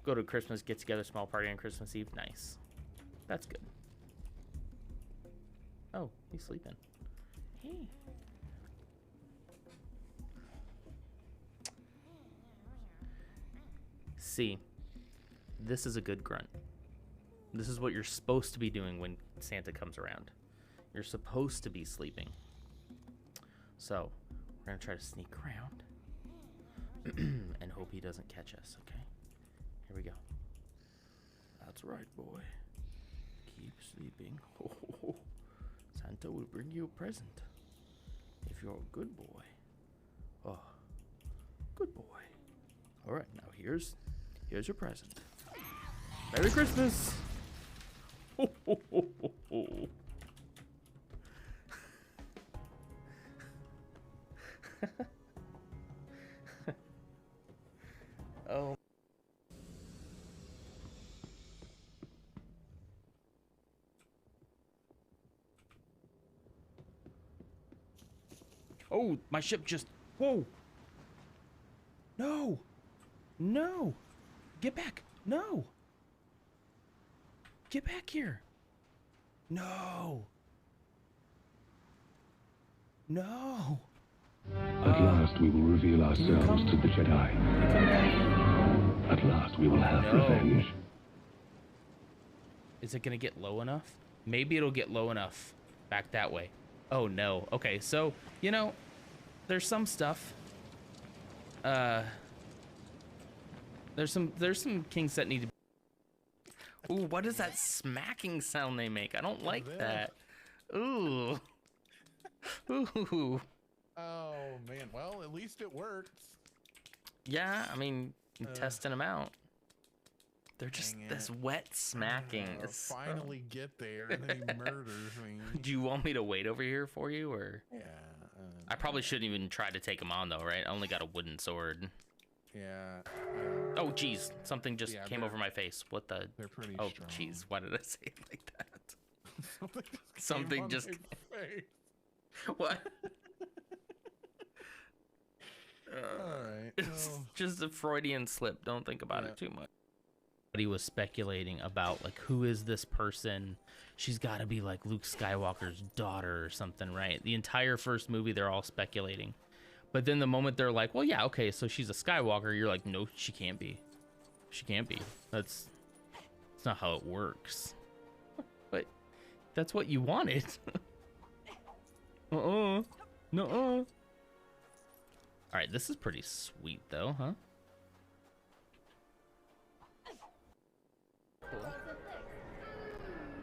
Go to a Christmas get together, small party on Christmas Eve. Nice. That's good. Oh, he's sleeping. Hey. See, this is a good grunt. This is what you're supposed to be doing when Santa comes around. You're supposed to be sleeping. So, we're gonna try to sneak around and hope he doesn't catch us, okay? Here we go. That's right, boy. Keep sleeping. Oh, Santa will bring you a present if you're a good boy. Oh, good boy. All right, now here's your present. Merry Christmas. Ho, ho, ho, ho, ho. Oh. Oh, my ship just... Whoa. No. No. Get back. No. Get back here. No. No. At last we will reveal ourselves to the Jedi. At last we will have revenge. Is it gonna get low enough? Maybe it'll get low enough back that way. Oh no. Okay, so, you know, there's some stuff. There's some kinks that need to be... Ooh, what is that smacking sound they make? I don't like that. Ooh. Ooh. Oh man, well at least it works. Yeah, I mean, testing them out. They're just this wet smacking. Finally get there and then he murders me. Do you want me to wait over here for you, or? Yeah. I probably shouldn't even try to take him on though, right? I only got a wooden sword. Yeah. Oh, geez, something just came over my face. What the? They're pretty Oh, strong. geez, why did I say it like that? Something just. What? Alright. It's just a Freudian slip. Don't think about it too much. But he was speculating about, like, who is this person? She's got to be like Luke Skywalker's daughter or something, right? The entire first movie, they're all speculating. But then the moment they're like, well, yeah, okay, so she's a Skywalker, you're like, no, she can't be. She can't be. That's not how it works. But that's what you wanted. Nuh-uh. Nuh-uh. All right, this is pretty sweet, though, huh? Cool.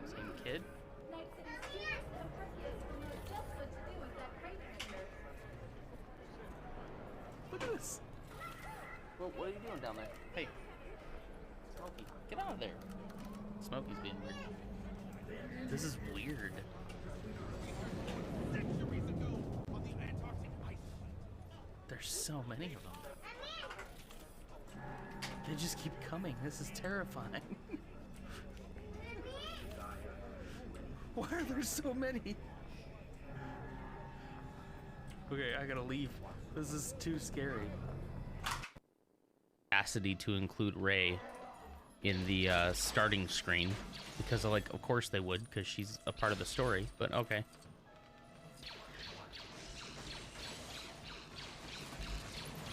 Same kid. Look at this. What are you doing down there? Hey, Smokey, get out of there. Smokey's being weird. This is weird. There's so many of them. They just keep coming. This is terrifying. Why are there so many? Okay, I gotta leave. This is too scary. Audacity to include Rey in the starting screen because, of course they would, because she's a part of the story. But okay.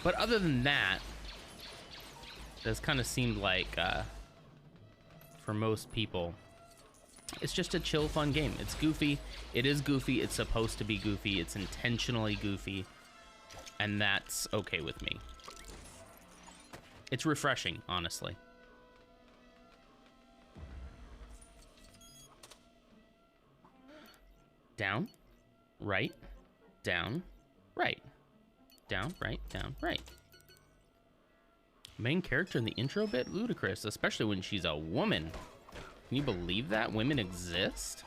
But other than that, this kind of seemed like, for most people, it's just a chill, fun game. It's goofy. It is goofy. It's supposed to be goofy. It's intentionally goofy. And that's okay with me. It's refreshing, honestly. Down, right, down, right. Down, right, down, right. Main character in the intro bit? Ludicrous, especially when she's a woman. Can you believe that? Women exist?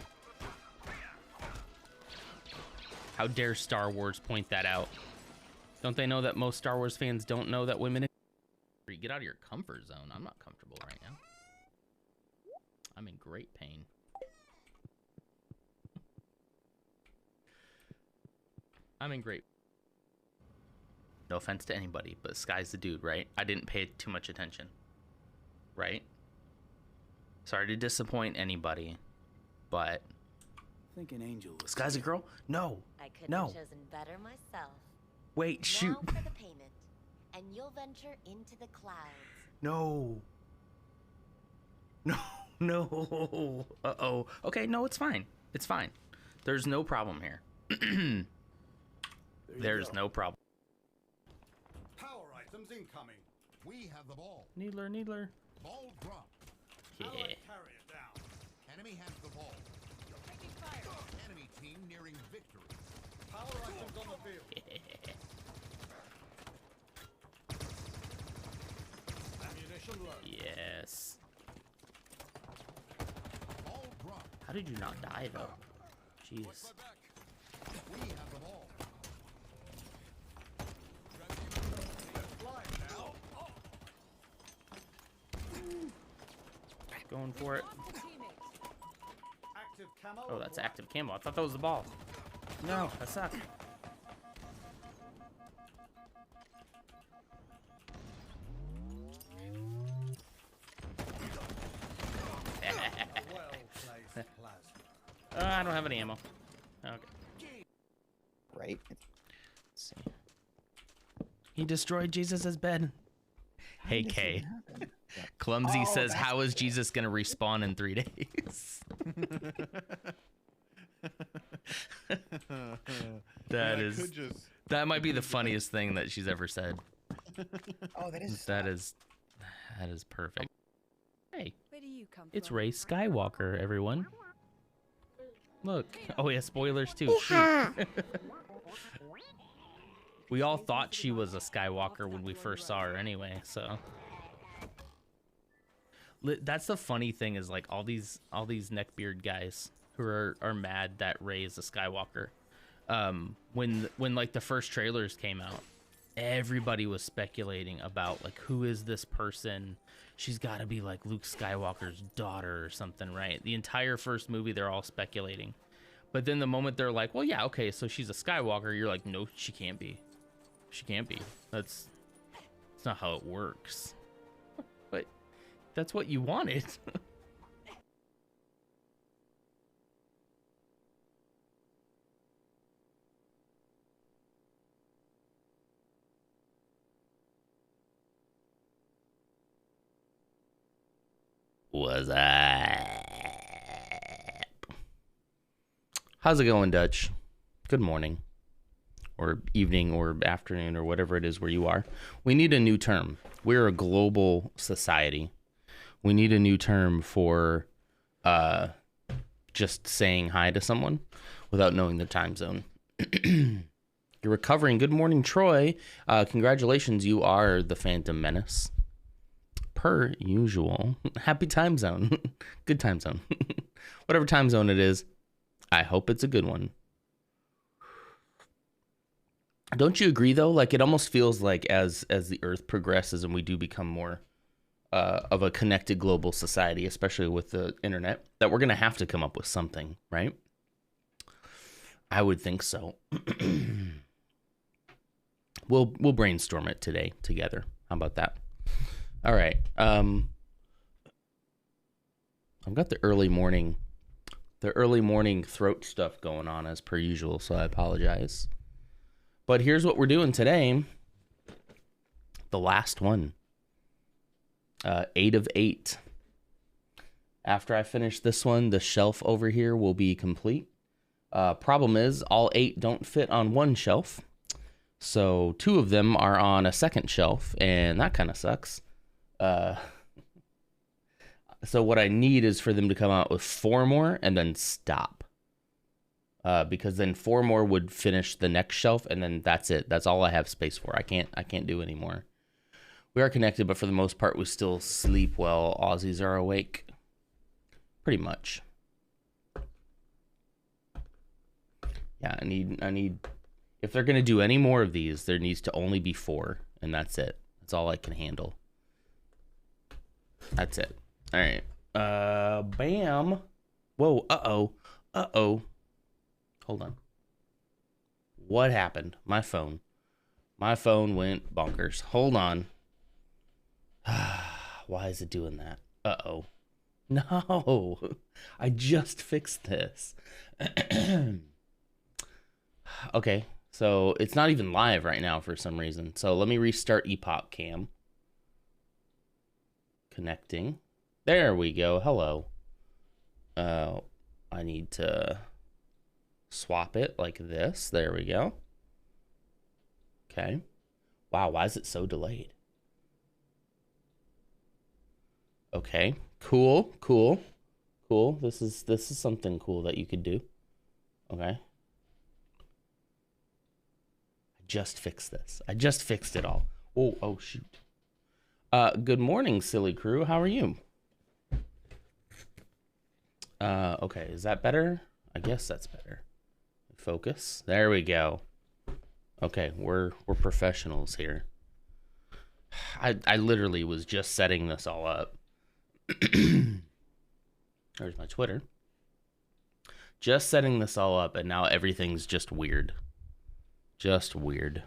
How dare Star Wars point that out? Don't they know that most Star Wars fans don't know that women exist? Get out of your comfort zone. I'm not comfortable right now. I'm in great pain. I'm in great. No offense to anybody, but Sky's the dude, right? I didn't pay too much attention. right? Sorry to disappoint anybody, but I think an angel. this guy's a girl? No. I could No. have chosen better myself. Wait, shoot. Now for the payment, and you'll venture into the clouds. No. No. No. Uh-oh. Okay, no, it's fine. It's fine. There's no problem here. There's no problem. Power items incoming. We have the ball. Needler. Ball drop. Yeah. Carry it down. Enemy has the ball. You're taking fire. Enemy team nearing victory. Power items on the field. Ammunition low. Yes. Ball drop. How did you not die, though? Jeez. We have the ball. Fly now. Going for it. Active camo. Oh, that's active camo. I thought that was the ball. No, that sucked. Well placed plasma. I don't have any ammo. Okay. Right? Let's see. He destroyed Jesus' bed. Hey, does Kay. that happen? Yeah. Clumsy Oh, says, that's how is Jesus going to respawn in 3 days? That might be the funniest thing that she's ever said. Oh, that is. That is perfect. Hey, Where do you come it's from? Rey Skywalker, everyone. Look. Oh yeah, spoilers too. Shoot. We all thought she was a Skywalker when we first saw her anyway, so. That's the funny thing is like all these neckbeard guys who are mad that Rey is a Skywalker. When like the first trailers came out, everybody was speculating about like who is this person? She's got to be like Luke Skywalker's daughter or something, right? The entire first movie they're all speculating. But then the moment they're like, "Well, yeah, okay, so she's a Skywalker." You're like, "No, she can't be. She can't be. That's not how it works." But that's what you wanted. What's up? How's it going, Dutch? Good morning, or evening, or afternoon, or whatever it is where you are. We need a new term. We're a global society. We need a new term for just saying hi to someone without knowing the time zone. You're recovering. Good morning, Troy. Congratulations, you are the Phantom Menace. Per usual. Happy time zone. Good time zone. Whatever time zone it is, I hope it's a good one. Don't you agree, though? Like, it almost feels like as the Earth progresses and we do become more of a connected global society, especially with the internet, that we're going to have to come up with something, right? I would think so. We'll brainstorm it today together. How about that? All right. I've got the early morning throat stuff going on as per usual, so I apologize. But here's what we're doing today. The last one. 8 of 8. After I finish this one, the shelf over here will be complete. Problem is, all 8 don't fit on one shelf. So 2 of them are on a second shelf, and that kind of sucks. So what I need is for them to come out with 4 more and then stop. Because then 4 more would finish the next shelf, and then that's it. That's all I have space for. I can't do anymore. We are connected, but for the most part, we still sleep while Aussies are awake. Pretty much. Yeah, I need. If they're gonna do any more of these, there needs to only be 4, and that's it. That's all I can handle. That's it. All right. Bam. Whoa. Uh-oh. Hold on. What happened? My phone went bonkers. Hold on. Why is it doing that? Uh-oh. No. I just fixed this. Okay, so it's not even live right now for some reason. So let me restart Epoch Cam. Connecting. There we go. Hello. I need to swap it like this. There we go. Okay. Wow, why is it so delayed? Okay. Cool. This is something cool that you could do. Okay. I just fixed this. I just fixed it all. Oh shoot. Good morning, silly crew. How are you? Okay, is that better? I guess that's better. Focus. There we go. Okay, we're professionals here. I literally was just setting this all up. There's my Twitter. Just setting this all up, and now everything's just weird. Just weird.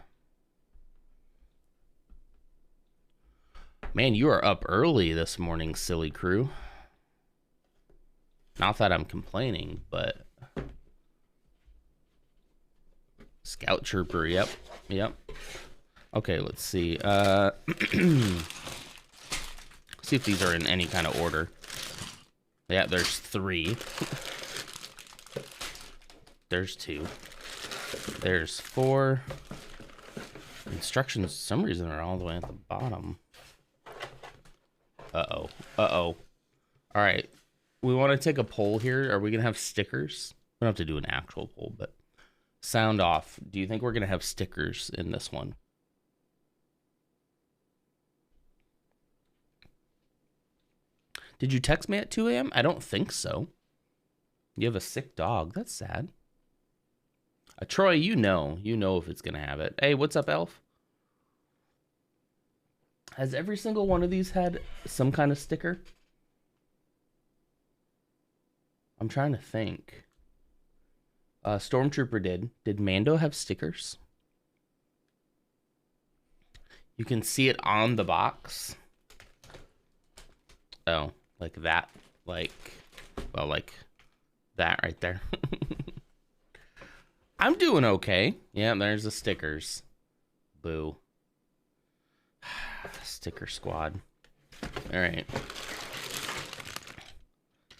Man, you are up early this morning, silly crew. Not that I'm complaining, but... Scout Trooper, yep. Okay, let's see. See if these are in any kind of order. Yeah, there's 3. There's 2. There's 4. Instructions, for some reason, are all the way at the bottom. Uh-oh. All right. We want to take a poll here. Are we going to have stickers? We don't have to do an actual poll, but sound off. Do you think we're going to have stickers in this one? Did you text me at 2 a.m.? I don't think so. You have a sick dog. That's sad. Troy, you know if it's going to have it. Hey, what's up, Elf? Has every single one of these had some kind of sticker? I'm trying to think. Stormtrooper did. Did Mando have stickers? You can see it on the box. Oh, like that. Like that right there. I'm doing okay. Yeah, there's the stickers. Boo. Sticker squad. All right.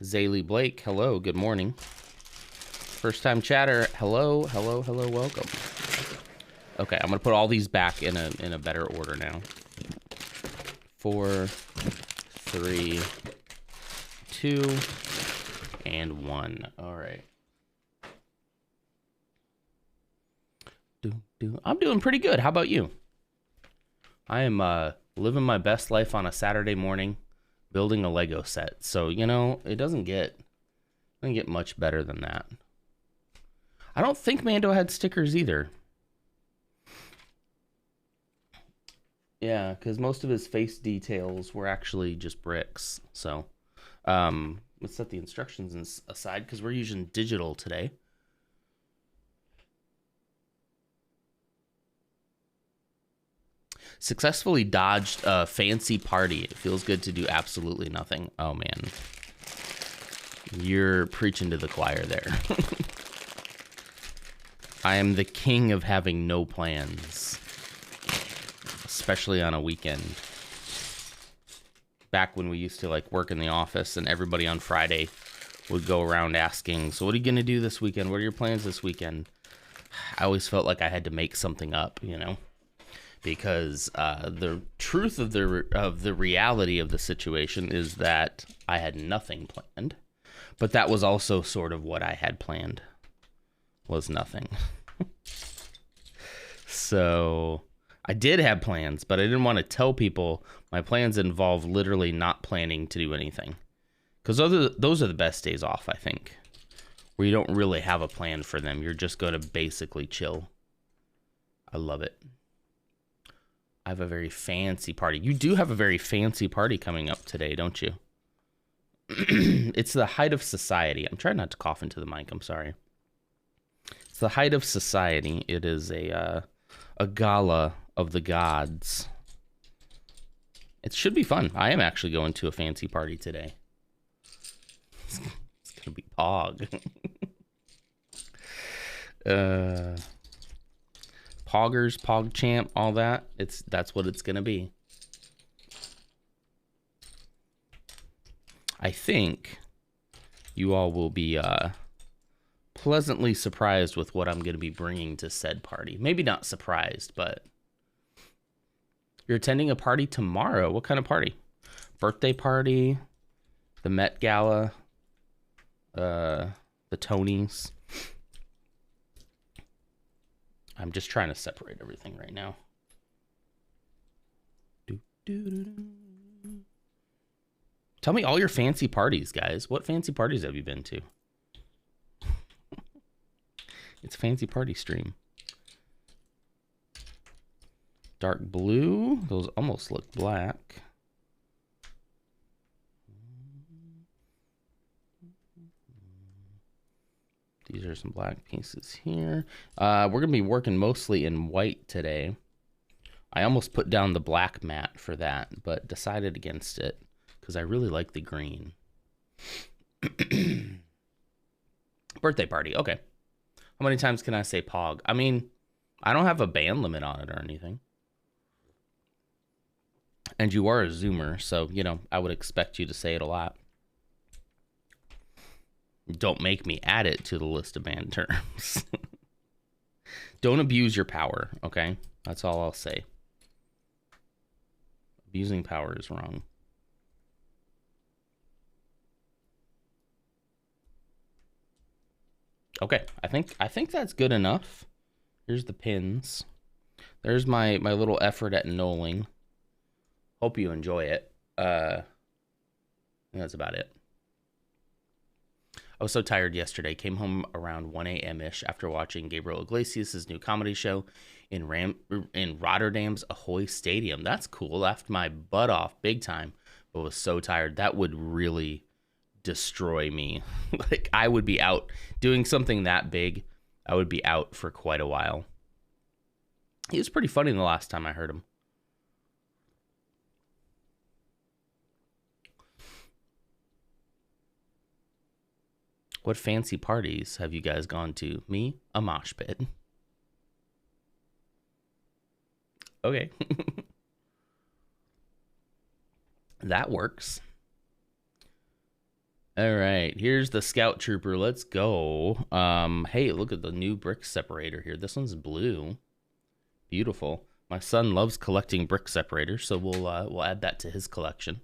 Zaylee Blake, hello, good morning. First time chatter, hello, welcome. Okay, I'm gonna put all these back in a better order now. 4, 3, 2, and 1. All right. I'm doing pretty good. How about you? I am living my best life on a Saturday morning, building a Lego set. So, you know, it doesn't get much better than that. I don't think Mando had stickers either. Yeah, because most of his face details were actually just bricks. So, let's set the instructions aside because we're using digital today. Successfully dodged a fancy party. It feels good to do absolutely nothing. Oh, man. You're preaching to the choir there. I am the king of having no plans. Especially on a weekend. Back when we used to like work in the office and everybody on Friday would go around asking, so what are you going to do this weekend? What are your plans this weekend? I always felt like I had to make something up, you know? Because the truth of the reality of the situation is that I had nothing planned, but that was also sort of what I had planned, was nothing. So I did have plans, but I didn't want to tell people my plans involve literally not planning to do anything, because those are the best days off, I think, where you don't really have a plan for them. You're just going to basically chill. I love it. I have a very fancy party. You do have a very fancy party coming up today, don't you? It's the height of society. I'm trying not to cough into the mic. I'm sorry. It's the height of society. It is a gala of the gods. It should be fun. I am actually going to a fancy party today. It's gonna be Pog. Poggers, PogChamp, all that. That's what it's gonna be. I think you all will be pleasantly surprised with what I'm going to be bringing to said party. Maybe not surprised, but you're attending a party tomorrow. What kind of party? Birthday party, the Met Gala, the Tonys. I'm just trying to separate everything right now. Tell me all your fancy parties, guys. What fancy parties have you been to? It's a fancy party stream. Dark blue. Those almost look black. These are some black pieces here. We're going to be working mostly in white today. I almost put down the black mat for that, but decided against it because I really like the green. Birthday party. Okay. How many times can I say Pog? I mean, I don't have a band limit on it or anything. And you are a Zoomer, so, you know, I would expect you to say it a lot. Don't make me add it to the list of banned terms. Don't abuse your power, okay? That's all I'll say. Abusing power is wrong. Okay, I think that's good enough. Here's the pins. There's my little effort at knolling. Hope you enjoy it. That's about it. I was so tired yesterday. Came home around 1 a.m.-ish after watching Gabriel Iglesias' new comedy show in Rotterdam's Ahoy Stadium. That's cool. Laughed my butt off big time, but was so tired. That would really destroy me. Like, I would be out doing something that big. I would be out for quite a while. He was pretty funny the last time I heard him. What fancy parties have you guys gone to? Me? A mosh pit. Okay. That works. All right, here's the Scout Trooper. Let's go. Hey, look at the new brick separator here. This one's blue. Beautiful. My son loves collecting brick separators, so we'll add that to his collection.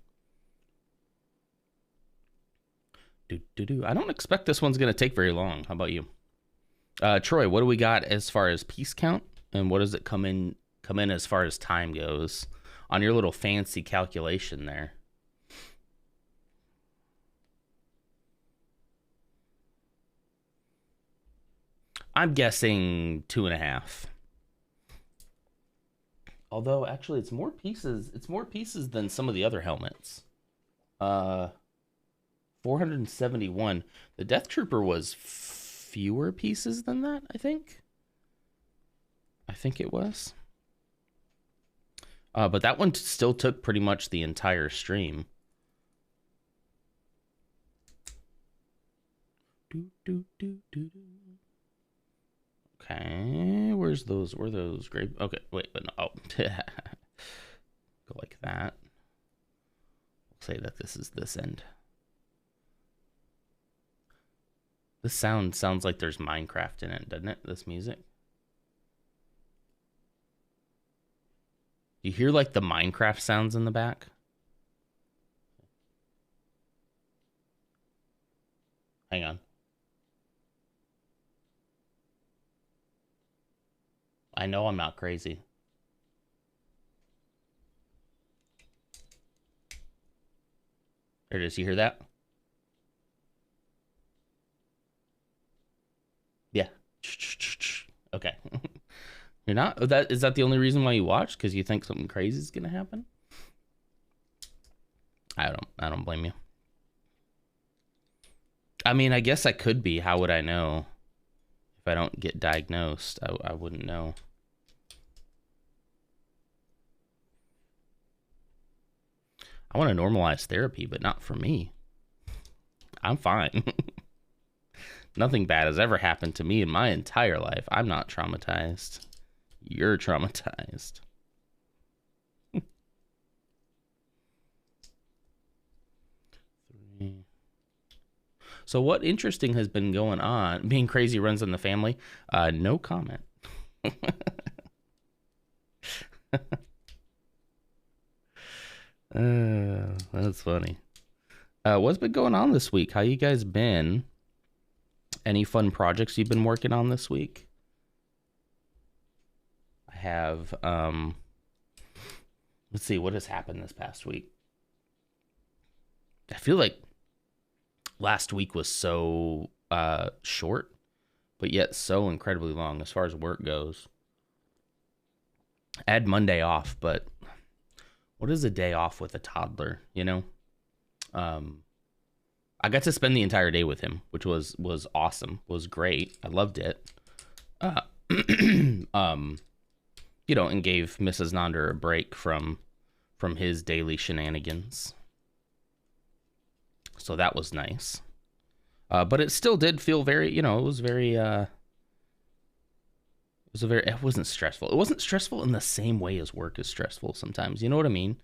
I don't expect this one's gonna take very long. How about you, Troy? What do we got as far as piece count, and what does it come in as far as time goes on your little fancy calculation there? I'm guessing 2.5. Although actually it's more pieces than some of the other helmets. 471. The Death Trooper was fewer pieces than that, I think it was. But that one still took pretty much the entire stream. Okay, were those grape? Okay, wait, but no. Oh. Go like that. We'll say that this is this end. This sounds like there's Minecraft in it, doesn't it? This music. You hear like the Minecraft sounds in the back? Hang on. I know I'm not crazy. There it is. You hear that? Yeah. Okay. You're not? Is that the only reason why you watch? Because you think something crazy is gonna happen? I don't blame you. I mean, I guess I could be. How would I know? If I don't get diagnosed, I wouldn't know. I want to normalize therapy, but not for me. I'm fine. Nothing bad has ever happened to me in my entire life. I'm not traumatized. You're traumatized. So what interesting has been going on? Being crazy runs in the family. No comment. That's funny. What's been going on this week? How you guys been? Any fun projects you've been working on this week? I have, let's see, what has happened this past week? I feel like last week was so short, but yet so incredibly long as far as work goes. I had Monday off, but what is a day off with a toddler, you know? I got to spend the entire day with him, which was awesome, was great. I loved it. You know, and gave Mrs. Nonder a break from his daily shenanigans. So that was nice. But it still did feel very, you know, it was very, it wasn't stressful. It wasn't stressful in the same way as work is stressful sometimes. You know what I mean?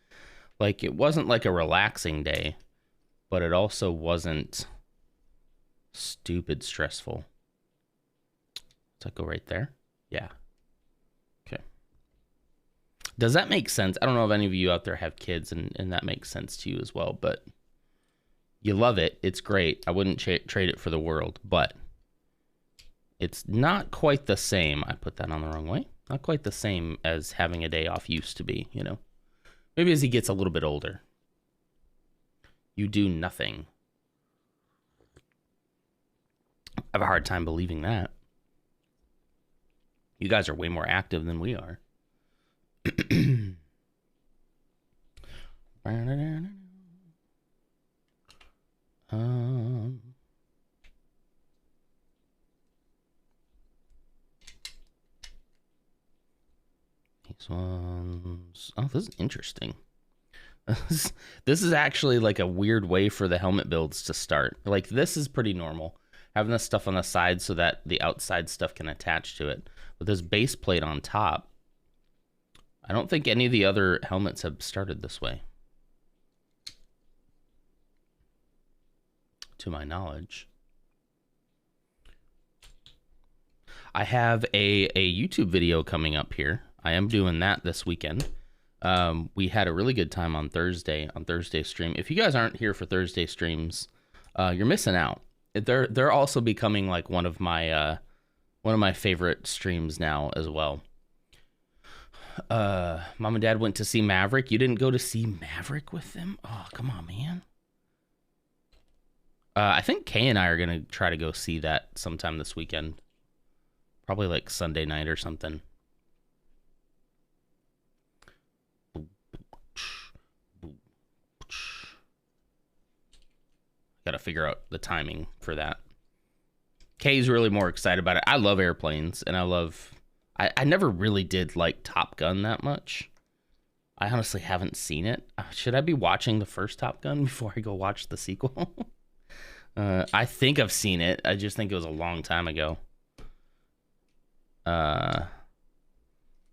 Like, it wasn't like a relaxing day, but it also wasn't stupid stressful. Does that go right there? Yeah. Okay. Does that make sense? I don't know if any of you out there have kids and that makes sense to you as well, but you love it. It's great. I wouldn't trade it for the world, but it's not quite the same. I put that on the wrong way. Not quite the same as having a day off used to be, you know. Maybe as he gets a little bit older. You do nothing. I have a hard time believing that. You guys are way more active than we are. These ones. Oh, this is interesting. This is actually like a weird way for the helmet builds to start. Like, this is pretty normal. Having this stuff on the side so that the outside stuff can attach to it. But this base plate on top, I don't think any of the other helmets have started this way. To my knowledge. I have a YouTube video coming up here. I am doing that this weekend. We had a really good time on Thursday stream. If you guys aren't here for Thursday streams, you're missing out. They're also becoming like one of my favorite streams now as well. Mom and Dad went to see Maverick. You didn't go to see Maverick with them? Oh, come on, man. I think Kay and I are gonna try to go see that sometime this weekend. Probably like Sunday night or something. Got to figure out the timing for that. Kay's really more excited about it. I love airplanes, and I never really did like Top Gun that much. I honestly haven't seen it. Should I be watching the first Top Gun before I go watch the sequel? I think I've seen it. I just think it was a long time ago. But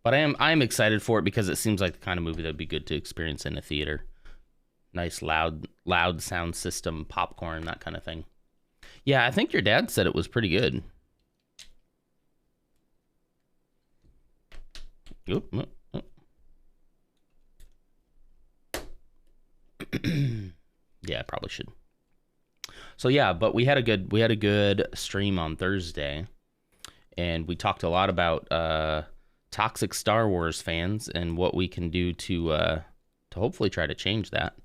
I am excited for it because it seems like the kind of movie that would be good to experience in a theater. Nice loud sound system, popcorn, that kind of thing. Yeah, I think your dad said it was pretty good. Oop, oop, oop. Yeah, I probably should. So yeah, but we had a good stream on Thursday, and we talked a lot about toxic Star Wars fans and what we can do to hopefully try to change that.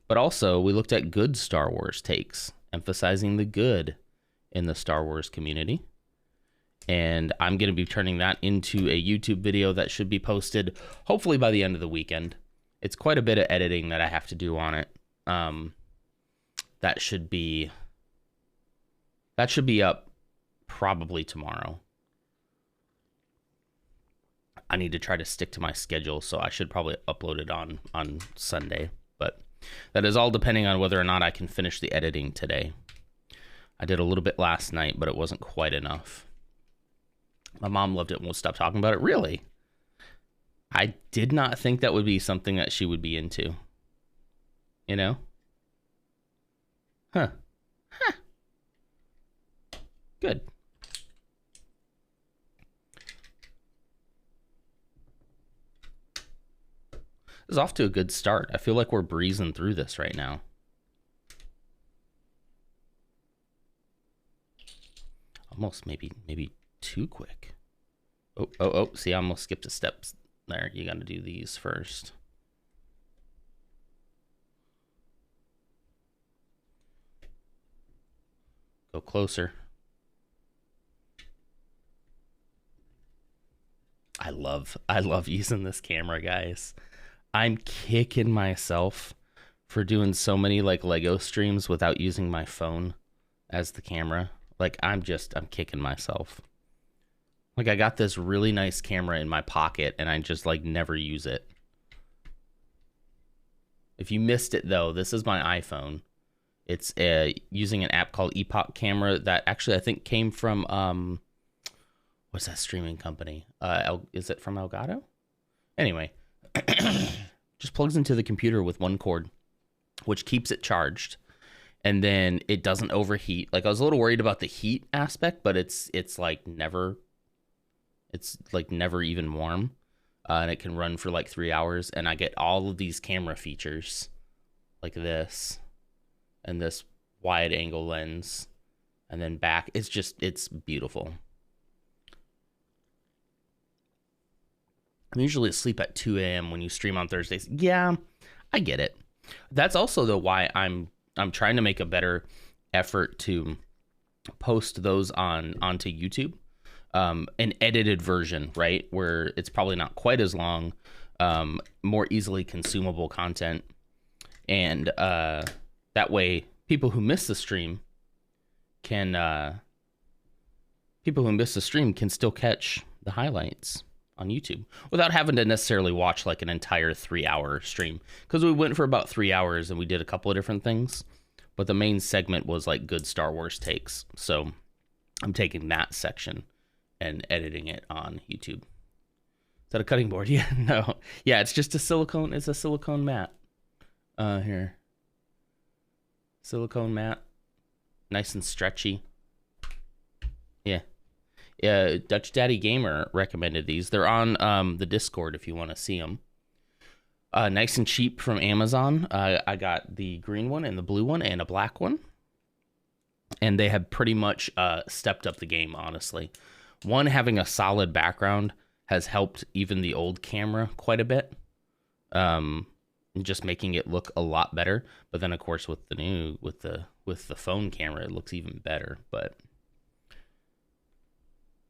But also, we looked at good Star Wars takes, emphasizing the good in the Star Wars community. And I'm going to be turning that into a YouTube video that should be posted hopefully by the end of the weekend. It's quite a bit of editing that I have to do on it. That should be up probably tomorrow. I need to try to stick to my schedule, so I should probably upload it on Sunday. But That is all depending on whether or not I can finish the editing today. I did a little bit last night, but it wasn't quite enough. My mom loved it and won't stop talking about it. Really? I did not think that would be something that she would be into. You know? Huh. Good. This is off to a good start. I feel like we're breezing through this right now. Almost maybe too quick. Oh, see, I almost skipped a step there. You got to do these first. Go closer. I love using this camera, guys. I'm kicking myself for doing so many like Lego streams without using my phone as the camera. Like I'm kicking myself. Like I got this really nice camera in my pocket and I just like never use it. If you missed it though, this is my iPhone. It's using an app called Epoch Camera that actually I think came from what's that streaming company? Is it from Elgato? Anyway, just plugs into the computer with one cord, which keeps it charged, and then it doesn't overheat. Like I was a little worried about the heat aspect, but it's like never even warm, and it can run for like 3 hours. And I get all of these camera features, like this, and this wide angle lens, and then back. It's beautiful. I'm usually asleep at 2 a.m. when you stream on Thursdays. Yeah, I get it. That's also though why I'm trying to make a better effort to post those onto YouTube, an edited version, right, where it's probably not quite as long, more easily consumable content, and that way people who miss the stream can still catch the highlights on YouTube without having to necessarily watch like an entire 3-hour stream, because we went for about 3 hours and we did a couple of different things, but the main segment was like good Star Wars takes. So I'm taking that section and editing it on YouTube. Is that a cutting board? Yeah, no. Yeah, it's just a silicone mat. Here. Silicone mat. Nice and stretchy. Yeah. Dutch Daddy Gamer recommended these. They're on the Discord if you want to see them. Nice and cheap from Amazon. I got the green one and the blue one and a black one. And they have pretty much stepped up the game, honestly. One, having a solid background has helped even the old camera quite a bit. Just making it look a lot better. But then, of course, with the phone camera, it looks even better. But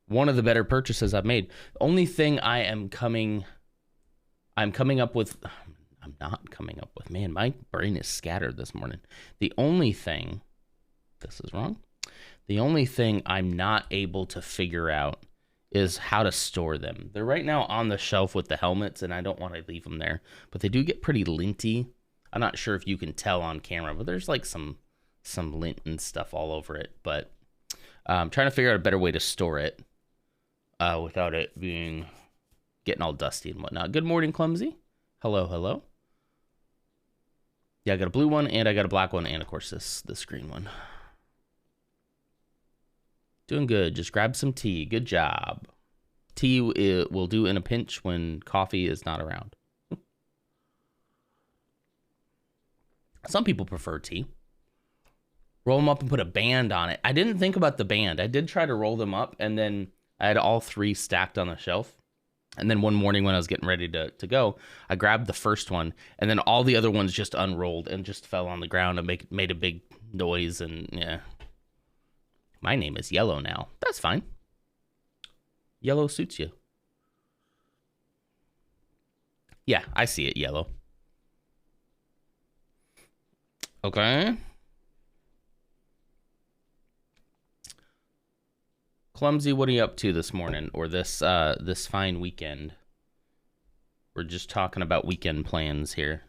one of the better purchases I've made. The only thing I'm not coming up with, man, my brain is scattered this morning. The only thing I'm not able to figure out is how to store them. They're right now on the shelf with the helmets, and I don't want to leave them there, but they do get pretty linty. I'm not sure if you can tell on camera, but there's like some lint and stuff all over it, but I'm trying to figure out a better way to store it without it getting all dusty and whatnot. Good morning, Clumsy. Hello. Yeah, I got a blue one, and I got a black one, and of course this green one. Doing good. Just grab some tea. Good job. Tea will do in a pinch when coffee is not around. Some people prefer tea. Roll them up and put a band on it. I didn't think about the band. I did try to roll them up, and then I had all three stacked on the shelf. And then one morning when I was getting ready to go, I grabbed the first one, and then all the other ones just unrolled and just fell on the ground and made a big noise, and yeah. My name is Yellow now. That's fine. Yellow suits you. Yeah, I see it, Yellow. Okay. Clumsy, what are you up to this morning or this fine weekend? We're just talking about weekend plans here.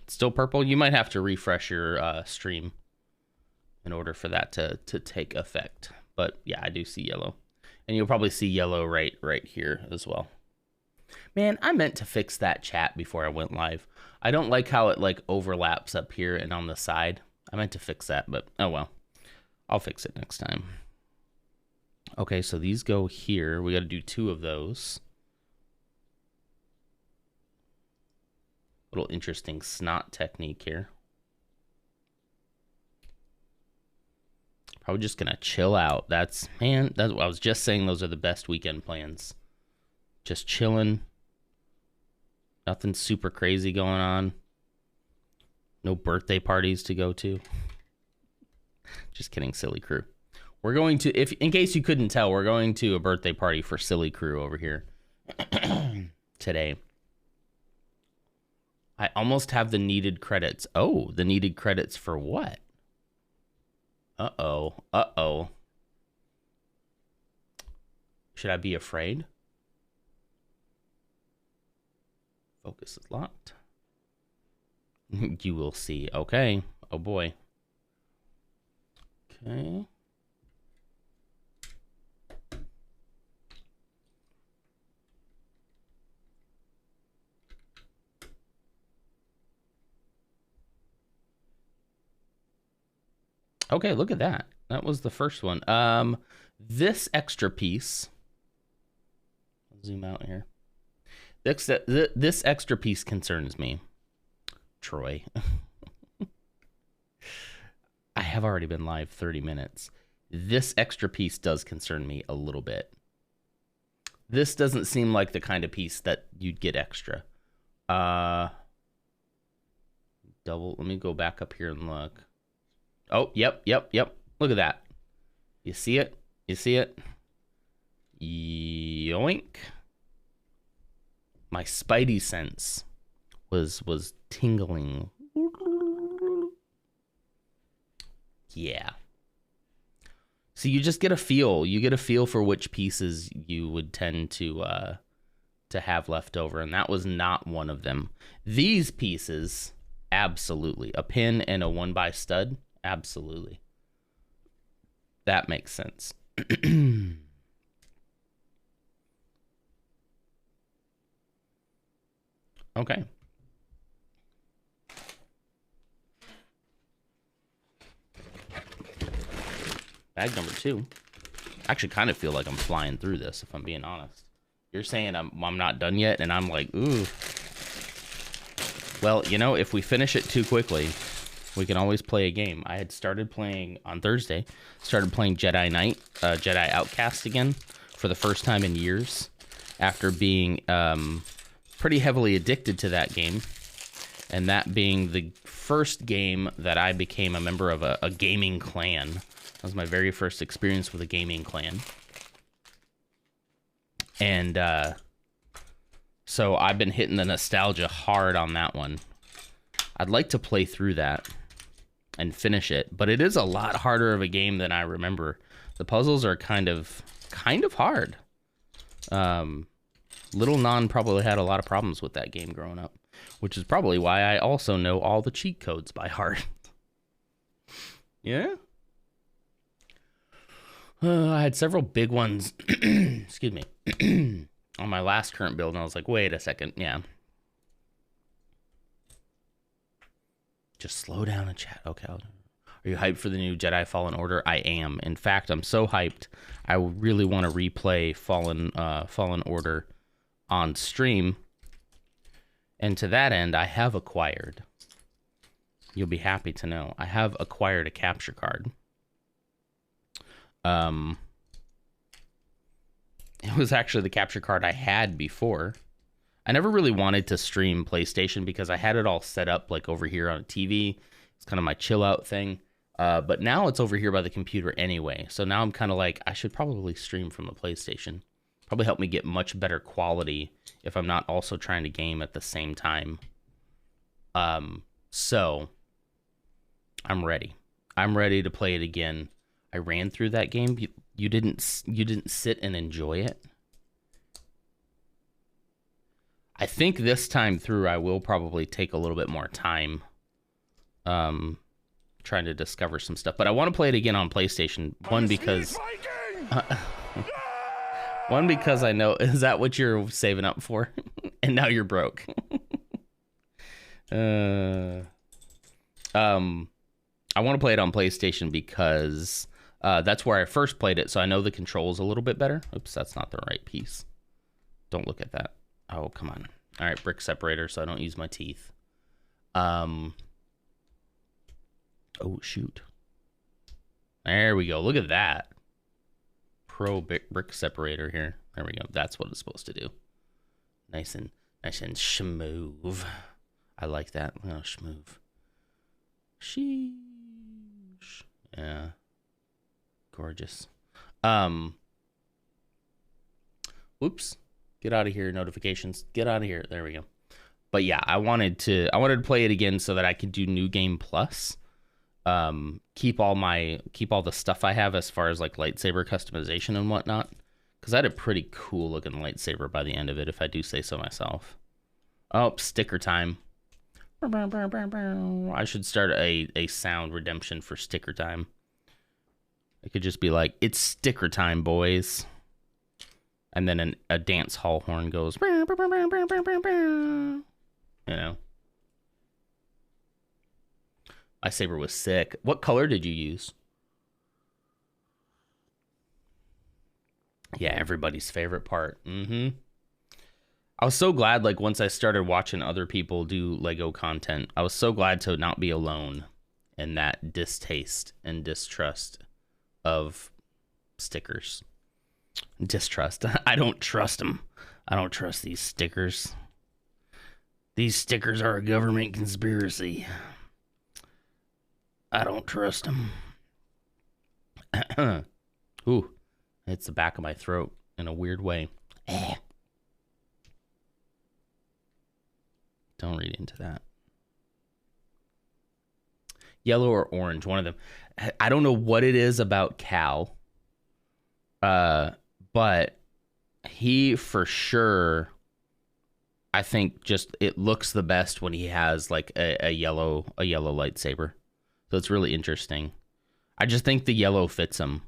still purple. You might have to refresh your stream in order for that to take effect. But yeah, I do see yellow. And you'll probably see yellow right here as well. Man, I meant to fix that chat before I went live. I don't like how it like overlaps up here and on the side. I meant to fix that, but oh well. I'll fix it next time. Okay, so these go here. We got to do 2 of those. Little interesting snot technique here. Probably just gonna chill out. That's what I was just saying. Those are the best weekend plans. Just chilling. Nothing super crazy going on. No birthday parties to go to. Just kidding, Silly Crew. We're going to, in case you couldn't tell, we're going to a birthday party for Silly Crew over here today. I almost have the needed credits. Oh, the needed credits for what? Uh-oh. Uh-oh. Should I be afraid? Focus is locked. You will see. Okay. Oh, boy. Okay. Okay, look at that. That was the first one. This extra piece. I'll zoom out here. This extra piece concerns me. Troy. I have already been live 30 minutes. This extra piece does concern me a little bit. This doesn't seem like the kind of piece that you'd get extra. Let me go back up here and look. Oh, yep. Look at that. You see it? You see it? Yoink. My spidey sense was tingling. Yeah. So you just get a feel. You get a feel for which pieces you would tend to have left over, and that was not one of them. These pieces, absolutely. A pin and a 1x stud, absolutely. That makes sense. Okay. Bag number 2. I actually kind of feel like I'm flying through this, if I'm being honest. You're saying I'm not done yet, and I'm like, ooh. Well, you know, if we finish it too quickly, we can always play a game. I had started playing on Thursday, started playing Jedi Knight, Jedi Outcast again for the first time in years after being pretty heavily addicted to that game. And that being the first game that I became a member of a gaming clan. That was my very first experience with a gaming clan. And so I've been hitting the nostalgia hard on that one. I'd like to play through that and finish it, but it is a lot harder of a game than I remember. The puzzles are kind of hard. Little Non probably had a lot of problems with that game growing up, which is probably why I also know all the cheat codes by heart. Yeah? I had several big ones, excuse me, on my last current build, and I was like, wait a second, yeah. Just slow down and chat. Okay. Are you hyped for the new Jedi Fallen Order? I am. In fact, I'm so hyped. I really want to replay Fallen Order on stream. And to that end, I have acquired. You'll be happy to know. I have acquired a capture card. It was actually the capture card I had before. I never really wanted to stream PlayStation because I had it all set up like over here on a TV. It's kind of my chill out thing. But now it's over here by the computer anyway. So now I'm kind of like, I should probably stream from the PlayStation. Probably help me get much better quality if I'm not also trying to game at the same time. So I'm ready. I'm ready to play it again. I ran through that game. You didn't sit and enjoy it. I think this time through, I will probably take a little bit more time trying to discover some stuff. But I want to play it again on PlayStation. One, because... one, because I know... Is that what you're saving up for? And now you're broke. I want to play it on PlayStation because that's where I first played it, so I know the controls a little bit better. Oops, that's not the right piece. Don't look at that. Oh, come on. All right, brick separator, so I don't use my teeth. Oh, shoot. There we go. Look at that. Pro brick separator here. There we go. That's what it's supposed to do. Nice and smooth. I like that. Oh, smooth. Sheesh. Yeah. Gorgeous. Oops. Get out of here, notifications. Get out of here. There we go. But yeah, I wanted to play it again so that I could do New Game Plus. Keep all the stuff I have as far as like lightsaber customization and whatnot. Because I had a pretty cool looking lightsaber by the end of it, if I do say so myself. Oh, sticker time. I should start a sound redemption for sticker time. It could just be like, it's sticker time, boys. And then a dance hall horn goes. You know. My saber was sick. What color did you use? Yeah, everybody's favorite part. I was so glad, like, once I started watching other people do Lego content, I was so glad to not be alone in that distaste and distrust of stickers. Distrust. I don't trust them. I don't trust these stickers. These stickers are a government conspiracy. I don't trust them. Ooh, it's the back of my throat in a weird way. Don't read into that. Yellow or orange, one of them. I don't know what it is about Cal. But he for sure, I think just it looks the best when he has like a yellow lightsaber. So it's really interesting. I just think the yellow fits him.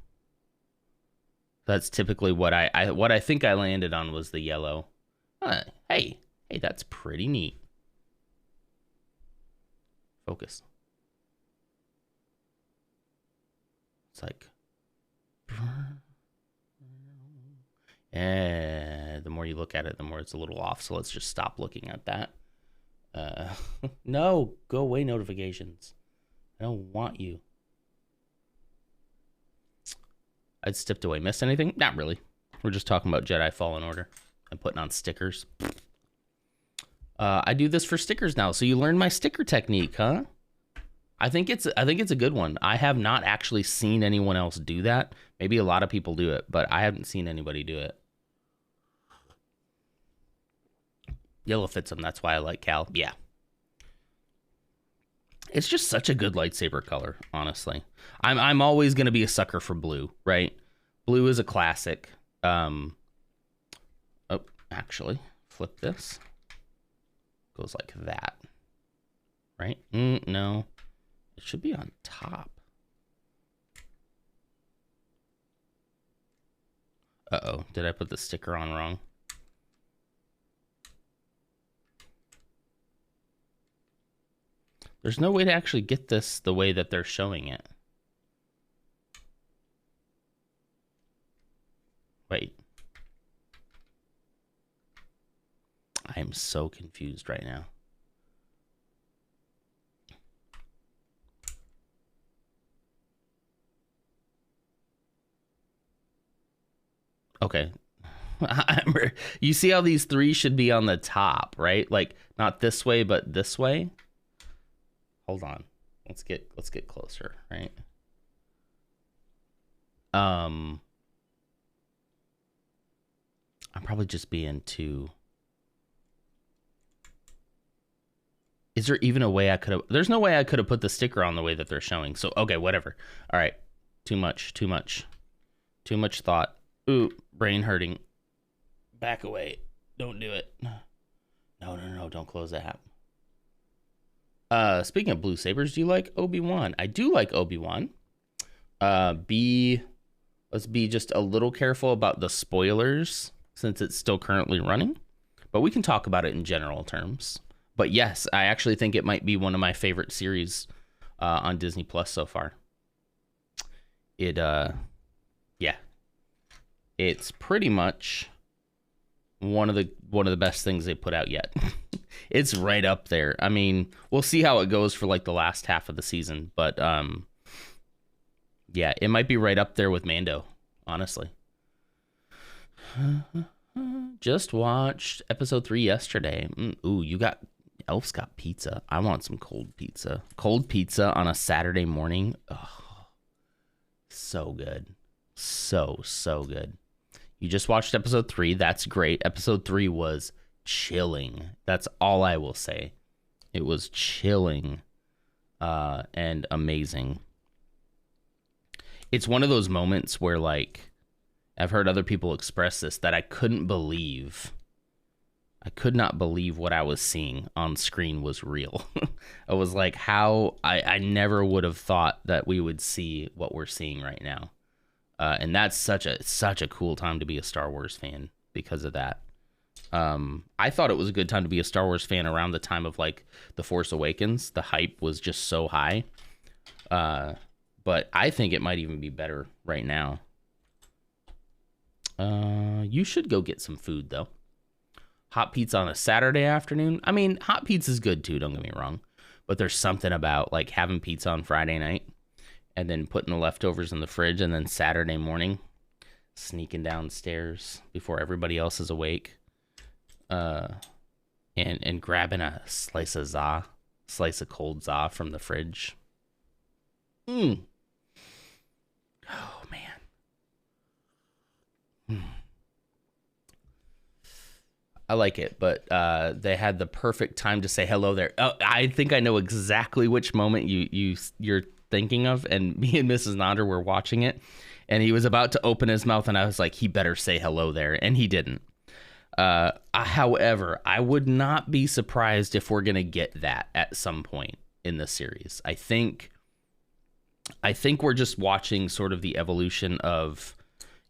That's typically what I think I landed on was the yellow. Hey, that's pretty neat. Focus. It's like, and the more you look at it, the more it's a little off. So let's just stop looking at that. No, go away, notifications. I don't want you. I'd stepped away. Missed anything? Not really. We're just talking about Jedi Fallen Order and putting on stickers. I do this for stickers now. So you learned my sticker technique, huh? I think it's a good one. I have not actually seen anyone else do that. Maybe a lot of people do it, but I haven't seen anybody do it. Yellow fits him. That's why I like Cal. Yeah. It's just such a good lightsaber color, honestly. I'm always going to be a sucker for blue, right? Blue is a classic. Oh, actually, flip this. Goes like that. Right? No. It should be on top. Uh-oh. Did I put the sticker on wrong? There's no way to actually get this the way that they're showing it. Wait. I am so confused right now. Okay. You see how these three should be on the top, right? Like not this way, but this way. Hold on. Let's get closer, right? I'm probably just being too. Is there even a way I could have? There's no way I could have put the sticker on the way that they're showing. So okay, whatever. All right. Too much thought. Ooh, brain hurting. Back away. Don't do it. No, don't close the app. Speaking of blue sabers, do you like Obi-Wan? I do like Obi-Wan. Let's be just a little careful about the spoilers since it's still currently running, but we can talk about it in general terms. But yes, I actually think it might be one of my favorite series on Disney Plus so far. It's pretty much one of the best things they put out yet. It's right up there. I mean, we'll see how it goes for like the last half of the season, but yeah, it might be right up there with Mando, honestly. Just watched episode 3 yesterday. Ooh, Elf's got pizza. I want some cold pizza. Cold pizza on a Saturday morning. Oh, so good. So good. You just watched episode 3. That's great. Episode 3 was chilling. That's all I will say. It was chilling and amazing. It's one of those moments where, like, I've heard other people express this, that I could not believe what I was seeing on screen was real. I was like, I never would have thought that we would see what we're seeing right now. And that's such a cool time to be a Star Wars fan because of that. I thought it was a good time to be a Star Wars fan around the time of like The Force Awakens. The hype was just so high. But I think it might even be better right now. You should go get some food though. Hot pizza on a Saturday afternoon. I mean, hot pizza is good too, don't get me wrong. But there's something about like having pizza on Friday night and then putting the leftovers in the fridge, and then Saturday morning sneaking downstairs before everybody else is awake, and grabbing a slice of cold za from the fridge. Oh man. I like it, but they had the perfect time to say hello there. Oh, I think I know exactly which moment you're thinking of, and me and Mrs. Nonder were watching it, and he was about to open his mouth, and I was like, he better say hello there, and he didn't. However, I would not be surprised if we're gonna get that at some point in the series. I think we're just watching sort of the evolution of,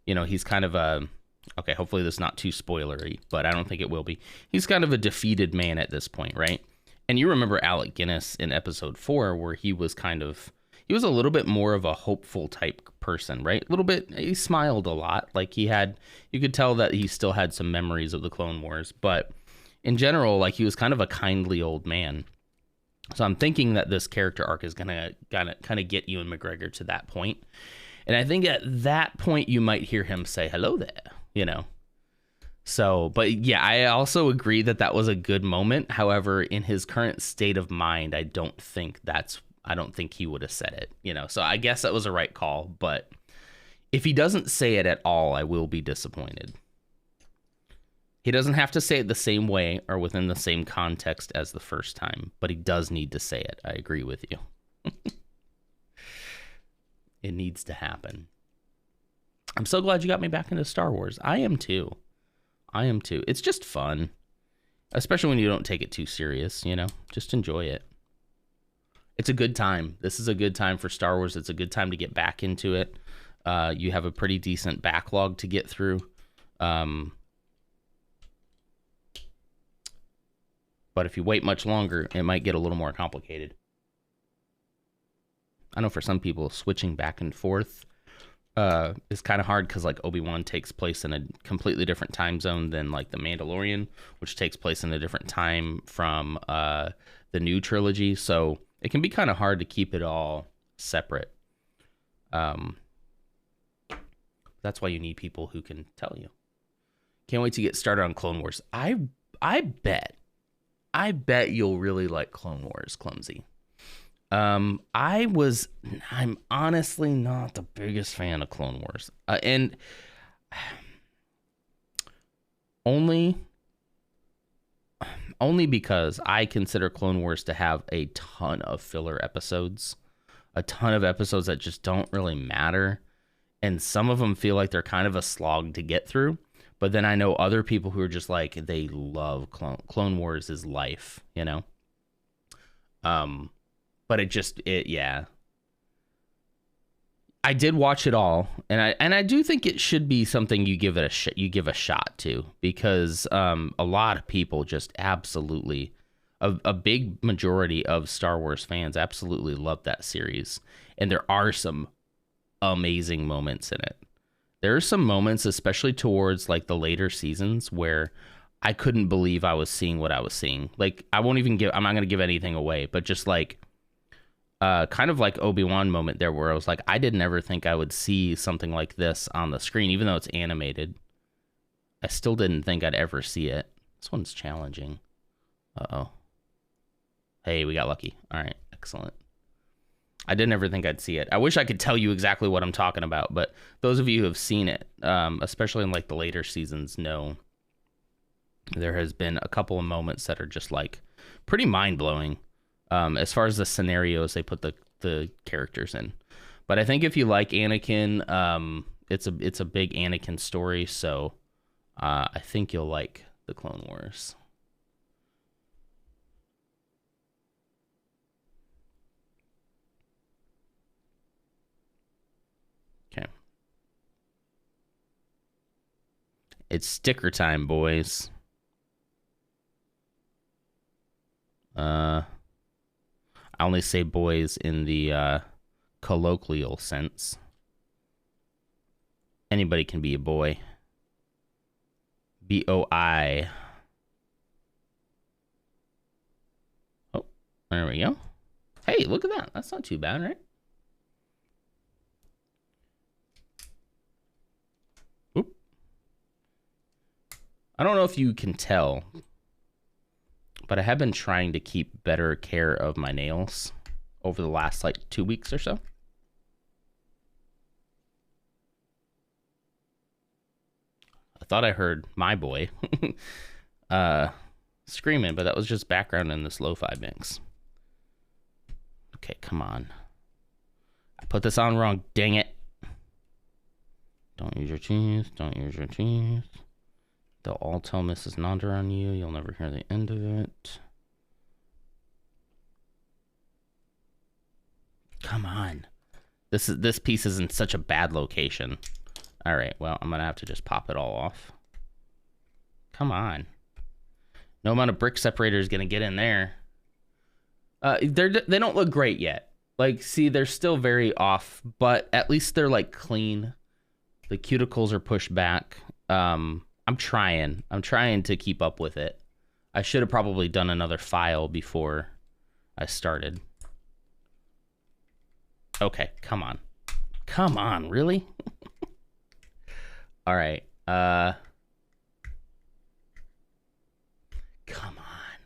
he's kind of a, okay, hopefully this is not too spoilery, but I don't think it will be. He's kind of a defeated man at this point, right? And you remember Alec Guinness in episode 4, where he was a little bit more of a hopeful type person, right? A little bit, he smiled a lot. Like you could tell that he still had some memories of the Clone Wars, but in general, like he was kind of a kindly old man. So I'm thinking that this character arc is gonna kind of get Ewan McGregor to that point. And I think at that point you might hear him say hello there, So, but yeah, I also agree that was a good moment. However, in his current state of mind, I don't think he would have said it, So I guess that was a right call, but if he doesn't say it at all, I will be disappointed. He doesn't have to say it the same way or within the same context as the first time, but he does need to say it. I agree with you. It needs to happen. I'm so glad you got me back into Star Wars. I am too. It's just fun, especially when you don't take it too serious, just enjoy it. It's a good time. This is a good time for Star Wars. It's a good time to get back into it. You have a pretty decent backlog to get through. But if you wait much longer, it might get a little more complicated. I know for some people, switching back and forth is kind of hard because like Obi-Wan takes place in a completely different time zone than like The Mandalorian, which takes place in a different time from the new trilogy. So it can be kind of hard to keep it all separate. That's why you need people who can tell you. Can't wait to get started on Clone Wars. I bet you'll really like Clone Wars, Clumsy. I'm honestly not the biggest fan of Clone Wars. And only because I consider Clone Wars to have a ton of filler episodes, a ton of episodes that just don't really matter. And some of them feel like they're kind of a slog to get through. But then I know other people who are just like, they love Clone Wars is life, you know? But yeah. I did watch it all, and I do think it should be something you give it a shot to, because a lot of people just absolutely, a big majority of Star Wars fans absolutely love that series, and there are some amazing moments in it. There are some moments, especially towards like the later seasons, where I couldn't believe I was seeing what I was seeing. Like, I'm not going to give anything away, but just like, kind of like Obi-Wan moment there, where I was like, I didn't ever think I would see something like this on the screen, even though it's animated. I still didn't think I'd ever see it. This one's challenging. Uh-oh. Hey, we got lucky. All right, excellent. I didn't ever think I'd see it. I wish I could tell you exactly what I'm talking about, but those of you who have seen it, especially in like the later seasons, know there has been a couple of moments that are just like pretty mind-blowing, as far as the scenarios they put the characters in. But I think if you like Anakin, it's a big Anakin story, so I think you'll like the Clone Wars. Okay. It's sticker time, boys. I only say boys in the colloquial sense. Anybody can be a boy. B-O-I. Oh, there we go. Hey, look at that. That's not too bad, right? Oop. I don't know if you can tell, but I have been trying to keep better care of my nails over the last like 2 weeks or so. I thought I heard my boy screaming, but that was just background in this lo-fi mix. Okay, come on. I put this on wrong, dang it. Don't use your teeth, don't use your teeth. They'll all tell Mrs. Nonder on you. You'll never hear the end of it. Come on. This piece is in such a bad location. All right, well, I'm going to have to just pop it all off. Come on. No amount of brick separator is going to get in there. They don't look great yet. Like, see, they're still very off, but at least they're, like, clean. The cuticles are pushed back. I'm trying to keep up with it. I should have probably done another file before I started. Okay, come on. Come on, really? All right. Come on.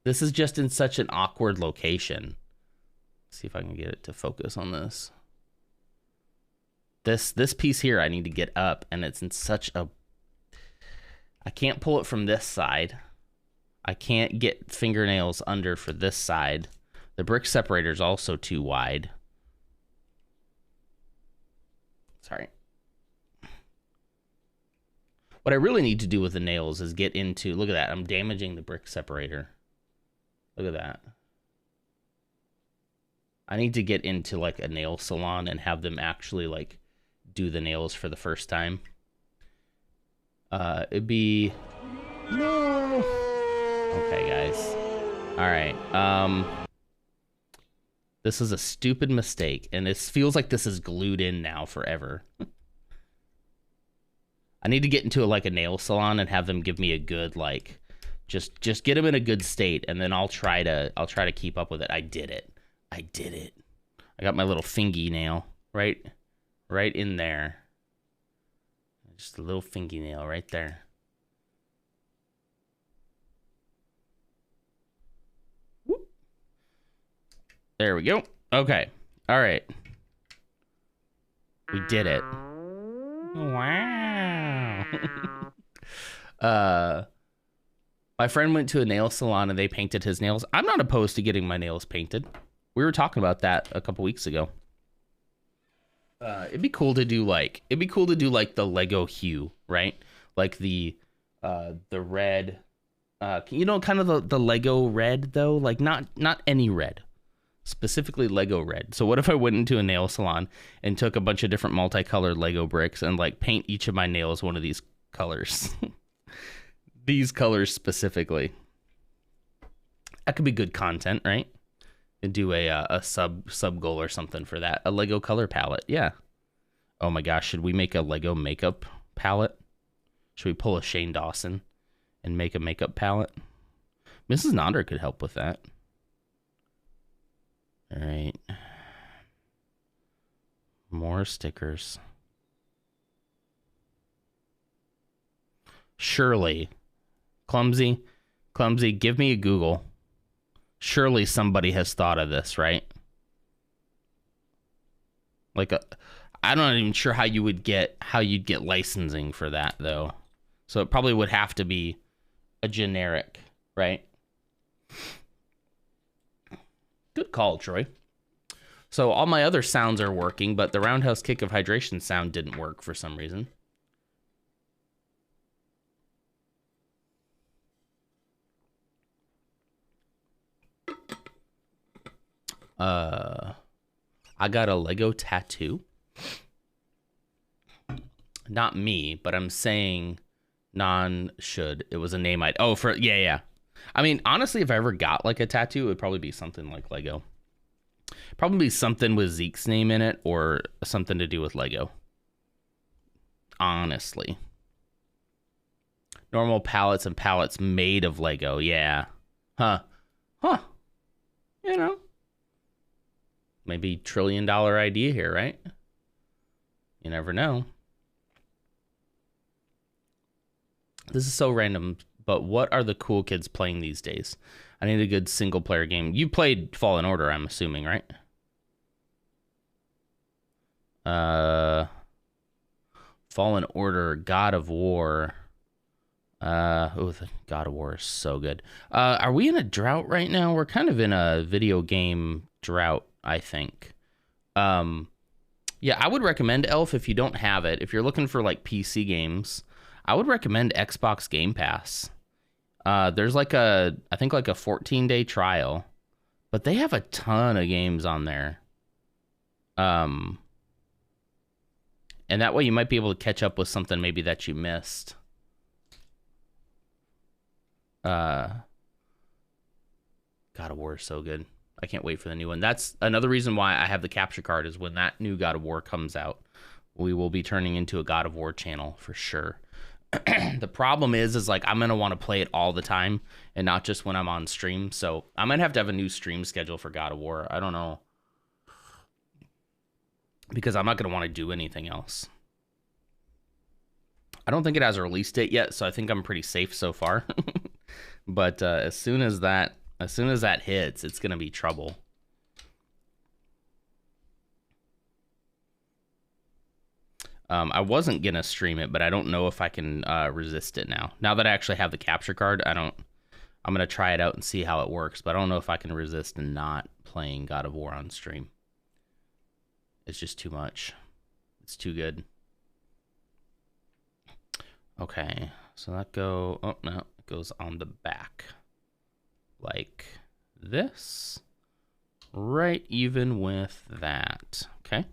This is just in such an awkward location. Let's see if I can get it to focus on this. This piece here I need to get up, and it's in such a... I can't pull it from this side. I can't get fingernails under for this side. The brick separator is also too wide. Sorry. What I really need to do with the nails is get into... Look at that. I'm damaging the brick separator. Look at that. I need to get into like a nail salon and have them actually like do the nails for the first time. It'd be... No! Okay, guys. Alright. This is a stupid mistake, and it feels like this is glued in now forever. I need to get into like a nail salon and have them give me a good like, just get them in a good state, and then I'll try to keep up with it. I did it. I got my little fingy nail right in there. Just a little fingy nail right there. Whoop. There we go. Okay. All right. We did it. Wow. My friend went to a nail salon and they painted his nails. I'm not opposed to getting my nails painted. We were talking about that a couple weeks ago. It'd be cool to do like the Lego hue, right? Like the red, kind of the Lego red though, like not any red, specifically Lego red. So what if I went into a nail salon and took a bunch of different multicolored Lego bricks and like paint each of my nails one of these colors? These colors specifically. That could be good content, right? And do a sub goal or something for that. A Lego color palette, yeah. Oh my gosh, should we make a Lego makeup palette? Should we pull a Shane Dawson and make a makeup palette? Mrs. Nonder could help with that. All right. More stickers. Surely. Clumsy, give me a Google. Surely somebody has thought of this, right? Like I'm not even sure how you'd get licensing for that though. So it probably would have to be a generic, right? Good call, Troy. So all my other sounds are working, but the roundhouse kick of hydration sound didn't work for some reason. I got a Lego tattoo. Not me, but I'm saying non should. It was a name I'd... Oh, yeah. I mean, honestly, if I ever got like a tattoo, it would probably be something like Lego. Probably something with Zeke's name in it or something to do with Lego. Honestly. Normal palettes and palettes made of Lego. Yeah. Huh. You know. Maybe $1 trillion idea here, right? You never know. This is so random, but what are the cool kids playing these days? I need a good single player game. You played Fallen Order, I'm assuming, right? Fallen Order, God of War. The God of War is so good. Are we in a drought right now? We're kind of in a video game drought, I think. Yeah, I would recommend Elf if you don't have it. If you're looking for like PC games, I would recommend Xbox Game Pass. There's like I think like a 14-day trial, but they have a ton of games on there. And that way you might be able to catch up with something maybe that you missed. God of War is so good. I can't wait for the new one. That's another reason why I have the capture card, is when that new God of War comes out, we will be turning into a God of War channel for sure. The problem is like I'm going to want to play it all the time and not just when I'm on stream. So I might have to have a new stream schedule for God of War. I don't know. Because I'm not going to want to do anything else. I don't think it has a release date yet, so I think I'm pretty safe so far. But as soon as that hits, it's going to be trouble. I wasn't going to stream it, but I don't know if I can resist it now. Now that I actually have the capture card, I'm going to try it out and see how it works, but I don't know if I can resist not playing God of War on stream. It's just too much. It's too good. Okay, so that oh no, it goes on the back. Like this. Right even with that. Okay.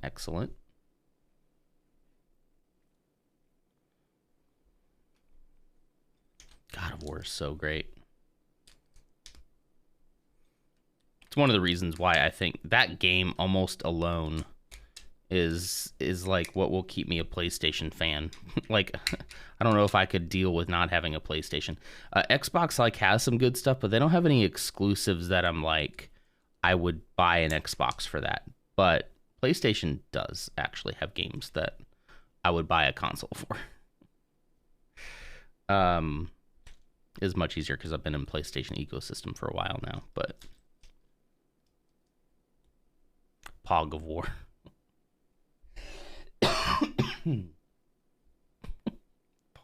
Excellent. God of War is so great. It's one of the reasons why I think that game almost alone is like what will keep me a PlayStation fan. Like, I don't know if I could deal with not having a PlayStation. Xbox like has some good stuff, but they don't have any exclusives that I'm like, I would buy an Xbox for that. But PlayStation does actually have games that I would buy a console for. Is much easier because I've been in PlayStation ecosystem for a while now, but Pog of War. Pog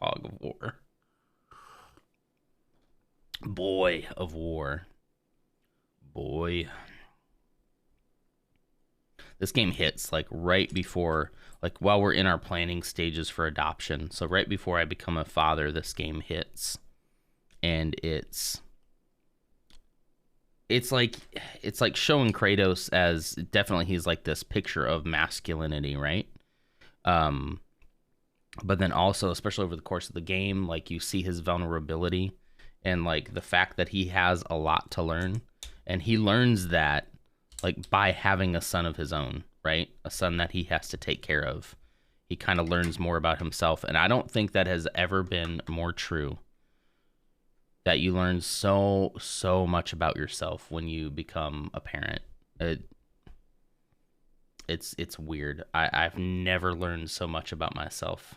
of War. Boy of War. Boy. This game hits like right before, like while we're in our planning stages for adoption. So right before I become a father, this game hits, and it's like showing Kratos as definitely he's like this picture of masculinity, right? But then also, especially over the course of the game, like you see his vulnerability and like the fact that he has a lot to learn, and he learns that like by having a son of his own, right? A son that he has to take care of. He kind of learns more about himself, and I don't think that has ever been more true. That you learn so much about yourself when you become a parent. It's weird. I've never learned so much about myself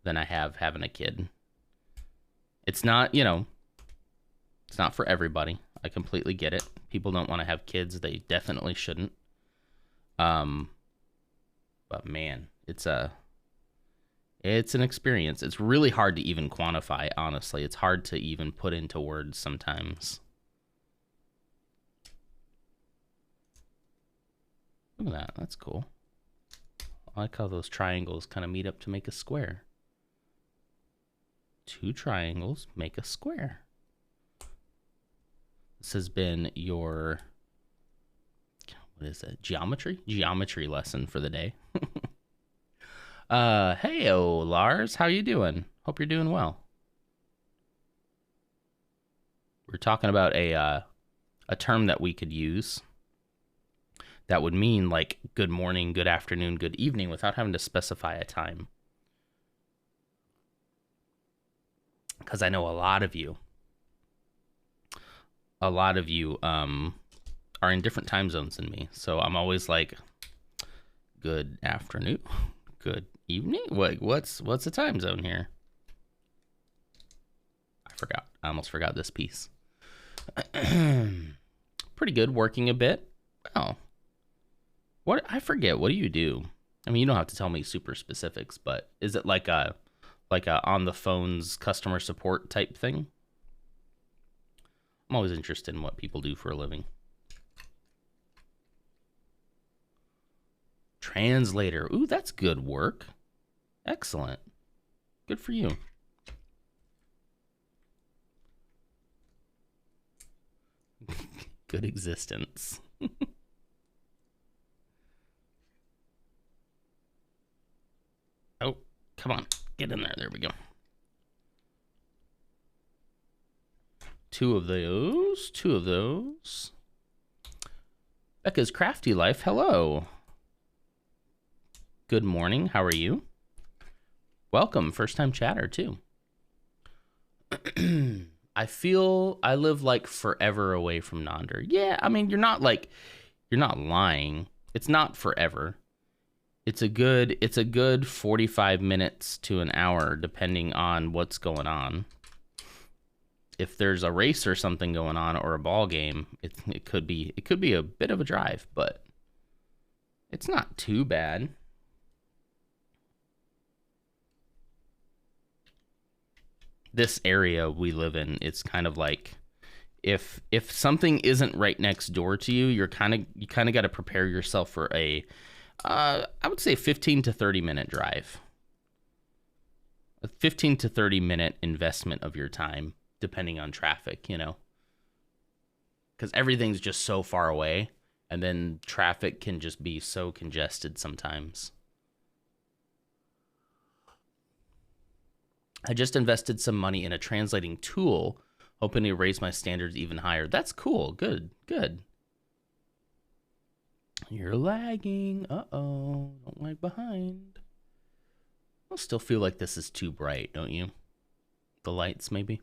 than I have having a kid. It's not, it's not for everybody. I completely get it. People don't want to have kids. They definitely shouldn't. But man, it's an experience. It's really hard to even quantify, honestly. It's hard to even put into words sometimes. Look at that. That's cool. I like how those triangles kind of meet up to make a square. 2 triangles make a square. This has been your, what is it? Geometry lesson for the day. Hey, Lars, how you doing? Hope you're doing well. We're talking about a term that we could use that would mean like good morning, good afternoon, good evening without having to specify a time. Because I know a lot of you are in different time zones than me. So I'm always like, good afternoon, good evening. What's the time zone here? I forgot. I almost forgot this piece. Pretty good, working a bit. Well, what I forget. What do you do? I mean, you don't have to tell me super specifics, but is it like a on the phones customer support type thing? I'm always interested in what people do for a living. Translator. Ooh, that's good work. Excellent. Good for you. Good existence. Oh, come on. Get in there. There we go. 2 of those. 2 of those. Becca's Crafty Life. Hello. Good morning. How are you? Welcome. First time chatter too. I feel I live like forever away from Nonder. Yeah, I mean, you're not lying. It's not forever. It's a good 45 minutes to an hour depending on what's going on. If there's a race or something going on or a ball game, it could be a bit of a drive, but it's not too bad. This area we live in, it's kind of like if something isn't right next door to you, you kind of got to prepare yourself for a I would say 15 to 30 minute drive. A 15 to 30 minute investment of your time, depending on traffic, because everything's just so far away, and then traffic can just be so congested sometimes. I just invested some money in a translating tool, hoping to raise my standards even higher. That's cool. Good. You're lagging. Uh-oh. Don't lag behind. I still feel like this is too bright, don't you? The lights, maybe?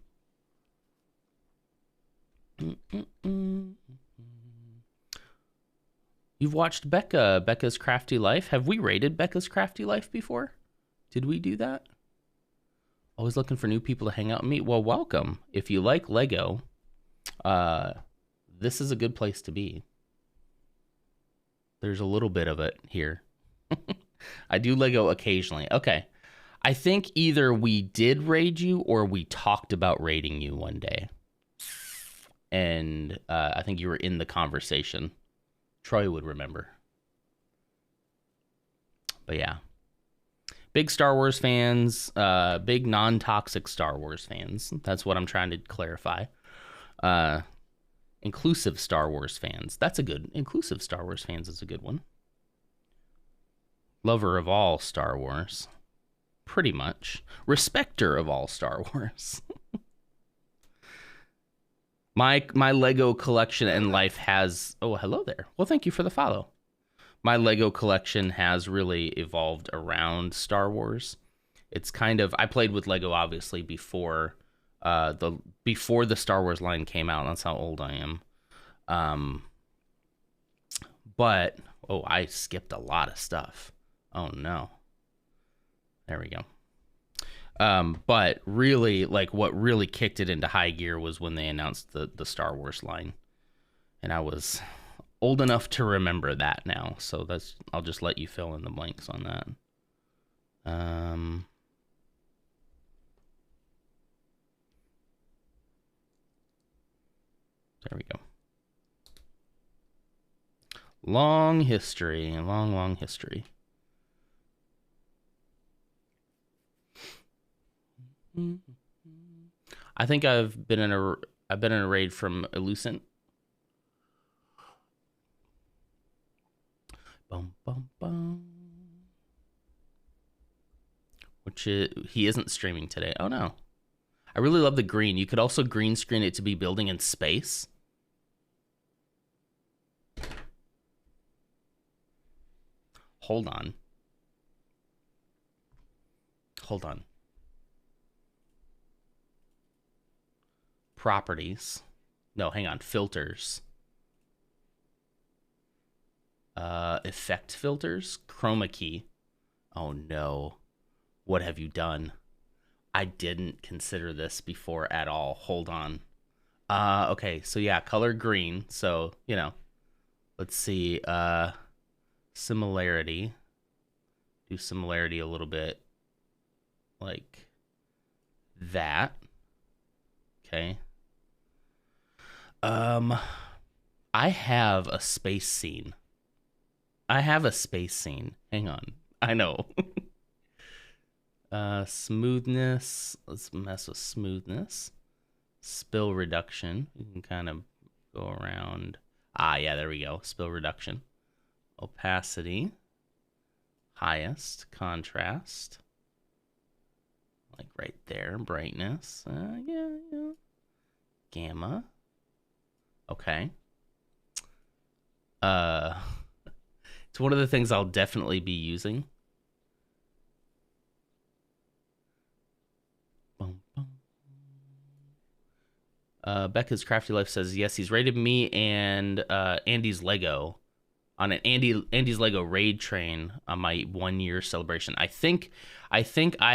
You've watched Becca's Crafty Life. Have we rated Becca's Crafty Life before? Did we do that? Always looking for new people to hang out and meet. Well, welcome. If you like Lego, this is a good place to be. There's a little bit of it here. I do Lego occasionally. Okay. I think either we did raid you or we talked about raiding you one day. And I think you were in the conversation. Troy would remember. But yeah. Big Star Wars fans, big non-toxic Star Wars fans. That's what I'm trying to clarify. Inclusive Star Wars fans. That's a good, inclusive Star Wars fans is a good one. Lover of all Star Wars. Pretty much. Respecter of all Star Wars. My Lego collection and life has... Oh, hello there. Well, thank you for the follow. My Lego collection has really evolved around Star Wars. It's kind of... I played with Lego, obviously, before the Star Wars line came out. That's how old I am. But... Oh, I skipped a lot of stuff. Oh, no. There we go. But really, like, what really kicked it into high gear was when they announced the Star Wars line. And I was old enough to remember that now. So I'll just let you fill in the blanks on that. There we go. Long history, long history. I think I've been in a raid from Illucent. Bum bum bum. Which he isn't streaming today. Oh no. I really love the green. You could also green screen it to be building in space. Hold on. Properties. No, hang on. Filters. Effect filters. Chroma key. Oh no. What have you done? I didn't consider this before at all. Hold on. Okay, so yeah, color green. So, you know, let's see. Similarity. Do similarity a little bit like that. Okay. I have a space scene. Hang on. I know. Smoothness. Let's mess with smoothness. Spill reduction. You can kind of go around. Ah, yeah, there we go. Spill reduction. Opacity. Highest. Contrast. Like right there. Brightness. Yeah. Gamma. Okay. It's one of the things I'll definitely be using. Becca's Crafty Life says, yes, he's rated me and Andy's Lego on an Andy's Lego raid train on my 1 year celebration. I think I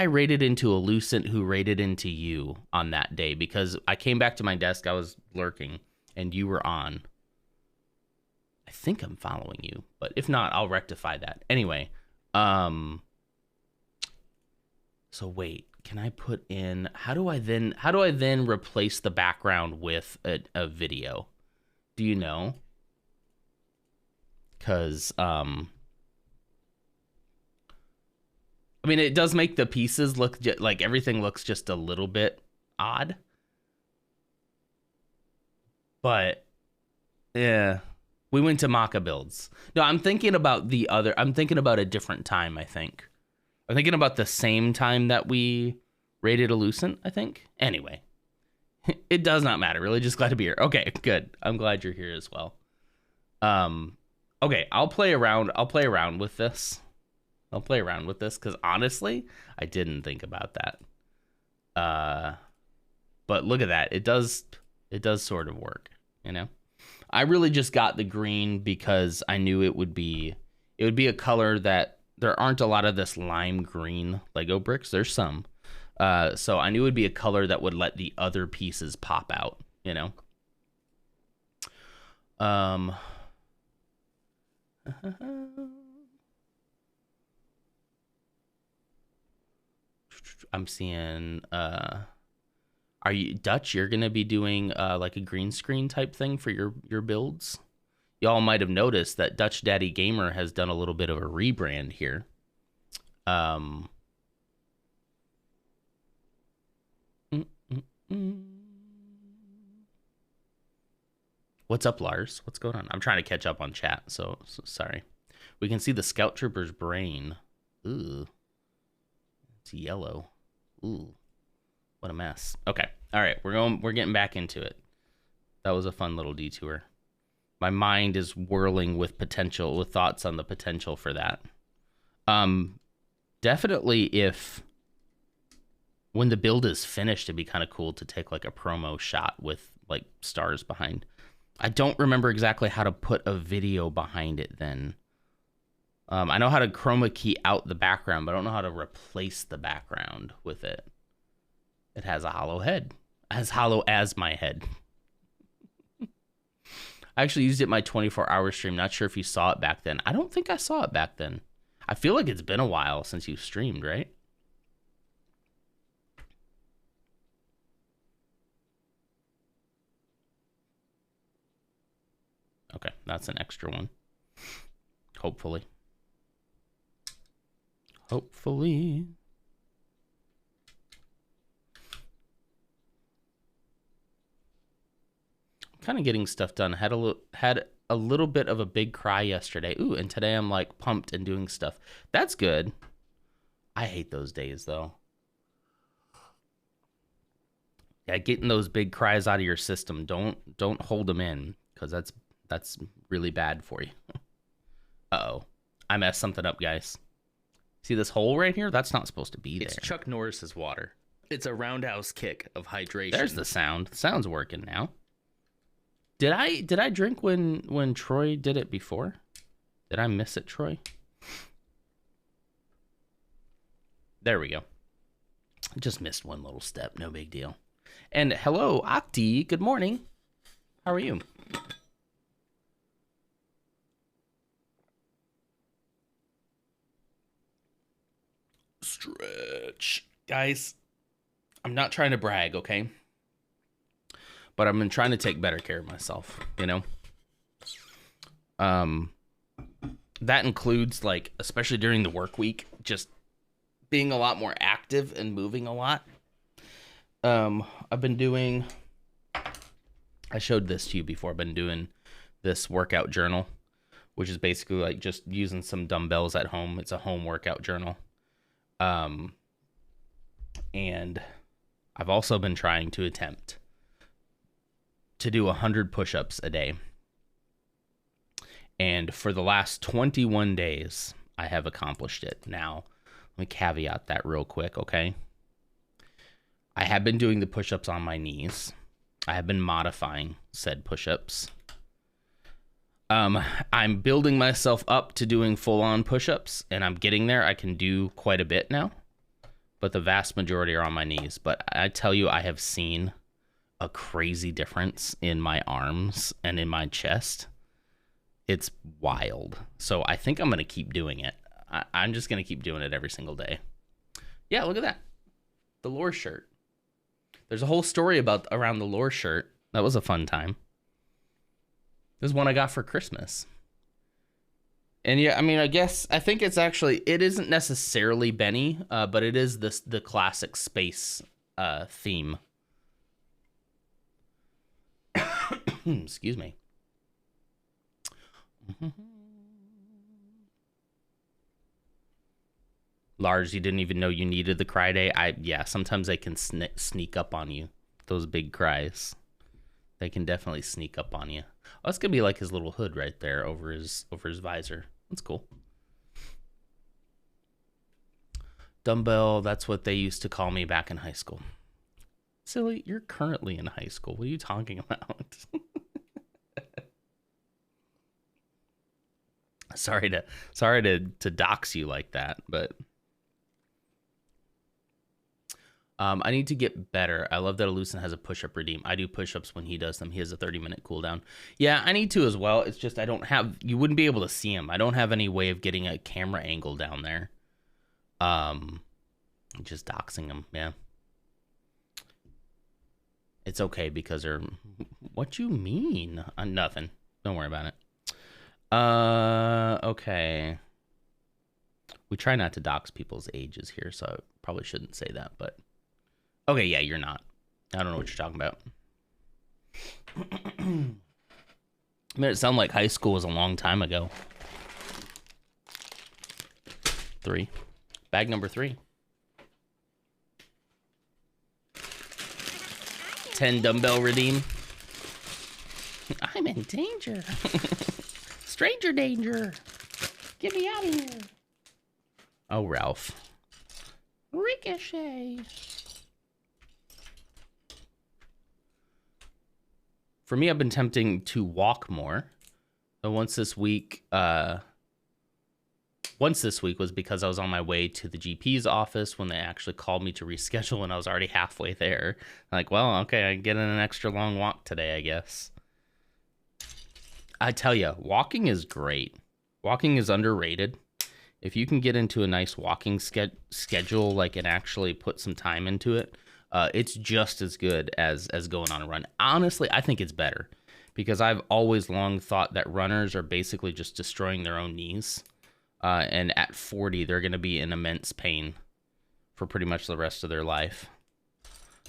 raided into a Lucent who raided into you on that day because I came back to my desk, I was lurking, and you were on. I think I'm following you, but if not, I'll rectify that. Anyway, so wait, can I put in, how do I then replace the background with a video? Do you know? Because, I mean, it does make the pieces look like everything looks just a little bit odd. But, yeah, we went to Maka builds. No, I'm thinking about a different time, I think. I'm thinking about the same time that we raided a Lucent, I think. Anyway, it does not matter. Really, just glad to be here. Okay, good. I'm glad you're here as well. Okay, I'll play around with this. Because honestly, I didn't think about that. But look at that. It does sort of work, you know? I really just got the green because I knew it would be a color that there aren't a lot of this lime green Lego bricks. There's some. So I knew it would be a color that would let the other pieces pop out, you know? I'm seeing, are you Dutch? You're going to be doing like a green screen type thing for your builds? y'all might have noticed that Dutch Daddy Gamer has done a little bit of a rebrand here. What's up, Lars? What's going on? I'm trying to catch up on chat, so sorry. We can see the Scout Trooper's brain. Ooh. It's yellow. Ooh. What a mess. Okay. All right, we're getting back into it. That was a fun little detour. My mind is whirling with thoughts on the potential for that. Definitely when the build is finished, it'd be kind of cool to take like a promo shot with like stars behind. I don't remember exactly how to put a video behind it then. I know how to chroma key out the background, but I don't know how to replace the background with it. It has a hollow head. As hollow as my head. I actually used it in my 24-hour stream. Not sure if you saw it back then. I don't think I saw it back then. I feel like it's been a while since you streamed, right? Okay, that's an extra one. Hopefully. Hopefully. Kind of getting stuff done. Had a little bit of a big cry yesterday. Ooh, and today I'm like pumped and doing stuff. That's good. I hate those days though. Yeah, getting those big cries out of your system. Don't hold them in, because that's really bad for you. Uh-oh. I messed something up, guys. See this hole right here? That's not supposed to be there. It's Chuck Norris's water. It's a roundhouse kick of hydration. There's the sound. The sound's working now. Did I drink when Troy did it before? Did I miss it, Troy? There we go. Just missed one little step. No big deal. And hello, Octi. Good morning. How are you? Stretch. Guys, I'm not trying to brag, okay? But I've been trying to take better care of myself, you know? That includes, like, especially during the work week, just being a lot more active and moving a lot. I've been doing, I showed this to you before, I've been doing this workout journal, which is basically like just using some dumbbells at home. It's a home workout journal. And I've also been trying to attempt to do 100 push-ups a day. And for the last 21 days, I have accomplished it. Now, let me caveat that real quick, okay? I have been doing the push-ups on my knees. I have been modifying said push-ups. I'm building myself up to doing full-on push-ups, and I'm getting there. I can do quite a bit now, but the vast majority are on my knees. But I tell you, I have seen a crazy difference in my arms and in my chest. It's wild. So I think I'm going to keep doing it. I'm just going to keep doing it every single day. Yeah, look at that. The lore shirt. There's a whole story around the lore shirt. That was a fun time. This is one I got for Christmas. And yeah, I mean, I think it's actually, it isn't necessarily Benny, but it is the classic space theme. Excuse me. Lars, you didn't even know you needed the cry day. Yeah, sometimes they can sneak up on you. Those big cries. They can definitely sneak up on you. Oh, that's gonna be like his little hood right there over his visor. That's cool. Dumbbell, that's what they used to call me back in high school. Silly, you're currently in high school. What are you talking about? Sorry to dox you like that, but I need to get better. I love that Elucin has a push-up redeem. I do push-ups when he does them. He has a 30-minute cooldown. Yeah, I need to as well. It's just you wouldn't be able to see him. I don't have any way of getting a camera angle down there. Just doxing him, yeah. It's okay because they're... What you mean? Nothing. Don't worry about it. Okay. We try not to dox people's ages here, so I probably shouldn't say that, but okay, yeah, you're not. I don't know what you're talking about. Made it sound like high school was a long time ago. 3. Bag number 3. 10 dumbbell redeem. I'm in danger. Stranger danger. Get me out of here. Oh, Ralph. Ricochet. For me, I've been attempting to walk more. So once this week was because I was on my way to the GP's office when they actually called me to reschedule, and I was already halfway there. Like, well, okay, I get in an extra long walk today, I guess. I tell you, walking is great. Walking is underrated. If you can get into a nice walking schedule, like, and actually put some time into it, it's just as good as going on a run. Honestly, I think it's better because I've always long thought that runners are basically just destroying their own knees. And at 40, they're going to be in immense pain for pretty much the rest of their life.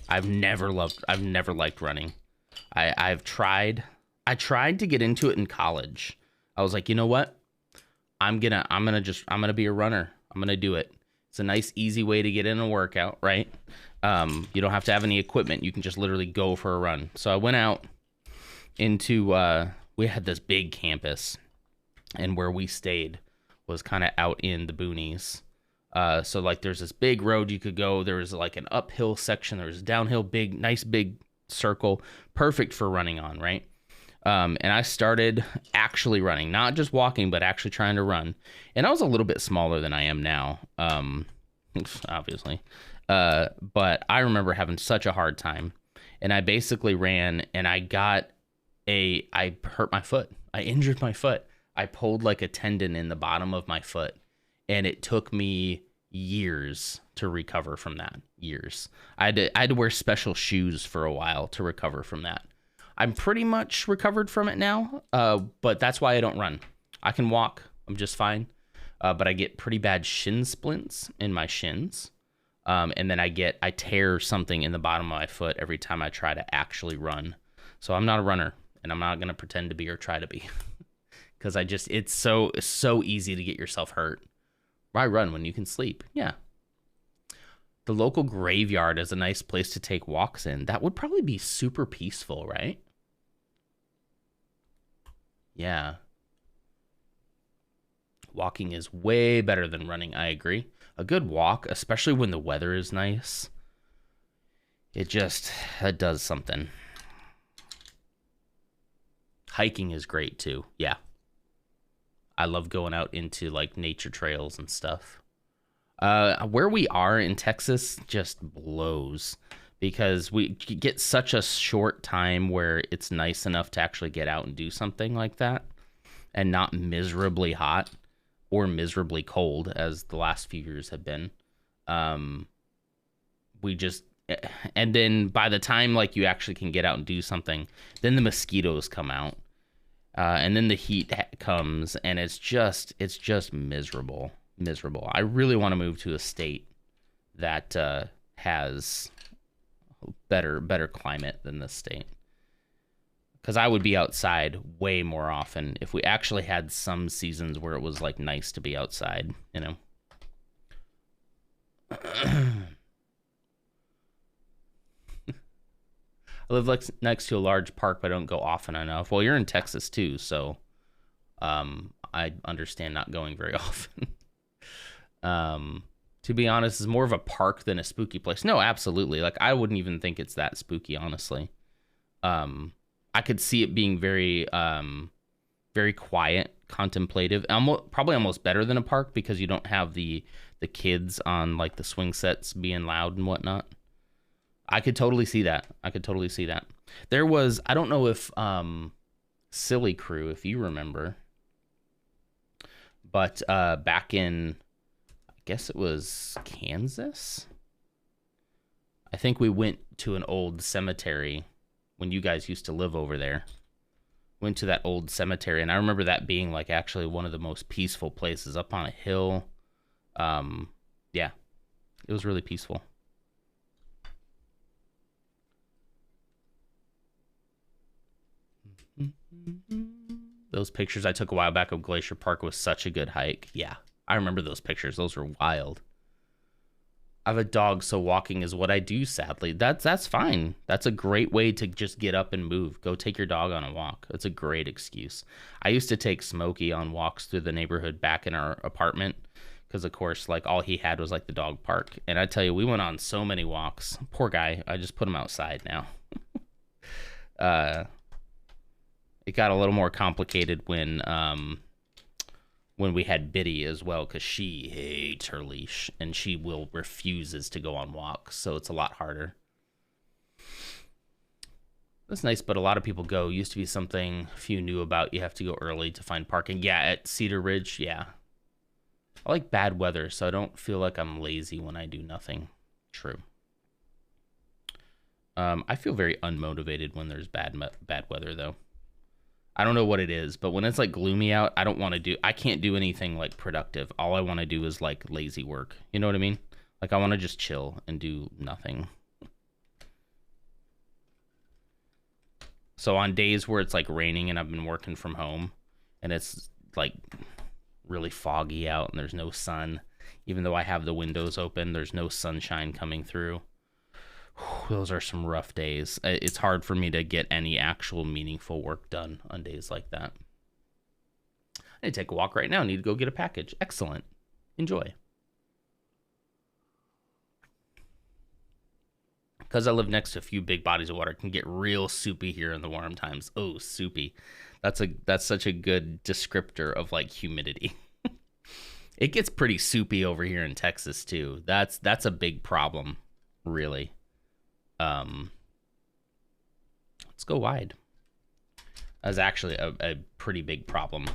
I've never liked running. I tried to get into it in college. I was like, you know what? I'm gonna be a runner. I'm gonna do it. It's a nice, easy way to get in a workout, right? You don't have to have any equipment. You can just literally go for a run. So I went out into, we had this big campus, and where we stayed was kind of out in the boonies. So like there's this big road you could go. There was like an uphill section. There was a downhill, nice big circle, perfect for running on, right? And I started actually running, not just walking, but actually trying to run. And I was a little bit smaller than I am now, obviously. But I remember having such a hard time. And I basically ran, and I hurt my foot. I injured my foot. I pulled like a tendon in the bottom of my foot. And it took me years to recover from that. Years. I had to wear special shoes for a while to recover from that. I'm pretty much recovered from it now, but that's why I don't run. I can walk. I'm just fine. But I get pretty bad shin splints in my shins. And then I tear something in the bottom of my foot every time I try to actually run. So I'm not a runner, and I'm not going to pretend to be or try to be. Because it's so easy to get yourself hurt. Why run when you can sleep? Yeah. The local graveyard is a nice place to take walks in. That would probably be super peaceful, right? Yeah. Walking is way better than running, I agree. A good walk, especially when the weather is nice, it does something. Hiking is great too, yeah. I love going out into like nature trails and stuff. Where we are in Texas just blows because we get such a short time where it's nice enough to actually get out and do something like that and not miserably hot or miserably cold as the last few years have been. And then by the time like you actually can get out and do something, then the mosquitoes come out. And then the heat comes, and it's just miserable. I really want to move to a state that has better climate than this state, because I would be outside way more often if we actually had some seasons where it was like nice to be outside, you know. I live next to a large park, but I don't go often enough. Well, you're in Texas too, so I understand not going very often. To be honest, it's more of a park than a spooky place. No, absolutely. Like, I wouldn't even think it's that spooky, honestly. I could see it being very, very quiet, contemplative, probably almost better than a park because you don't have the kids on like the swing sets being loud and whatnot. I could totally see that. There was, I don't know if Silly Crew, if you remember, but back in, I guess it was Kansas. I think we went to an old cemetery when you guys used to live over there. went to that old cemetery, and I remember that being like actually one of the most peaceful places up on a hill. Yeah, it was really peaceful. Those pictures I took a while back of Glacier Park was such a good hike. Yeah, I remember those pictures. Those were wild. I have a dog, so walking is what I do, sadly. That's fine. That's a great way to just get up and move. Go take your dog on a walk. That's a great excuse. I used to take Smokey on walks through the neighborhood back in our apartment because, of course, like all he had was like the dog park. And I tell you, we went on so many walks. Poor guy. I just put him outside now. It got a little more complicated when we had Biddy as well, because she hates her leash and she refuses to go on walks, so it's a lot harder. That's nice, but a lot of people go. Used to be something few knew about. You have to go early to find parking. Yeah, at Cedar Ridge, yeah. I like bad weather, so I don't feel like I'm lazy when I do nothing. True. I feel very unmotivated when there's bad weather, though. I don't know what it is, but when it's like gloomy out, I can't do anything like productive. All I want to do is like lazy work. You know what I mean? Like I want to just chill and do nothing. So on days where it's like raining and I've been working from home and it's like really foggy out and there's no sun, even though I have the windows open, there's no sunshine coming through. Those are some rough days. It's hard for me to get any actual meaningful work done on days like that. I need to take a walk right now. I need to go get a package. Excellent. Enjoy. Because I live next to a few big bodies of water, it can get real soupy here in the warm times. Oh, soupy. That's such a good descriptor of like humidity. It gets pretty soupy over here in Texas too. That's a big problem, really. Let's go wide. That's actually a pretty big problem.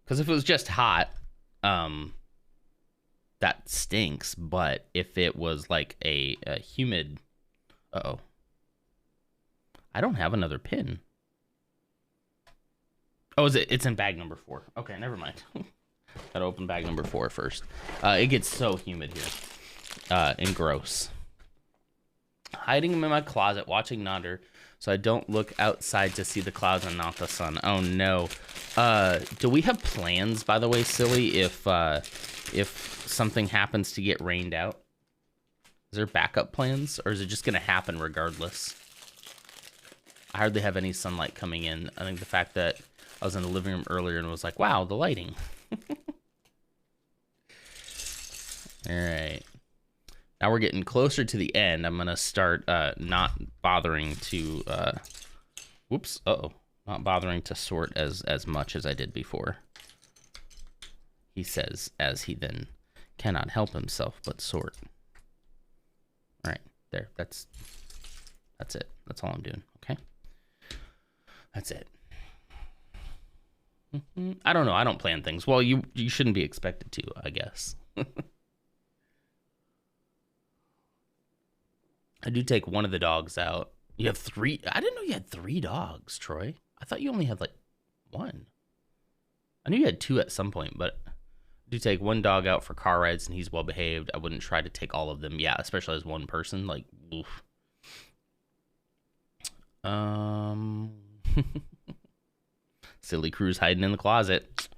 Because if it was just hot, that stinks. But if it was like a humid... Uh-oh. I don't have another pin. Oh, it's in bag number 4. Okay, never mind. Gotta open bag number 4 first. It gets so humid here. And gross. Hiding them in my closet, watching Nonder, so I don't look outside to see the clouds and not the sun. Oh no. Do we have plans, by the way, Silly, if something happens to get rained out? Is there backup plans, or is it just gonna happen regardless? I hardly have any sunlight coming in. I think the fact that I was in the living room earlier and was like, wow, the lighting. All right. Now we're getting closer to the end. I'm going to start not bothering to... Not bothering to sort as much as I did before. He says, as he then cannot help himself but sort. All right, there. That's it. That's all I'm doing, okay? That's it. I don't know. I don't plan things. Well, you shouldn't be expected to, I guess. I do take one of the dogs out. You have 3? I didn't know you had 3 dogs, Troy. I thought you only had like 1. I knew you had 2 at some point, but I do take one dog out for car rides and he's well behaved. I wouldn't try to take all of them. Yeah, especially as one person. Like, oof. Silly Crew's hiding in the closet.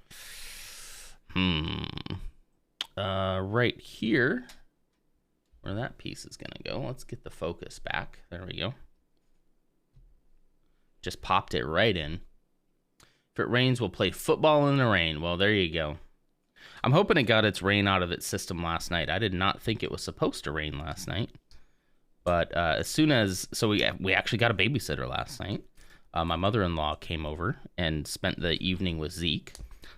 Right here. Where that piece is gonna go. Let's get the focus back. There we go. Just popped it right in. If it rains, we'll play football in the rain. Well, there you go. I'm hoping it got its rain out of its system last night. I did not think it was supposed to rain last night. But as soon as... So we actually got a babysitter last night. My mother-in-law came over and spent the evening with Zeke.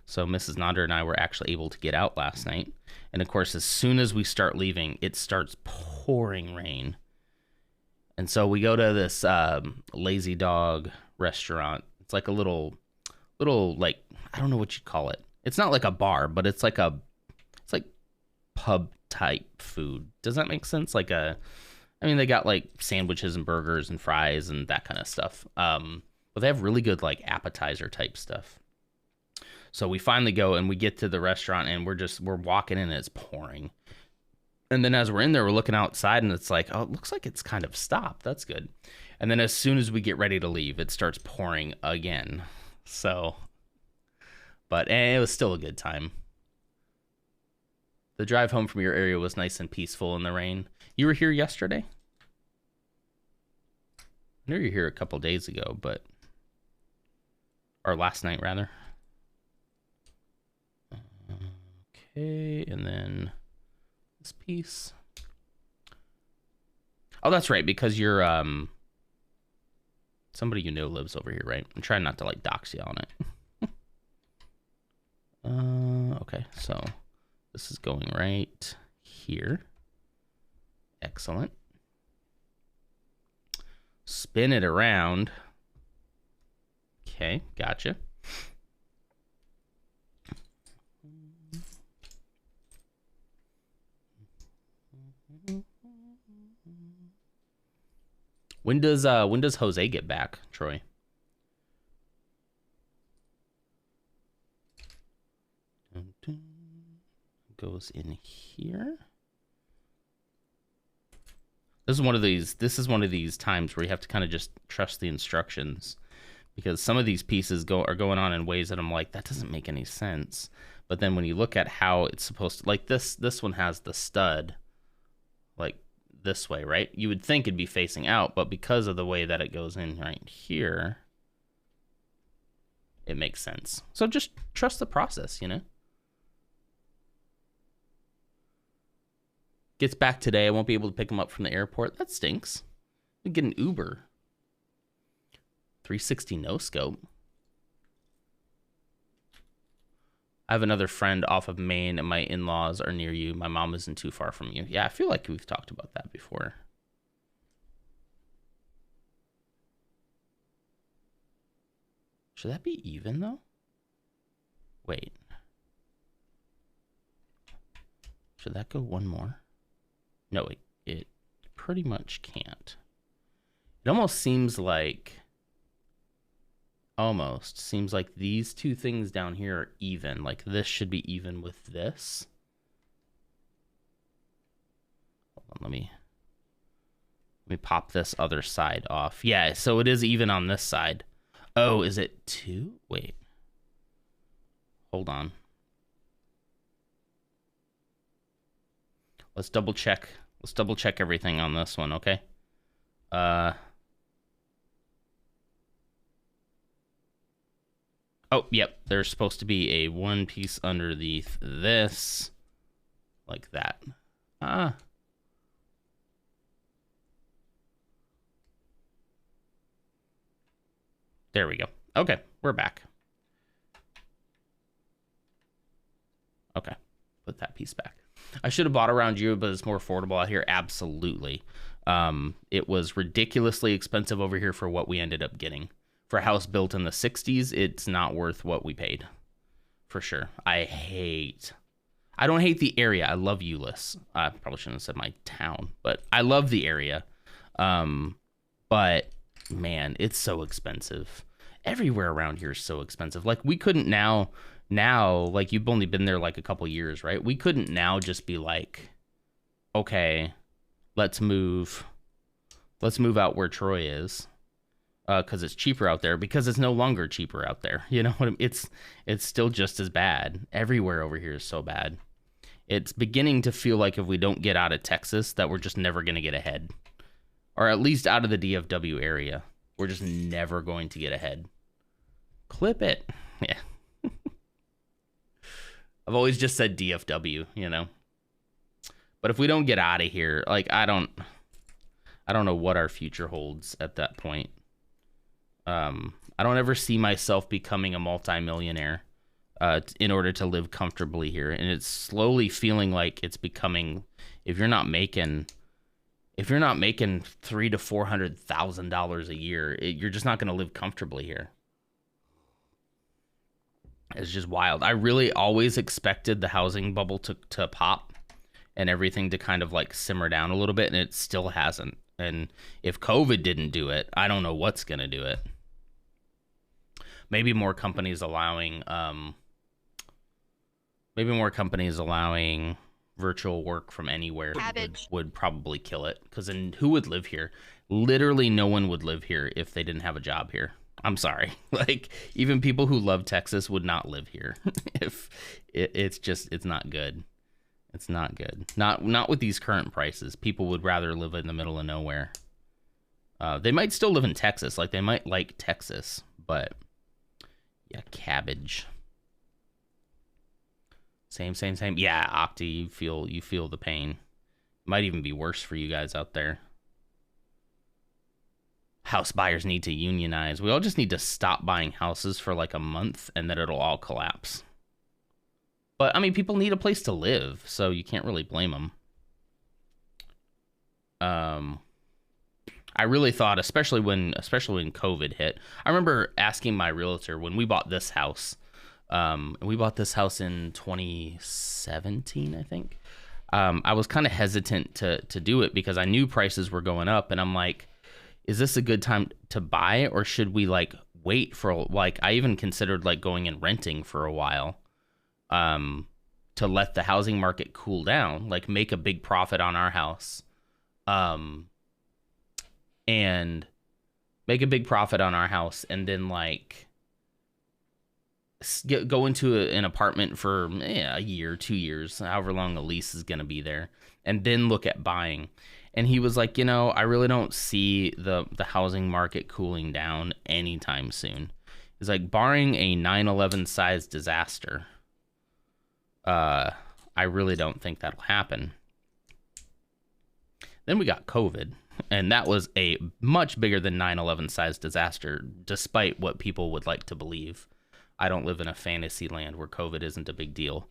So Mrs. Nonder and I were actually able to get out last night. And of course, as soon as we start leaving, it starts pouring rain. And so we go to this Lazy Dog restaurant. It's like a little like, I don't know what you'd call it. It's not like a bar, but it's like pub type food. Does that make sense? They got like sandwiches and burgers and fries and that kind of stuff. but they have really good like appetizer type stuff. So we finally go and we get to the restaurant and we're walking in and it's pouring. And then as we're in there, we're looking outside and it's like, oh, it looks like it's kind of stopped. That's good. And then as soon as we get ready to leave, it starts pouring again. So, but it was still a good time. The drive home from your area was nice and peaceful in the rain. You were here yesterday? I knew you were here a couple days ago, or last night rather. Okay, and then this piece. Oh, that's right, because you're somebody you know lives over here, right? I'm trying not to like dox you on it. Okay, so this is going right here. Excellent. Spin it around. Okay, gotcha. When does Jose get back, Troy? Goes in here. This is one of these times where you have to kind of just trust the instructions, because some of these pieces are going on in ways that I'm like, that doesn't make any sense. But then when you look at how it's supposed to, like this one has the stud like this way, right? You would think it'd be facing out, but because of the way that it goes in right here, it makes sense. So just trust the process, you know? Gets back today. I won't be able to pick him up from the airport. That stinks. We get an Uber. 360 no scope. I have another friend off of Maine, and my in-laws are near you. My mom isn't too far from you. Yeah, I feel like we've talked about that before. Should that be even, though? Wait. Should that go one more? No, it pretty much can't. It almost seems like these two things down here are even. Like this should be even with this. Hold on, let me pop this other side off. Yeah, so it is even on this side. Oh, is it two? Wait. Hold on. Let's double check. Let's double check everything on this one, okay? Oh, yep. There's supposed to be a one piece underneath this. Like that. There we go. Okay, we're back. Okay, put that piece back. I should have bought around you, but it's more affordable out here. Absolutely. It was ridiculously expensive over here for what we ended up getting. For a house built in the 60s, it's not worth what we paid. For sure. I don't hate the area. I love Euless. I probably shouldn't have said my town, but I love the area. But, man, it's so expensive. Everywhere around here is so expensive. Like, we couldn't now, like, you've only been there, like, a couple years, right? We couldn't now just be like, okay, let's move out where Troy is, because it's cheaper out there, because it's no longer cheaper out there. You know what I mean? It's still just as bad. Everywhere over here is so bad. It's beginning to feel like if we don't get out of Texas, that we're just never going to get ahead. Or at least out of the DFW area. We're just never going to get ahead. Clip it. Yeah. I've always just said DFW, you know. But if we don't get out of here, like, I don't know what our future holds at that point. I don't ever see myself becoming a multimillionaire in order to live comfortably here. And it's slowly feeling like it's becoming, if you're not making $300,000 to $400,000 a year, you're just not going to live comfortably here. It's just wild. I really always expected the housing bubble to pop and everything to kind of like simmer down a little bit, and it still hasn't. And if COVID didn't do it, I don't know what's going to do it. maybe more companies allowing virtual work from anywhere would probably kill it. Because then who would live here? Literally no one would live here if they didn't have a job here. I'm sorry. Like, even people who love Texas would not live here if it's not good. It's not good. Not with these current prices. People would rather live in the middle of nowhere. They might still live in Texas. Like, they might like Texas, but yeah, cabbage. Same. Yeah, Octi, you feel the pain. Might even be worse for you guys out there. House buyers need to unionize. We all just need to stop buying houses for like a month, and then it'll all collapse. But I mean, people need a place to live, so you can't really blame them. I really thought, especially when COVID hit. I remember asking my realtor when we bought this house. We bought this house in 2017, I think. I was kind of hesitant to do it because I knew prices were going up, and I'm like, is this a good time to buy, or should we like wait for, like, I even considered like going and renting for a while, to let the housing market cool down, like make a big profit on our house, and make a big profit on our house, and then like go into an apartment for a year, 2 years, however long the lease is going to be there, and then look at buying. And he was like, I really don't see the housing market cooling down anytime soon. He's like, barring a 9/11 size disaster, I really don't think that'll happen. Then we got COVID, and that was a much bigger than 9/11 size disaster, despite what people would like to believe. I don't live in a fantasy land where COVID isn't a big deal,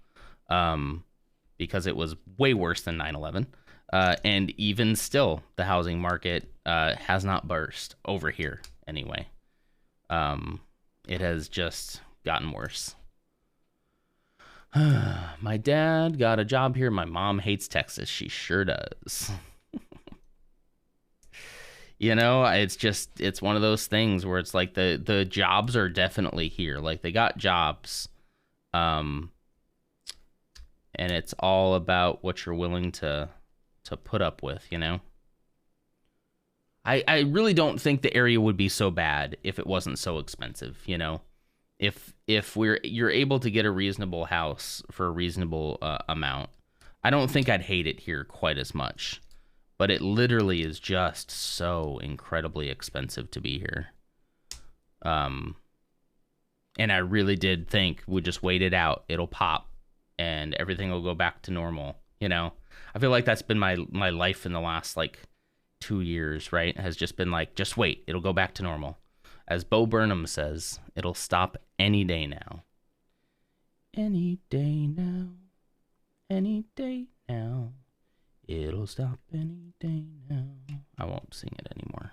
because it was way worse than 9/11. And even still, the housing market has not burst over here anyway. It has just gotten worse. My dad got a job here. My mom hates Texas. She sure does. It's one of those things where it's like the jobs are definitely here. Like, they got jobs. And it's all about what you're willing to put up with, I really don't think the area would be so bad if it wasn't so expensive, If you're able to get a reasonable house for a reasonable amount, I don't think I'd hate it here quite as much. But it literally is just so incredibly expensive to be here. And I really did think we'd just wait it out. It'll pop and everything will go back to normal, I feel like that's been my life in the last like 2 years, right? Has just been like, just wait, it'll go back to normal. As Bo Burnham says, it'll stop any day now. Any day now. Any day now. It'll stop any day now. I won't sing it anymore.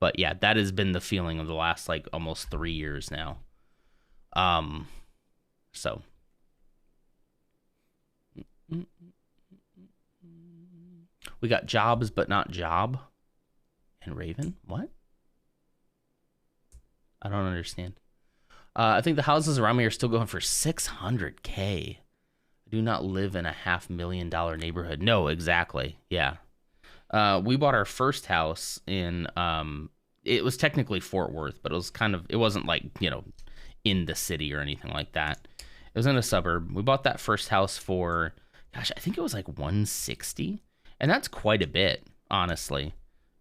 But yeah, that has been the feeling of the last like almost 3 years now. So. We got jobs, but not job. And Raven, what? I don't understand. I think the houses around me are still going for $600K. I do not live in a $500,000 neighborhood. No, exactly. Yeah. We bought our first house in, it was technically Fort Worth, but it wasn't like, in the city or anything like that. It was in a suburb. We bought that first house for, gosh, I think it was like $160,000. And that's quite a bit, honestly.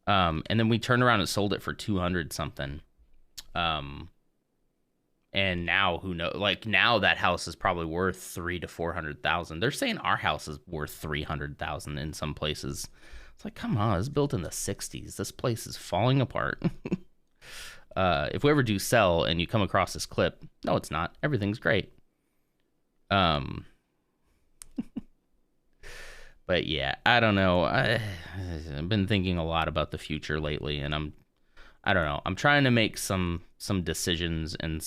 And then we turned around and sold it for $200 something. And now who knows? Like, now that house is probably worth $300,000 to $400,000. They're saying our house is worth $300,000 in some places. It's like, come on, it's built in the '60s. This place is falling apart. If we ever do sell and you come across this clip, no, it's not. Everything's great. But yeah, I don't know. I've been thinking a lot about the future lately, and I don't know. I'm trying to make some decisions and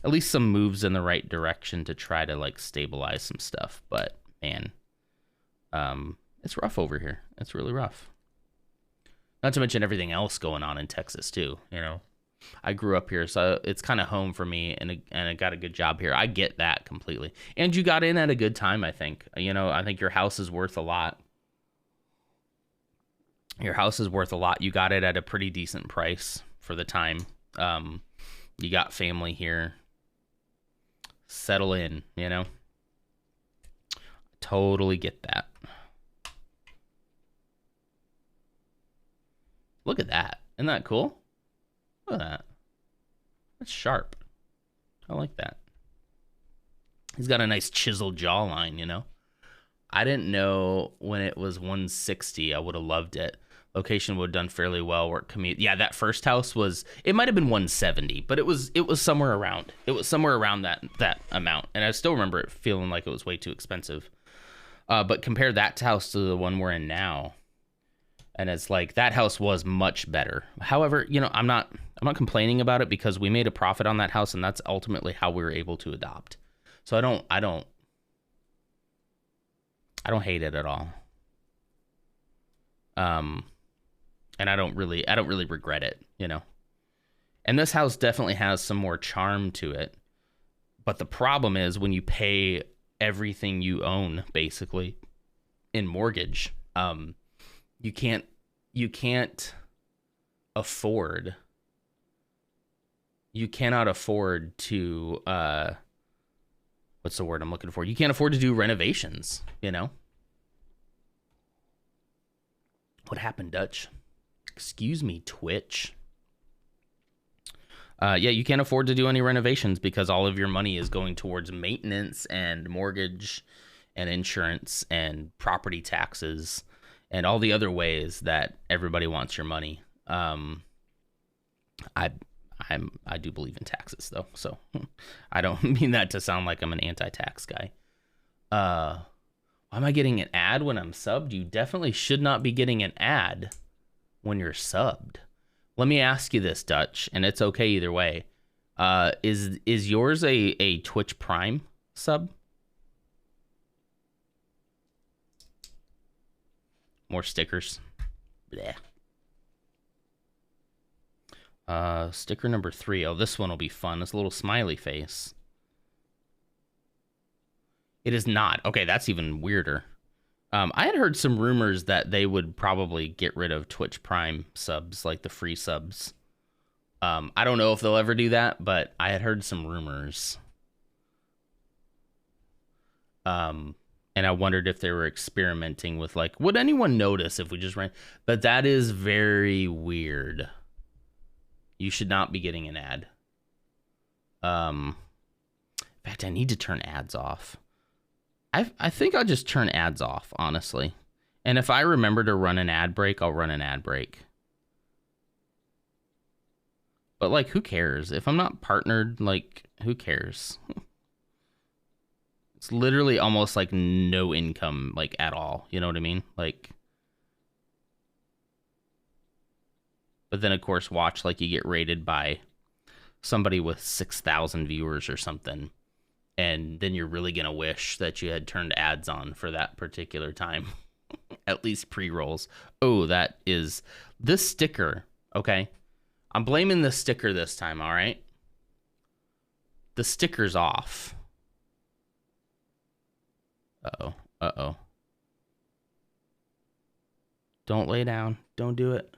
at least some moves in the right direction to try to like stabilize some stuff. But man, it's rough over here. It's really rough. Not to mention everything else going on in Texas too. I grew up here, so it's kind of home for me, and I got a good job here. I get that completely. And you got in at a good time, I think. You know, I think your house is worth a lot. Your house is worth a lot. You got it at a pretty decent price for the time. You got family here. Settle in, you know? Totally get that. Look at that. Isn't that cool? Look at that. That's sharp. I like that. He's got a nice chiseled jawline, you know? I didn't know when it was 160. I would have loved it. Location would have done fairly well. Work commute. Yeah, that first house was, it might have been 170, but it was somewhere around. It was somewhere around that amount. And I still remember it feeling like it was way too expensive. But compare that house to the one we're in now. And it's like that house was much better. However, you know, I'm not complaining about it because we made a profit on that house, and that's ultimately how we were able to adopt. So I don't hate it at all. And I don't really regret it, you know. And this house definitely has some more charm to it. But the problem is when you pay everything you own basically in mortgage, you cannot afford to what's the word I'm looking for? You can't afford to do renovations, you know? What happened, Dutch? Excuse me, Twitch. Yeah, you can't afford to do any renovations because all of your money is going towards maintenance and mortgage and insurance and property taxes and all the other ways that everybody wants your money. I do believe in taxes though, so I don't mean that to sound like I'm an anti-tax guy. Why am I getting an ad when I'm subbed? You definitely should not be getting an ad when you're subbed. Let me ask you this, Dutch, and it's okay either way. Is yours a Twitch Prime sub? More stickers. Blech. Sticker number 3. Oh, this one will be fun. This little smiley face. It is not. Okay, that's even weirder. I had heard some rumors that they would probably get rid of Twitch Prime subs, like the free subs. I don't know if they'll ever do that, but I had heard some rumors. And I wondered if they were experimenting with, like, would anyone notice if we just ran? But that is very weird. You should not be getting an ad. In fact, I need to turn ads off. I think I'll just turn ads off, honestly. And if I remember to run an ad break, I'll run an ad break. But, like, who cares? If I'm not partnered, like, who cares? It's literally almost like no income, like, at all. You know what I mean? Like, but then, of course, watch, like, you get rated by somebody with 6,000 viewers or something. And then you're really going to wish that you had turned ads on for that particular time. At least pre-rolls. Oh, that is this sticker. Okay. I'm blaming the sticker this time, all right? The sticker's off. Uh-oh. Uh-oh. Don't lay down. Don't do it.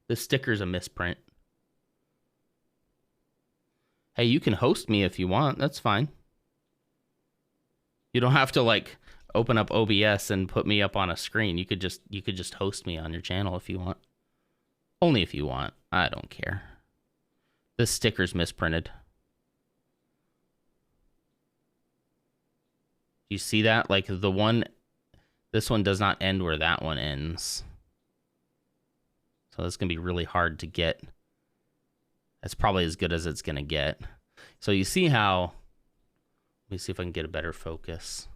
The sticker's a misprint. Hey, you can host me if you want. That's fine. You don't have to, like, open up OBS and put me up on a screen. You could just host me on your channel if you want. Only if you want. I don't care. This sticker's misprinted. You see that? Like, the one, this one does not end where that one ends. So it's going to be really hard to get. That's probably as good as it's going to get. So you see how, let me see if I can get a better focus.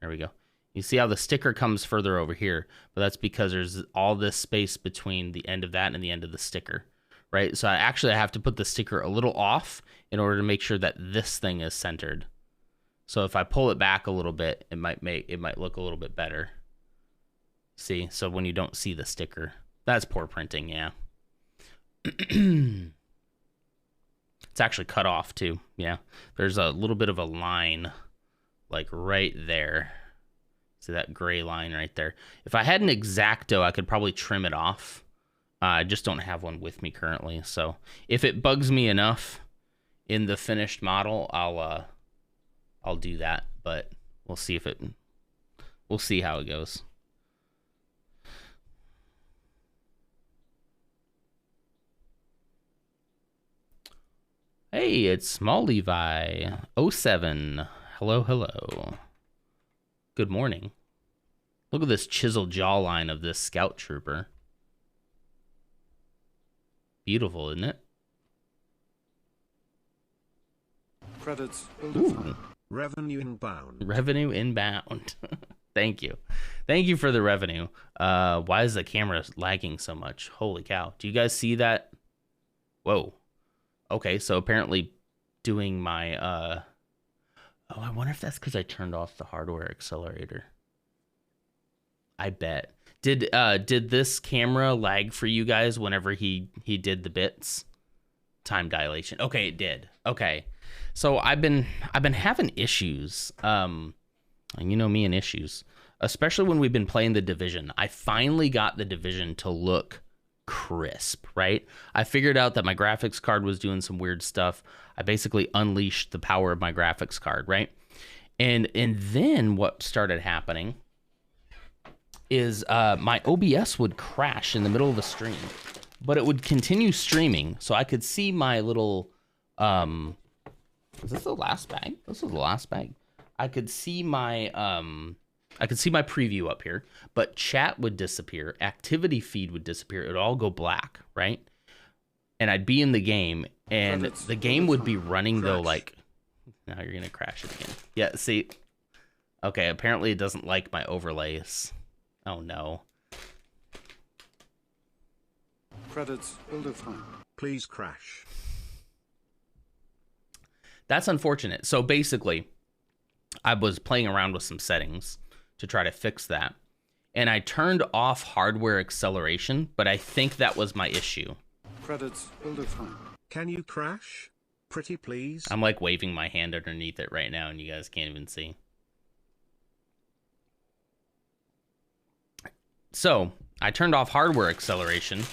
There we go. You see how the sticker comes further over here, but that's because there's all this space between the end of that and the end of the sticker, right? So I have to put the sticker a little off in order to make sure that this thing is centered. So if I pull it back a little bit, it might look a little bit better. See, so when you don't see the sticker, that's poor printing, yeah. It's actually cut off too. Yeah, there's a little bit of a line, like right there. See that gray line right there? If I had an X-Acto, I could probably trim it off. I just don't have one with me currently. So if it bugs me enough in the finished model, I'll do that. But we'll see we'll see how it goes. Hey, it's Small Levi 07. Hello, hello. Good morning. Look at this chiseled jawline of this scout trooper. Beautiful, isn't it? Credits. Ooh. Revenue inbound. Revenue inbound. Thank you. Thank you for the revenue. Why is the camera lagging so much? Holy cow. Do you guys see that? Whoa. Okay, so apparently doing my... Oh, I wonder if that's because I turned off the hardware accelerator. I bet. Did this camera lag for you guys whenever he did the bits? Time dilation. Okay, it did. Okay. So I've been having issues. And you know me and issues. Especially when we've been playing The Division. I finally got The Division to look crisp, right? I figured out that my graphics card was doing some weird stuff. I basically unleashed the power of my graphics card, right? And then what started happening is my OBS would crash in the middle of a stream, but it would continue streaming, so I could see my little is this the last bag? This is the last bag. I could see my preview up here, but chat would disappear, activity feed would disappear, it would all go black, right? And I'd be in the game, and the game would be running though, like, now you're gonna crash it again. Yeah, see, okay, apparently it doesn't like my overlays. Oh no. Credits will define. Please crash. That's unfortunate. So basically, I was playing around with some settings to try to fix that. And I turned off hardware acceleration, but I think that was my issue. Credits will define. Can you crash? Pretty please. I'm like waving my hand underneath it right now and you guys can't even see. So I turned off hardware acceleration,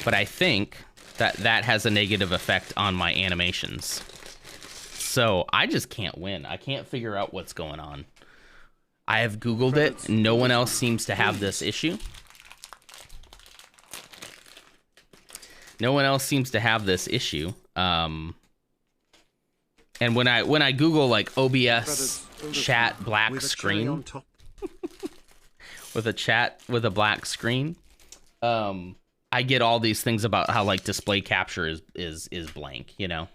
but I think that has a negative effect on my animations. So I just can't win. I can't figure out what's going on. I have Googled it. No one else seems to have this issue. No one else seems to have this issue. And when I Google like OBS chat black screen with a chat with a black screen, I get all these things about how like display capture is blank, you know.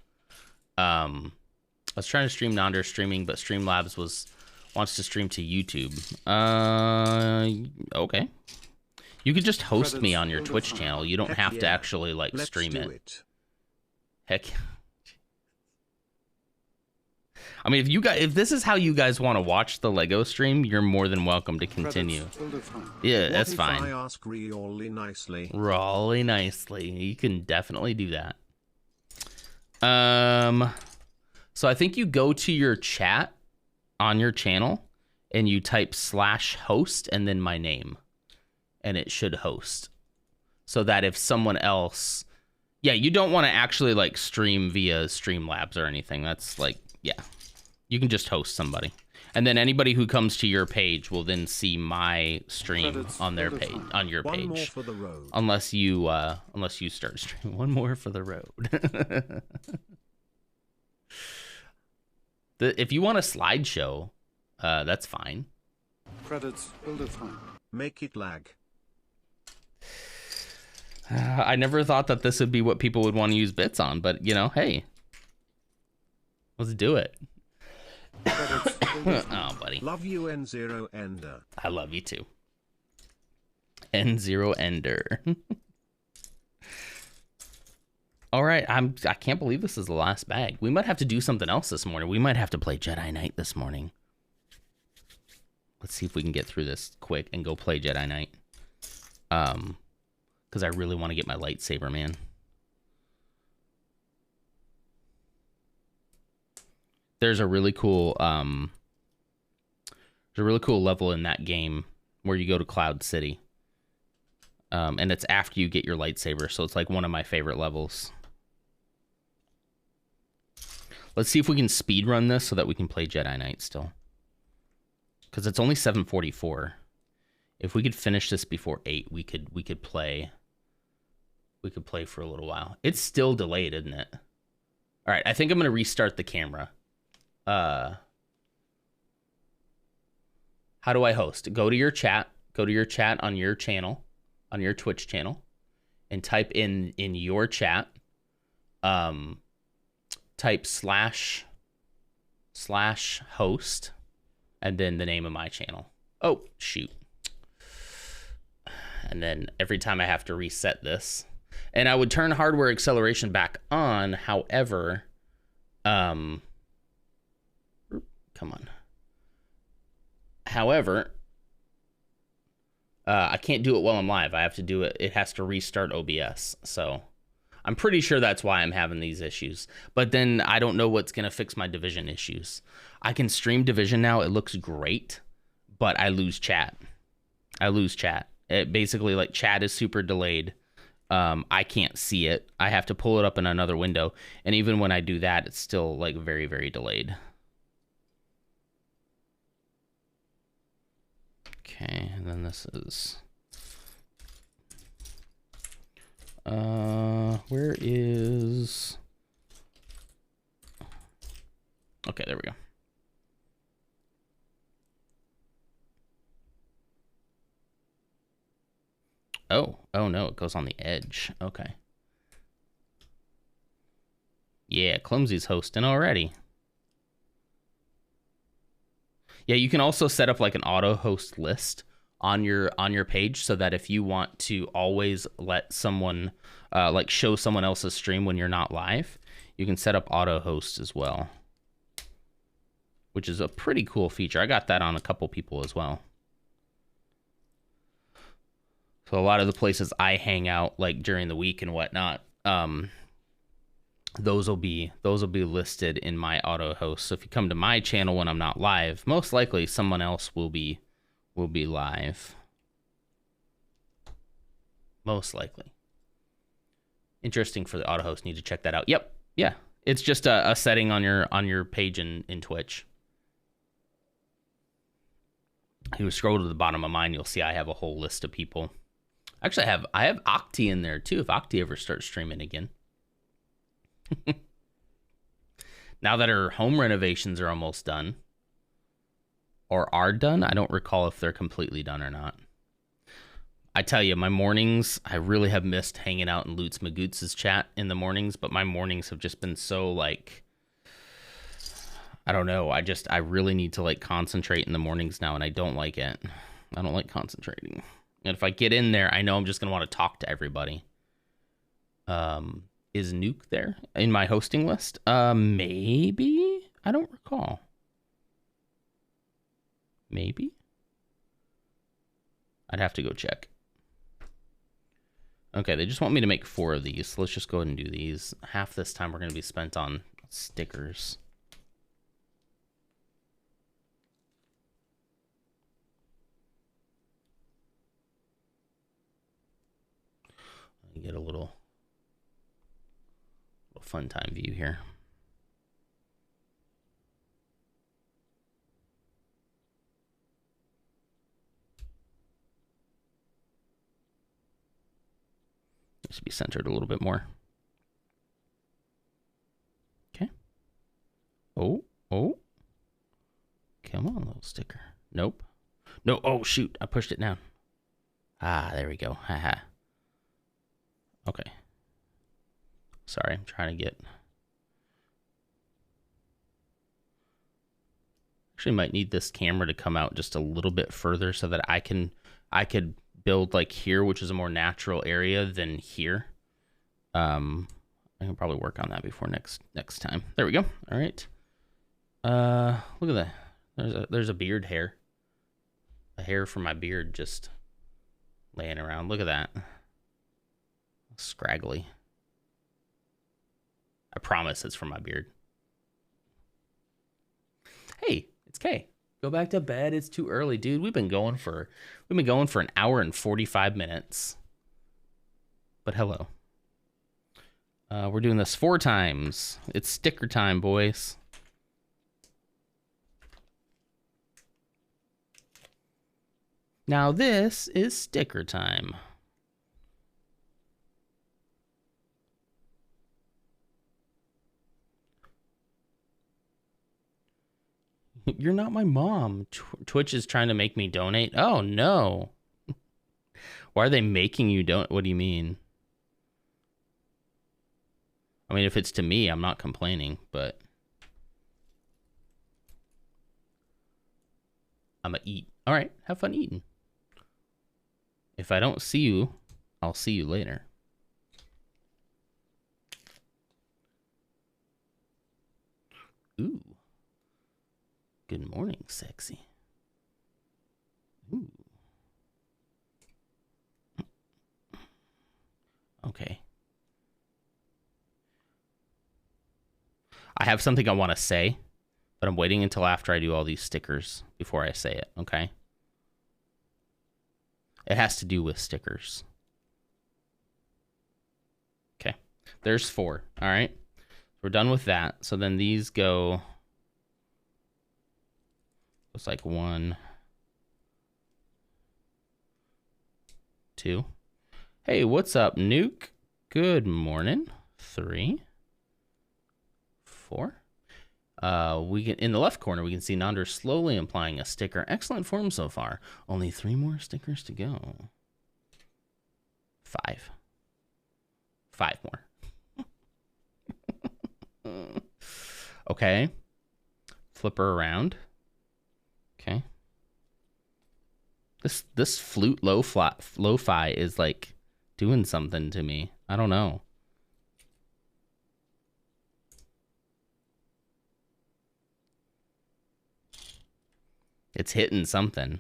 I was trying to stream Nonder streaming, but Streamlabs wants to stream to YouTube. Okay. You could just host me on your Twitch channel. You don't have to actually like stream it. Heck. I mean, if this is how you guys want to watch the Lego stream, you're more than welcome to continue. Yeah, that's fine. I ask really nicely. Really nicely. You can definitely do that. So I think you go to your chat on your channel and you type /host and then my name, and it should host. So that if someone else, yeah, you don't want to actually like stream via Streamlabs or anything. That's like, yeah, you can just host somebody. And then anybody who comes to your page will then see my stream on their page, on your page. One more for the road. Unless you start streaming. One more for the road. If you want a slideshow, that's fine. Credits will define. Make it lag. I never thought that this would be what people would want to use bits on, but you know, hey, let's do it. Oh, buddy. Love you, N0 Ender. I love you too. N0 Ender. All right, I can't believe this is the last bag. We might have to do something else this morning. We might have to play Jedi Knight this morning. Let's see if we can get through this quick and go play Jedi Knight. because I really want to get my lightsaber, man. There's a really cool level in that game where you go to Cloud City. And it's after you get your lightsaber, so it's like one of my favorite levels. Let's see if we can speed run this so that we can play Jedi Knight still. Because it's only 7:44. If we could finish this before 8, we could play. We could play for a little while. It's still delayed, isn't it? All right, I think I'm gonna restart the camera. How do I host? Go to your chat. Go to your chat on your channel, on your Twitch channel, and type in your chat. Type / host, and then the name of my channel. Oh, shoot. And then every time I have to reset this. And I would turn hardware acceleration back on, however, come on. However, I can't do it while I'm live. I have to do it. It has to restart OBS. So I'm pretty sure that's why I'm having these issues. But then I don't know what's going to fix my Division issues. I can stream Division now. It looks great, but I lose chat. It basically, like, chat is super delayed. I can't see it. I have to pull it up in another window. And even when I do that, it's still, like, very, very delayed. Okay, and then this is... where is... Okay, there we go. Oh no, it goes on the edge. Okay. Yeah, Clumsy's hosting already. Yeah, you can also set up like an auto host list on your page so that if you want to always let someone like show someone else's stream when you're not live, you can set up auto host as well, which is a pretty cool feature. I got that on a couple people as well. So a lot of the places I hang out, like during the week and whatnot, those will be listed in my auto host. So if you come to my channel when I'm not live, most likely someone else will be live. Most likely. Interesting for the auto host. Need to check that out. Yep. Yeah. It's just a setting on your page in Twitch. If you scroll to the bottom of mine, you'll see I have a whole list of people. Actually, I have Octi in there too. If Octi ever starts streaming again. Now that her home renovations are almost done, or are done, I don't recall if they're completely done or not. I tell you, my mornings, I really have missed hanging out in Lutz Magoots' chat in the mornings, but my mornings have just been so, like, I don't know. I really need to, like, concentrate in the mornings now, and I don't like it. I don't like concentrating. And if I get in there, I know I'm just going to want to talk to everybody. Is Nuke there in my hosting list? Maybe? I don't recall. Maybe? I'd have to go check. Okay, they just want me to make 4 of these. So let's just go ahead and do these. Half this time we're going to be spent on stickers. Get a little fun time view here. Needs to be centered a little bit more. Okay. Oh. Come on, little sticker. Nope. No. Oh, shoot. I pushed it down. Ah, there we go. Haha. Okay. Sorry, I'm trying to get... Actually might need this camera to come out just a little bit further so that I could build like here, which is a more natural area than here. I can probably work on that before next time. There we go. All right. Look at that. There's a beard hair. A hair from my beard just laying around. Look at that. Scraggly. I promise it's from my beard. Hey, it's Kay. Go back to bed. It's too early, dude. We've been going for an hour and 45 minutes. But hello. We're doing this 4 times. It's sticker time, boys. Now this is sticker time. You're not my mom. Twitch is trying to make me donate. Oh, no. Why are they making you donate? What do you mean? I mean, if it's to me, I'm not complaining, but I'm gonna eat. All right, have fun eating. If I don't see you, I'll see you later. Ooh. Good morning, sexy. Ooh. Okay. I have something I want to say, but I'm waiting until after I do all these stickers before I say it, okay? It has to do with stickers. Okay. There's 4, all right? We're done with that. So then these go... It's like 1, 2. Hey, what's up, Nuke? Good morning. 3, 4. We can, in the left corner, we can see Nonder slowly applying a sticker. Excellent form so far. Only 3 more stickers to go. 5. 5 more. Okay. Flip her around. Okay. This flute lo-fi is like doing something to me. I don't know. It's hitting something.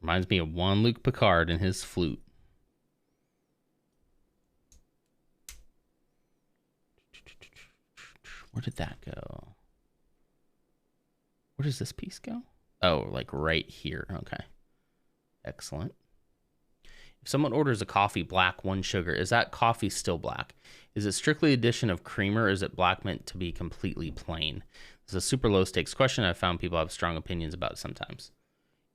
Reminds me of Jean-Luc Picard and his flute. Where did that go? Where does this piece go? Oh, like right here. Okay. Excellent. If someone orders a coffee black, 1 sugar, is that coffee still black? Is it strictly addition of creamer, or is it black meant to be completely plain? This is a super low stakes question. I've found people have strong opinions about it sometimes.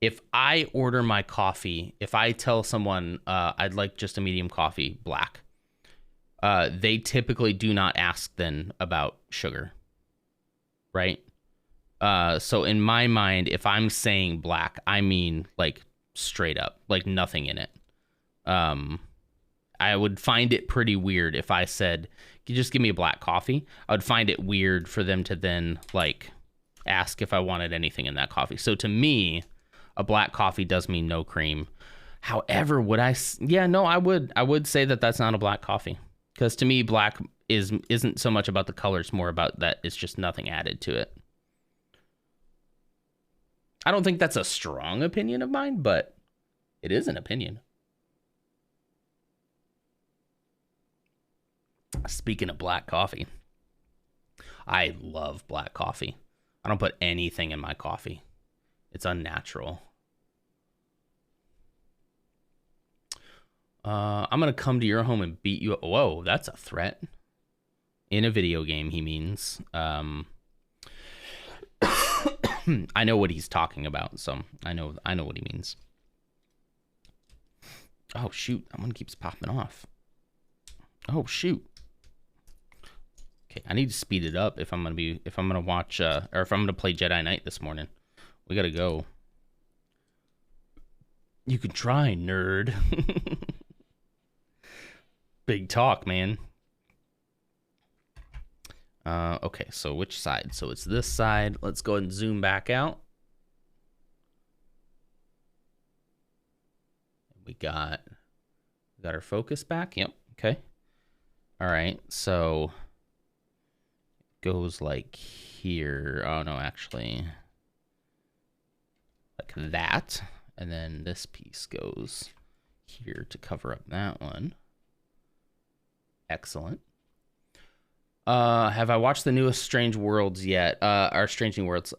If I order my coffee, if I tell someone I'd like just a medium coffee, black, they typically do not ask then about sugar, right? So in my mind, if I'm saying black, I mean like straight up, like nothing in it. I would find it pretty weird if I said, you just give me a black coffee. I would find it weird for them to then like ask if I wanted anything in that coffee. So to me, a black coffee does mean no cream. However, would I? Yeah, no, I would say that that's not a black coffee. Because to me, black isn't so much about the color, it's more about that it's just nothing added to it. I don't think that's a strong opinion of mine, but it is an opinion. Speaking of black coffee, I love black coffee. I don't put anything in my coffee. It's unnatural. I'm going to come to your home and beat you up. Whoa, that's a threat. In a video game, he means. I know what he's talking about, so I know what he means. Oh, shoot. That one keeps popping off. Oh, shoot. Okay, I need to speed it up if I'm going to watch, or if I'm going to play Jedi Knight this morning. We got to go. You can try, nerd. Big talk, man. Okay, so which side? So it's this side. Let's go ahead and zoom back out. We got our focus back. Yep. Okay. All right. So it goes like here. Oh no, actually, like that. And then this piece goes here to cover up that one. Excellent. Have I watched the newest Strange Worlds yet? Or Strange New Worlds.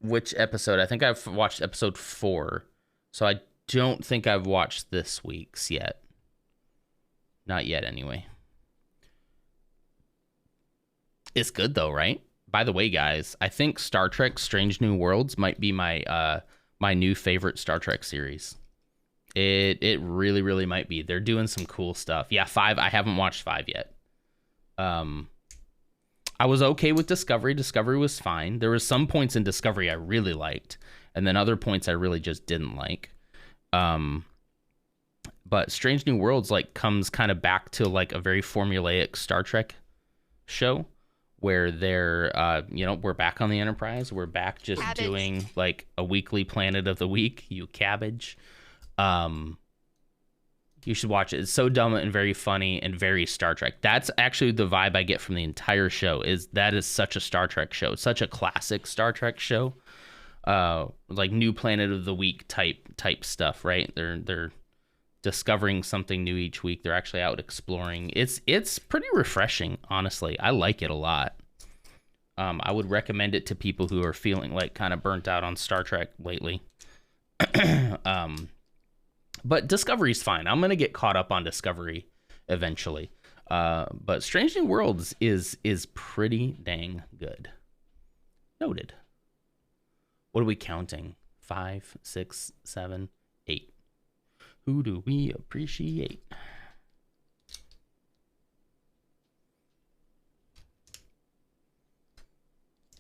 Which episode? I think I've watched episode 4. So I don't think I've watched this week's yet. Not yet, anyway. It's good though, right? By the way, guys, I think Star Trek Strange New Worlds might be my my new favorite Star Trek series. It really, really might be. They're doing some cool stuff. Yeah, 5. I haven't watched 5 yet. I was okay with Discovery. Discovery was fine. There was some points in Discovery I really liked, and then other points I really just didn't like. But Strange New Worlds like comes kind of back to like a very formulaic Star Trek show where they're we're back on the Enterprise. We're back just doing like a weekly Planet of the Week, you cabbage. You should watch it. It's so dumb and very funny and very Star Trek. That's actually the vibe I get from the entire show. Is such a Star Trek show. It's such a classic Star Trek show. Like new Planet of the Week type stuff, right? They're discovering something new each week. They're actually out exploring. It's pretty refreshing, honestly. I like it a lot. I would recommend it to people who are feeling like kind of burnt out on Star Trek lately. But Discovery's fine. I'm gonna get caught up on Discovery eventually. But Strange New Worlds is pretty dang good. Noted. What are we counting? 5, 6, 7, 8. Who do we appreciate?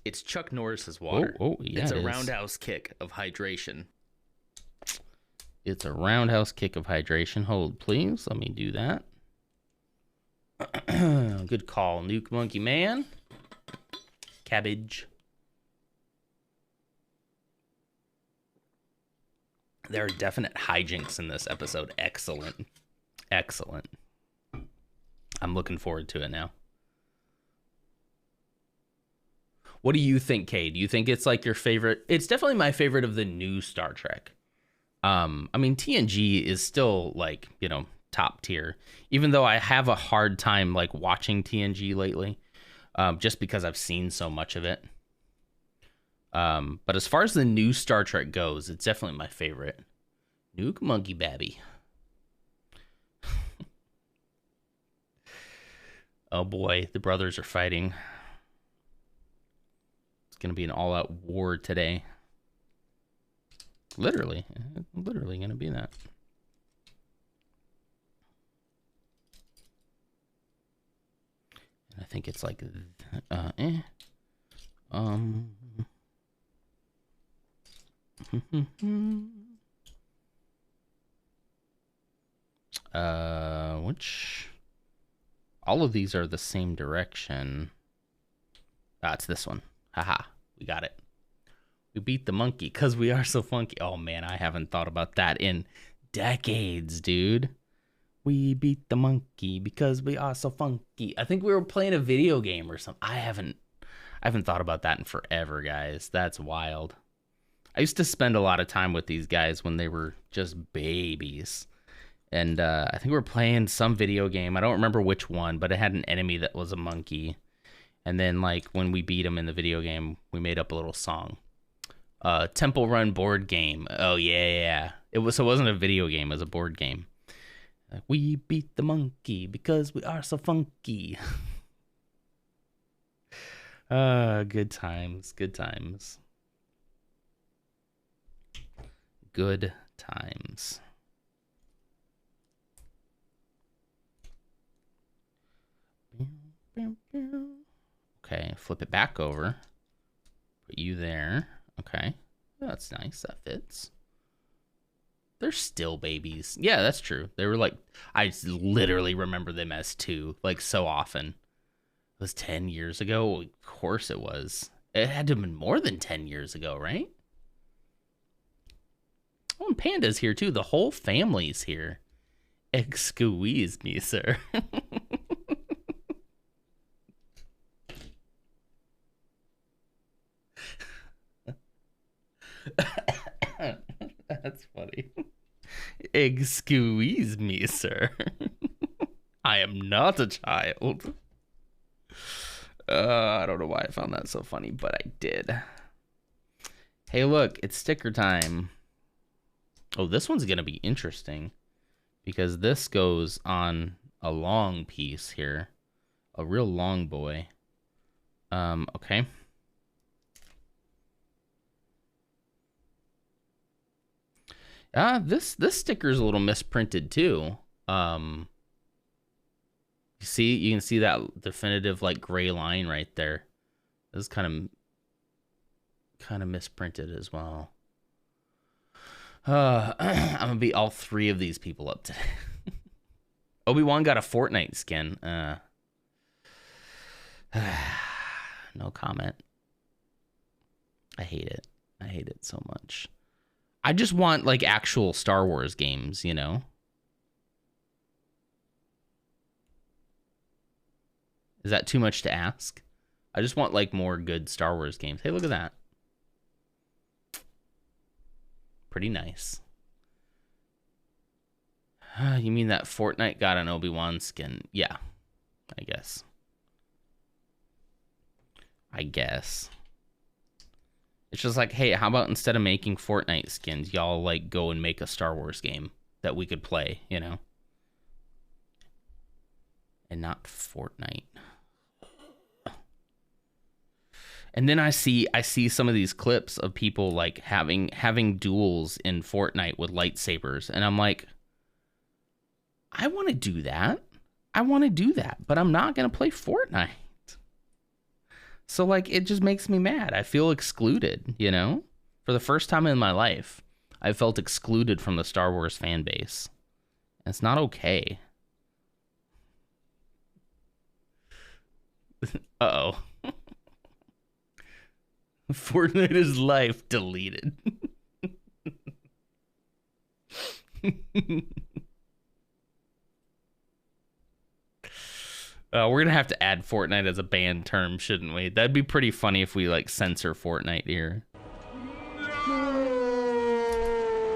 It's Chuck Norris's water. Oh, yeah, it's it a is. roundhouse kick of hydration. It's a roundhouse kick of hydration. Hold, please. Let me do that. Good call, Nuke Monkey Man. Cabbage. There are definite hijinks in this episode. Excellent. Excellent. I'm looking forward to it now. What do you think, Kay? Do you think it's like your favorite? It's definitely my favorite of the new Star Trek. I mean, TNG is still like, top tier, even though I have a hard time like watching TNG lately, just because I've seen so much of it. But as far as the new Star Trek goes, it's definitely my favorite. Nuke Monkey Babby. Oh boy, the brothers are fighting. It's gonna be an all-out war today. Literally gonna be that. And I think it's like, which, all of these are the same direction. It's this one. Haha, we got it. We beat the monkey because we are so funky. Oh, man, I haven't thought about that in decades, dude. We beat the monkey because we are so funky. I think we were playing a video game or something. I haven't thought about that in forever, guys. That's wild. I used to spend a lot of time with these guys when they were just babies. And I think we were playing some video game. I don't remember which one, but it had an enemy that was a monkey. And then, like, when we beat him in the video game, we made up a little song. Temple Run board game. Oh, yeah. It wasn't a video game. It was a board game. Like, we beat the monkey because we are so funky. Good times. Good times. Good times. Okay, flip it back over. Put you there. Okay. That's nice. That fits. They're still babies. Yeah, that's true. They were like, I literally remember them as 2, like, so often. It was 10 years ago. Of course it was. It had to have been more than 10 years ago, right? Oh, and Panda's here, too. The whole family's here. Excuse me, sir. That's funny. Excuse me, sir. I am not a child. I don't know why I found that so funny, but I did. Hey, look, it's sticker time. Oh, this one's going to be interesting because this goes on a long piece here. A real long boy. Okay. This sticker is a little misprinted too. You can see that definitive like gray line right there. This is kind of misprinted as well. I'm gonna beat all three of these people up today. Obi-Wan got a Fortnite skin. No comment. I hate it. I hate it so much. I just want like actual Star Wars games, you know? Is that too much to ask? I just want like more good Star Wars games. Hey, look at that. Pretty nice. You mean that Fortnite got an Obi-Wan skin? Yeah, I guess. It's just like, hey, how about instead of making Fortnite skins, y'all like go and make a Star Wars game that we could play, you know? And not Fortnite. And then I see some of these clips of people like having duels in Fortnite with lightsabers, and I'm like, I want to do that. But I'm not going to play Fortnite. So like it just makes me mad. I feel excluded, you know? For the first time in my life, I felt excluded from the Star Wars fan base. And it's not okay. Uh-oh. Fortnite is life deleted. We're gonna have to add Fortnite as a banned term, shouldn't we? That'd be pretty funny if we like censor Fortnite here.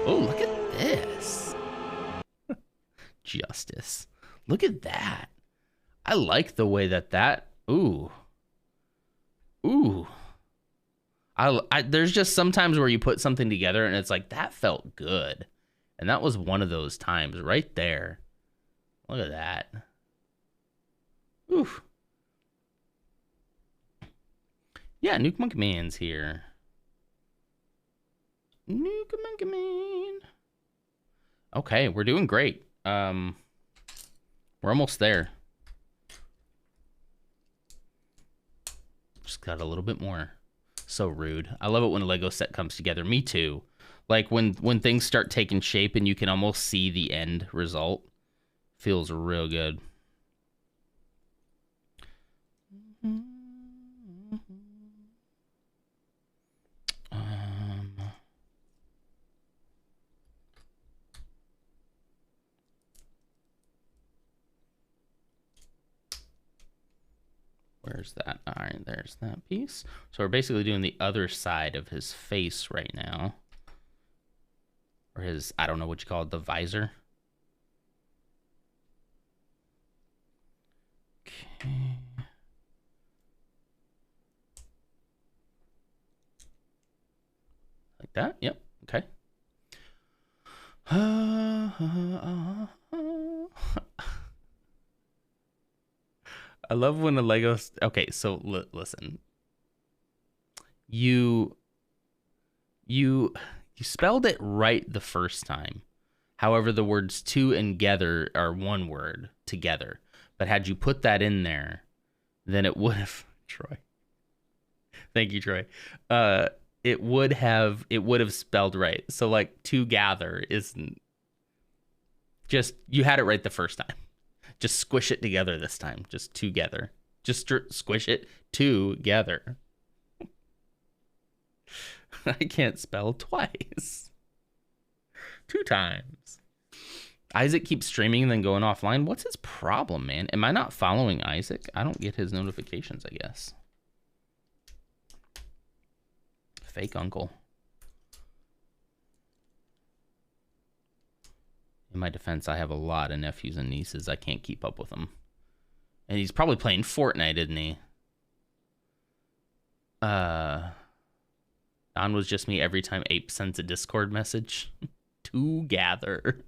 Oh, look at this. Justice. Look at that. I like the way that ooh. There's just sometimes where you put something together and it's like, that felt good. And that was one of those times right there. Look at that. Oof. Yeah, Nuke Monkey Man's here. Nuke Monkey Man. Okay, we're doing great. We're almost there. Just got a little bit more. So rude. I love it when a Lego set comes together. Me too. Like when things start taking shape and you can almost see the end result. Feels real good. Where's that? All right, there's that piece. So we're basically doing the other side of his face right now. Or his, I don't know what you call it, the visor. Okay. Like that? Yep. Okay. I love when the Lego... Okay, so listen. You spelled it right the first time. However, the words to and gather are one word, together. But had you put that in there, then it would have... Troy. Thank you, Troy. It would have spelled right. So, like, to gather isn't... Just, you had it right the first time. Just squish it together this time. Just together. Just squish it together. I can't spell twice. 2 times. Isaac keeps streaming and then going offline. What's his problem, man? Am I not following Isaac? I don't get his notifications, I guess. Fake uncle. In my defense, I have a lot of nephews and nieces. I can't keep up with them. And he's probably playing Fortnite, isn't he? On was just me every time Ape sends a Discord message. To gather.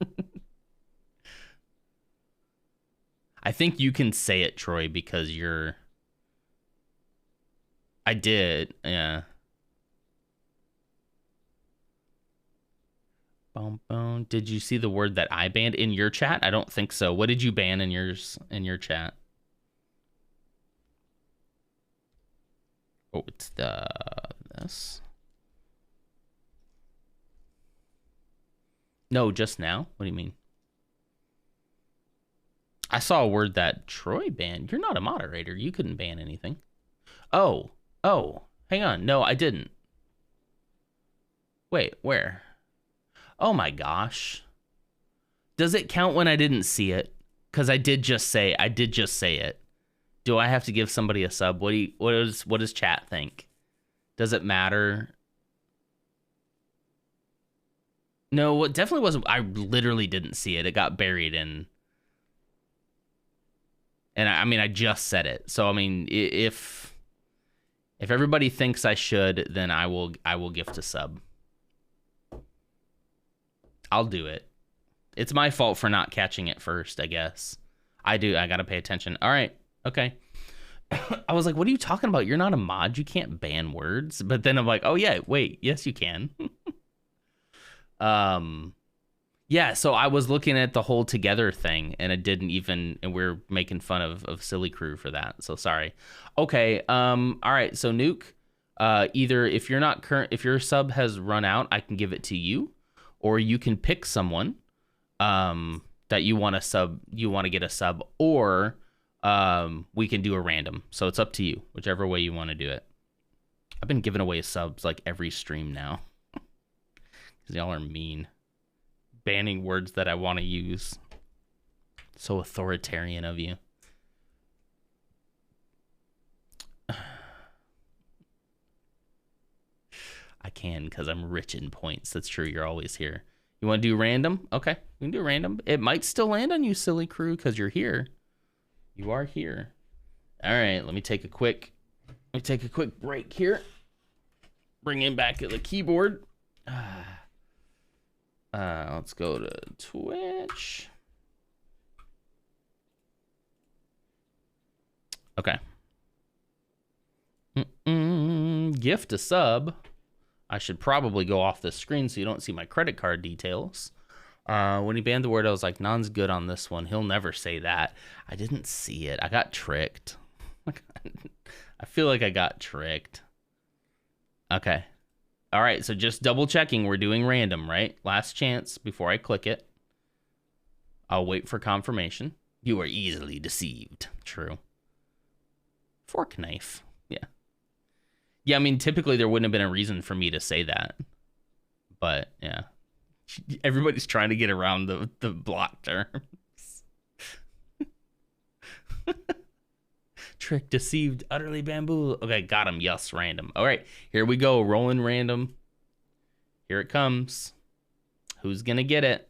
I think you can say it, Troy, because you're... I did, yeah. Boom, boom. Did you see the word that I banned in your chat? I don't think so. What did you ban in your chat? Oh, it's this. No, just now? What do you mean? I saw a word that Troy banned. You're not a moderator. You couldn't ban anything. Oh, hang on. No, I didn't. Wait, where? Oh my gosh. Does it count when I didn't see it? Because I did just say it. Do I have to give somebody a sub? What does chat think? Does it matter? No, it definitely wasn't. I literally didn't see it. It got buried in. And I mean, I just said it. So I mean, if everybody thinks I should, then I will gift a sub. I'll do it. It's my fault for not catching it first, I guess. I gotta pay attention. All right. Okay. I was like, what are you talking about? You're not a mod. You can't ban words. But then I'm like, oh yeah, wait. Yes, you can. Yeah, so I was looking at the whole together thing and it didn't even, and we're making fun of Silly Crew for that. So sorry. Okay. All right. So Nuke, either if your sub has run out, I can give it to you, or you can pick someone, that you want to get a sub, or, we can do a random. So it's up to you, whichever way you want to do it. I've been giving away subs like every stream now. Because y'all are mean. Banning words that I want to use. So authoritarian of you. I can because I'm rich in points. That's true. You're always here. You want to do random? Okay. We can do random. It might still land on you, Silly Crew, because you're here. You are here. All right. Let me take a quick break here. Bring him back to the keyboard. Let's go to Twitch. Okay. Gift a sub. I should probably go off the screen so you don't see my credit card details. When he banned the word, I was like, Non's good on this one. He'll never say that. I didn't see it. I got tricked. I feel like I got tricked. Okay. All right, so just double checking. We're doing random, right? Last chance before I click it. I'll wait for confirmation. You are easily deceived. True. Fork knife. Yeah. Yeah, I mean, typically there wouldn't have been a reason for me to say that. But, yeah. Everybody's trying to get around the block terms. Trick, deceived, utterly bamboo. Okay, got him. Yes, random. All right, here we go. Rolling random. Here it comes. Who's gonna get it?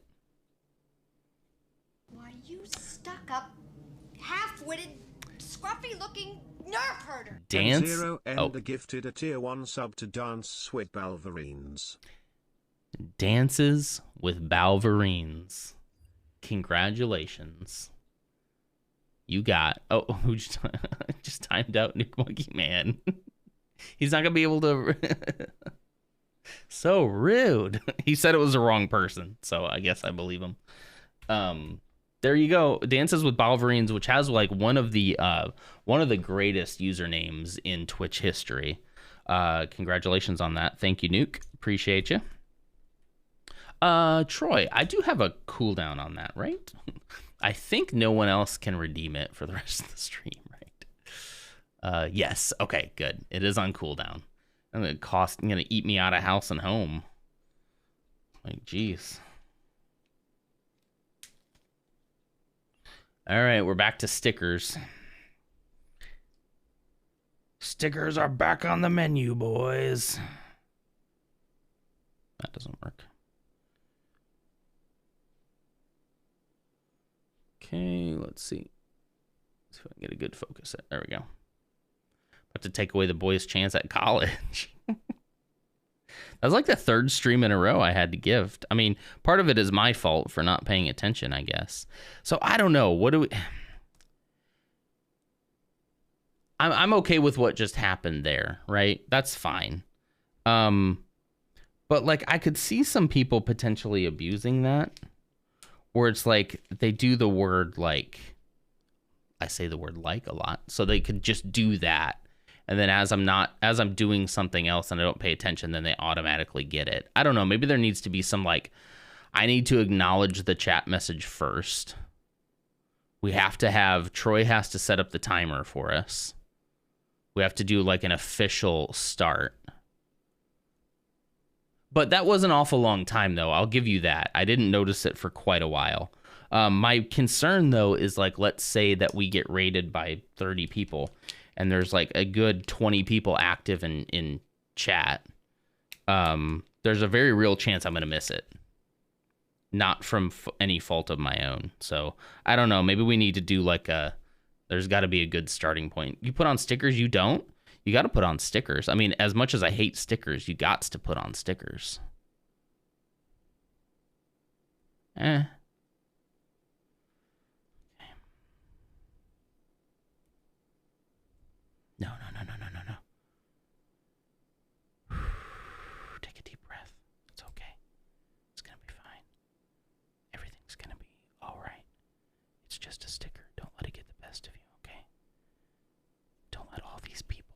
Why, you stuck-up, half-witted, scruffy-looking nerf herder. Dance. Zero Ender gifted a tier 1 sub to Dance with Balverines. Dances with Balverines. Congratulations. You got... Oh, who just timed out Nuke Monkey Man. He's not going to be able to... So rude. He said it was the wrong person, so I guess I believe him. There you go. Dances with Balverines, which has like one of the greatest usernames in Twitch history. Congratulations on that. Thank you, Nuke. Appreciate you. Troy, I do have a cooldown on that, right? I think no one else can redeem it for the rest of the stream, right? Yes. Okay, good. It is on cooldown. I'm gonna eat me out of house and home. Like, jeez. All right, we're back to stickers. Stickers are back on the menu, boys. That doesn't work. Okay, let's see. See if I can get a good focus. There we go. About to take away the boys' chance at college. That was like the third stream in a row I had to gift. I mean, part of it is my fault for not paying attention, I guess. So I don't know. What do we... I'm okay with what just happened there, right? That's fine. But like I could see some people potentially abusing that, where it's like they do the word like, I say the word like a lot, so they could just do that. And then as I'm doing something else and I don't pay attention, then they automatically get it. I don't know. Maybe there needs to be some like, I need to acknowledge the chat message first. We have to have, Troy has to set up the timer for us. We have to do like an official start. But that was an awful long time though. I'll give you that. I didn't notice it for quite a while. My concern though is like, let's say that we get raided by 30 people and there's like a good 20 people active in chat. There's a very real chance I'm going to miss it. Not from any fault of my own. So I don't know. Maybe we need to do like there's got to be a good starting point. You put on stickers, you don't? You got to put on stickers. I mean, as much as I hate stickers, you got to put on stickers. No. Take a deep breath. It's okay. It's going to be fine. Everything's going to be all right. It's just a sticker. Don't let it get the best of you, okay? Don't let all these people,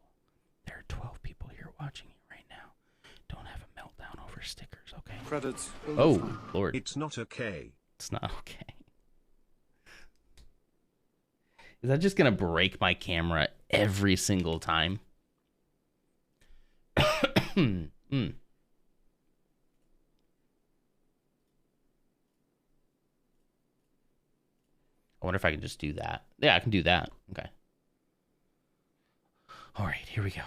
there are 12 people here watching you right now. Don't have a meltdown over stickers, okay? Credits. Oh, Lord. It's not okay. It's not okay. Is that just going to break my camera every single time? I wonder if I can just do that. Yeah, I can do that. Okay. All right, here we go.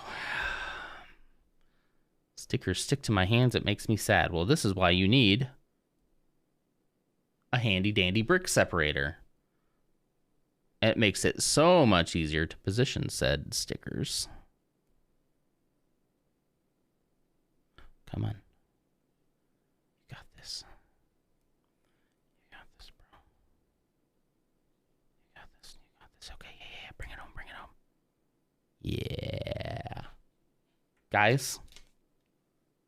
Stickers stick to my hands. It makes me sad. Well, this is why you need a handy dandy brick separator. It makes it so much easier to position said stickers. Come on. You got this. You got this, bro. You got this. You got this. Okay, yeah. Bring it home. Bring it home. Yeah. Guys,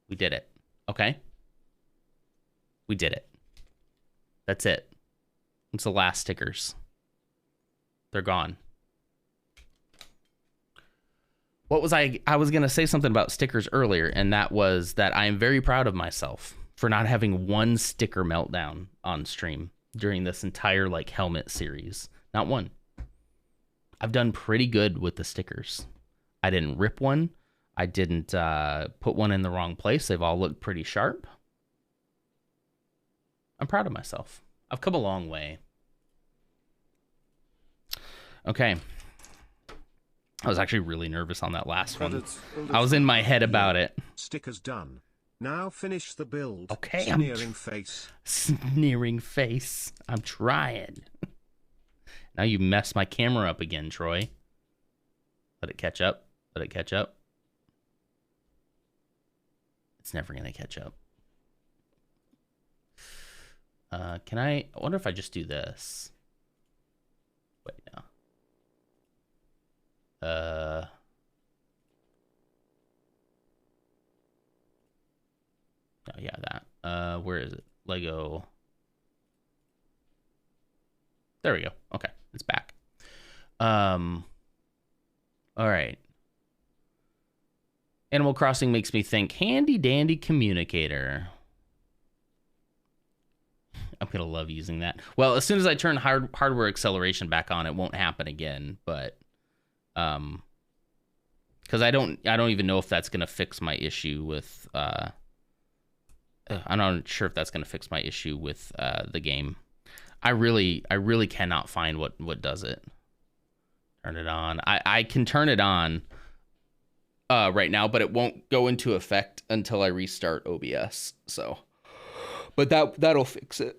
we did it. Okay? We did it. That's it. It's the last stickers. They're gone. What was I was going to say something about stickers earlier, and that was that I am very proud of myself for not having one sticker meltdown on stream during this entire like helmet series. Not one. I've done pretty good with the stickers. I didn't rip one. I didn't put one in the wrong place. They've all looked pretty sharp. I'm proud of myself. I've come a long way. Okay. I was actually really nervous on that last one. I was in my head about it. Stickers done. Now finish the build. Okay, Sneering face. Sneering face. I'm trying. Now you messed my camera up again, Troy. Let it catch up. Let it catch up. It's never going to catch up. I wonder if I just do this. Wait, no. Oh, yeah, that. Where is it? Lego. There we go. Okay, it's back. All right. Animal Crossing makes me think handy dandy communicator. I'm going to love using that. Well, as soon as I turn hardware acceleration back on, it won't happen again, but because I don't even know if that's going to fix my issue with I'm not sure if that's going to fix my issue with the game. I really cannot find what does it. Turn it on. I can turn it on right now, but it won't go into effect until I restart OBS. So, but that'll fix it.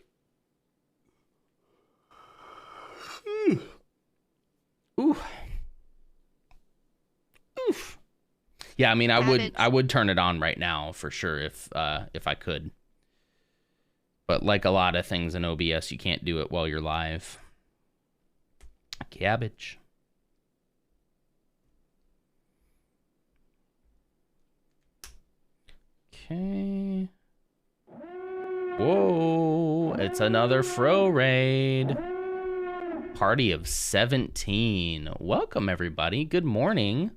Yeah, I mean, I Cabbage. would turn it on right now for sure if I could. But like a lot of things in OBS, you can't do it while you're live. Cabbage. Okay. Whoa, it's another Fro raid. Party of 17. Welcome, everybody. Good morning.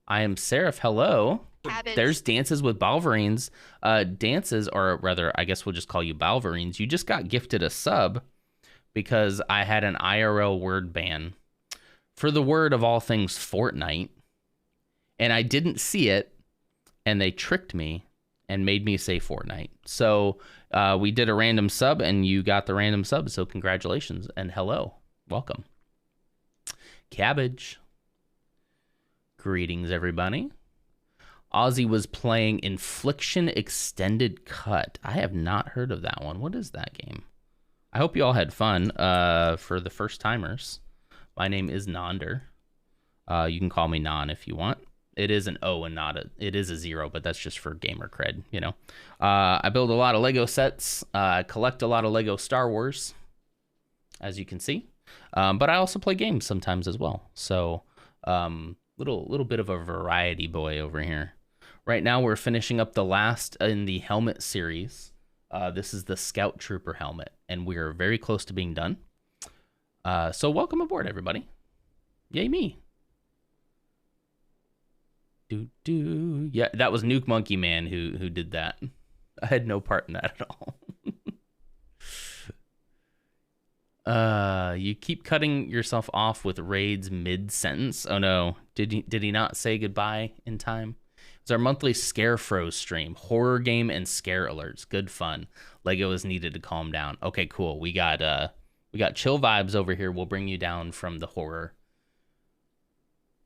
I am Seraph. Hello. Cabbage. There's Dances with Balverines. Dances, or rather, I guess we'll just call you Balverines. You just got gifted a sub because I had an IRL word ban for the word of all things Fortnite. And I didn't see it, and they tricked me and made me say Fortnite. So we did a random sub, and you got the random sub. So congratulations and hello. Welcome. Cabbage. Greetings, everybody. Ozzy was playing Infliction Extended Cut. I have not heard of that one. What is that game? I hope you all had fun. For the first timers, my name is Nonder. You can call me Non if you want. It is an O and not it is a 0, but that's just for gamer cred, you know. I build a lot of Lego sets. I collect a lot of Lego Star Wars, as you can see. But I also play games sometimes as well. So, little bit of a variety boy over here. Right now, we're finishing up the last in the helmet series. This is the Scout Trooper helmet, and we are very close to being done. So welcome aboard, everybody. Yay me. Yeah, that was Nuke Monkey Man who did that. I had no part in that at all. You keep cutting yourself off with raids mid-sentence. Oh no, did he not say goodbye in time? It's our monthly Scarefro stream, horror game and scare alerts. Good fun. Lego is needed to calm down. Okay, cool. We got chill vibes over here. We'll bring you down from the horror.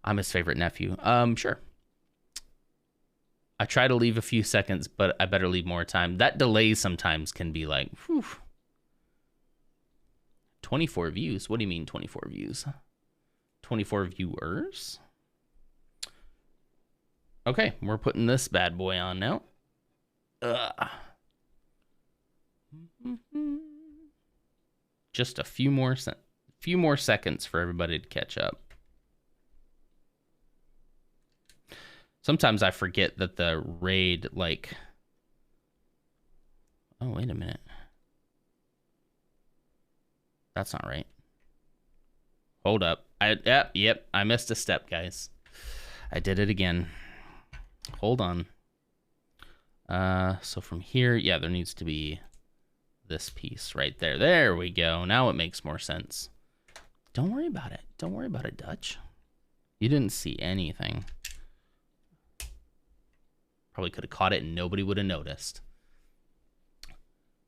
I'm his favorite nephew. Sure. I try to leave a few seconds, but I better leave more time. That delay sometimes can be like, whew. 24 views? What do you mean 24 views? 24 viewers? Okay, we're putting this bad boy on now. Just a few more seconds for everybody to catch up. Sometimes I forget that the raid, like... Oh, wait a minute. That's not right. Hold up. Yep, I missed a step, guys. I did it again. Hold on. So from here, yeah, there needs to be this piece right there. There we go. Now it makes more sense. Don't worry about it. Don't worry about it, Dutch. You didn't see anything. Probably could have caught it and nobody would have noticed.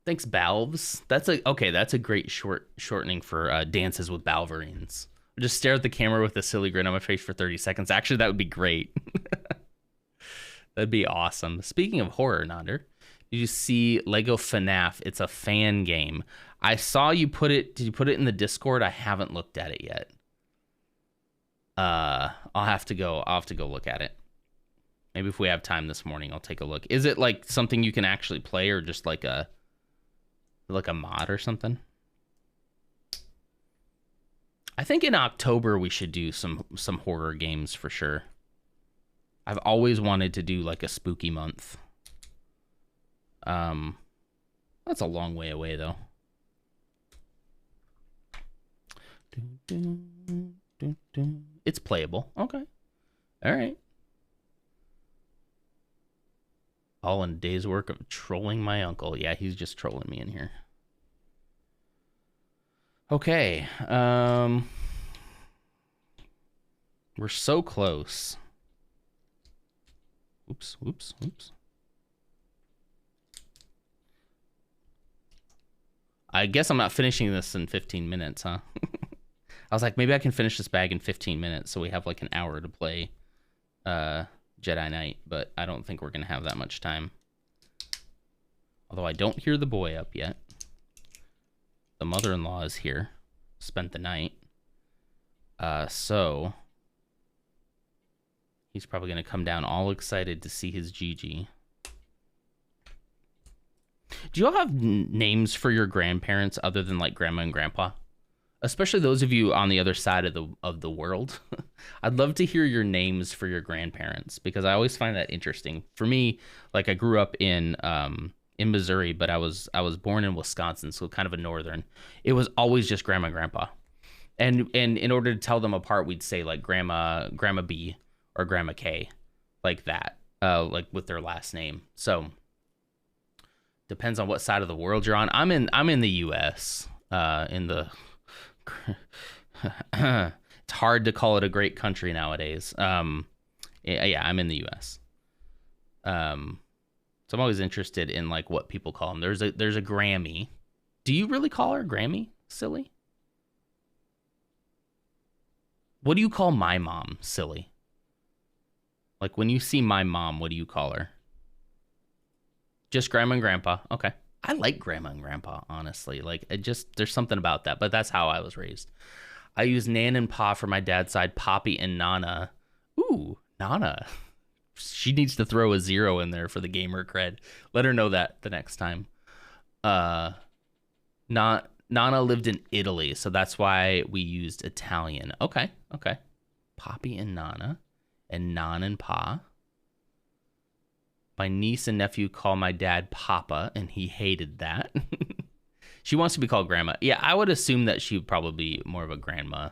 Thanks, Balves. That's a great shortening for Dances with Balverines. Just stare at the camera with a silly grin on my face for 30 seconds. Actually, that would be great. That'd be awesome. Speaking of horror, Nonder, did you see Lego FNAF? It's a fan game. I saw you put it. Did you put it in the Discord? I haven't looked at it yet. I'll have to go look at it. Maybe if we have time this morning, I'll take a look. Is it like something you can actually play, or just like a mod or something? I think in October we should do some horror games for sure. I've always wanted to do like a spooky month. That's a long way away though. It's playable. Okay. All right. All in a day's work of trolling my uncle. Yeah, he's just trolling me in here. Okay. We're so close. Oops. I guess I'm not finishing this in 15 minutes, huh? I was like, maybe I can finish this bag in 15 minutes so we have like an hour to play Jedi Knight, but I don't think we're going to have that much time. Although I don't hear the boy up yet. The mother-in-law is here. Spent the night. So He's probably going to come down all excited to see his Gigi. Do you all have names for your grandparents other than like grandma and grandpa? Especially those of you on the other side of the world. I'd love to hear your names for your grandparents because I always find that interesting. For me, like I grew up in Missouri, but I was born in Wisconsin, so kind of a northern. It was always just grandma and grandpa. And in order to tell them apart, we'd say like grandma B or grandma K, like that, like with their last name. So depends on what side of the world you're on. I'm in the U.S. It's hard to call it a great country nowadays. Yeah, I'm in the U.S. So I'm always interested in like what people call them. There's a Grammy. Do you really call her Grammy? Silly. What do you call my mom? Silly. Like when you see my mom, what do you call her? Just grandma and grandpa. Okay. I like grandma and grandpa, honestly. Like there's something about that, but that's how I was raised. I use Nan and Pa for my dad's side, Poppy and Nana. Ooh, Nana. She needs to throw a 0 in there for the gamer cred. Let her know that the next time. Nana lived in Italy, so that's why we used Italian. Okay. Poppy and Nana, and Nan and Pa. My niece and nephew call my dad Papa, and he hated that. She wants to be called Grandma. Yeah, I would assume that she would probably be more of a grandma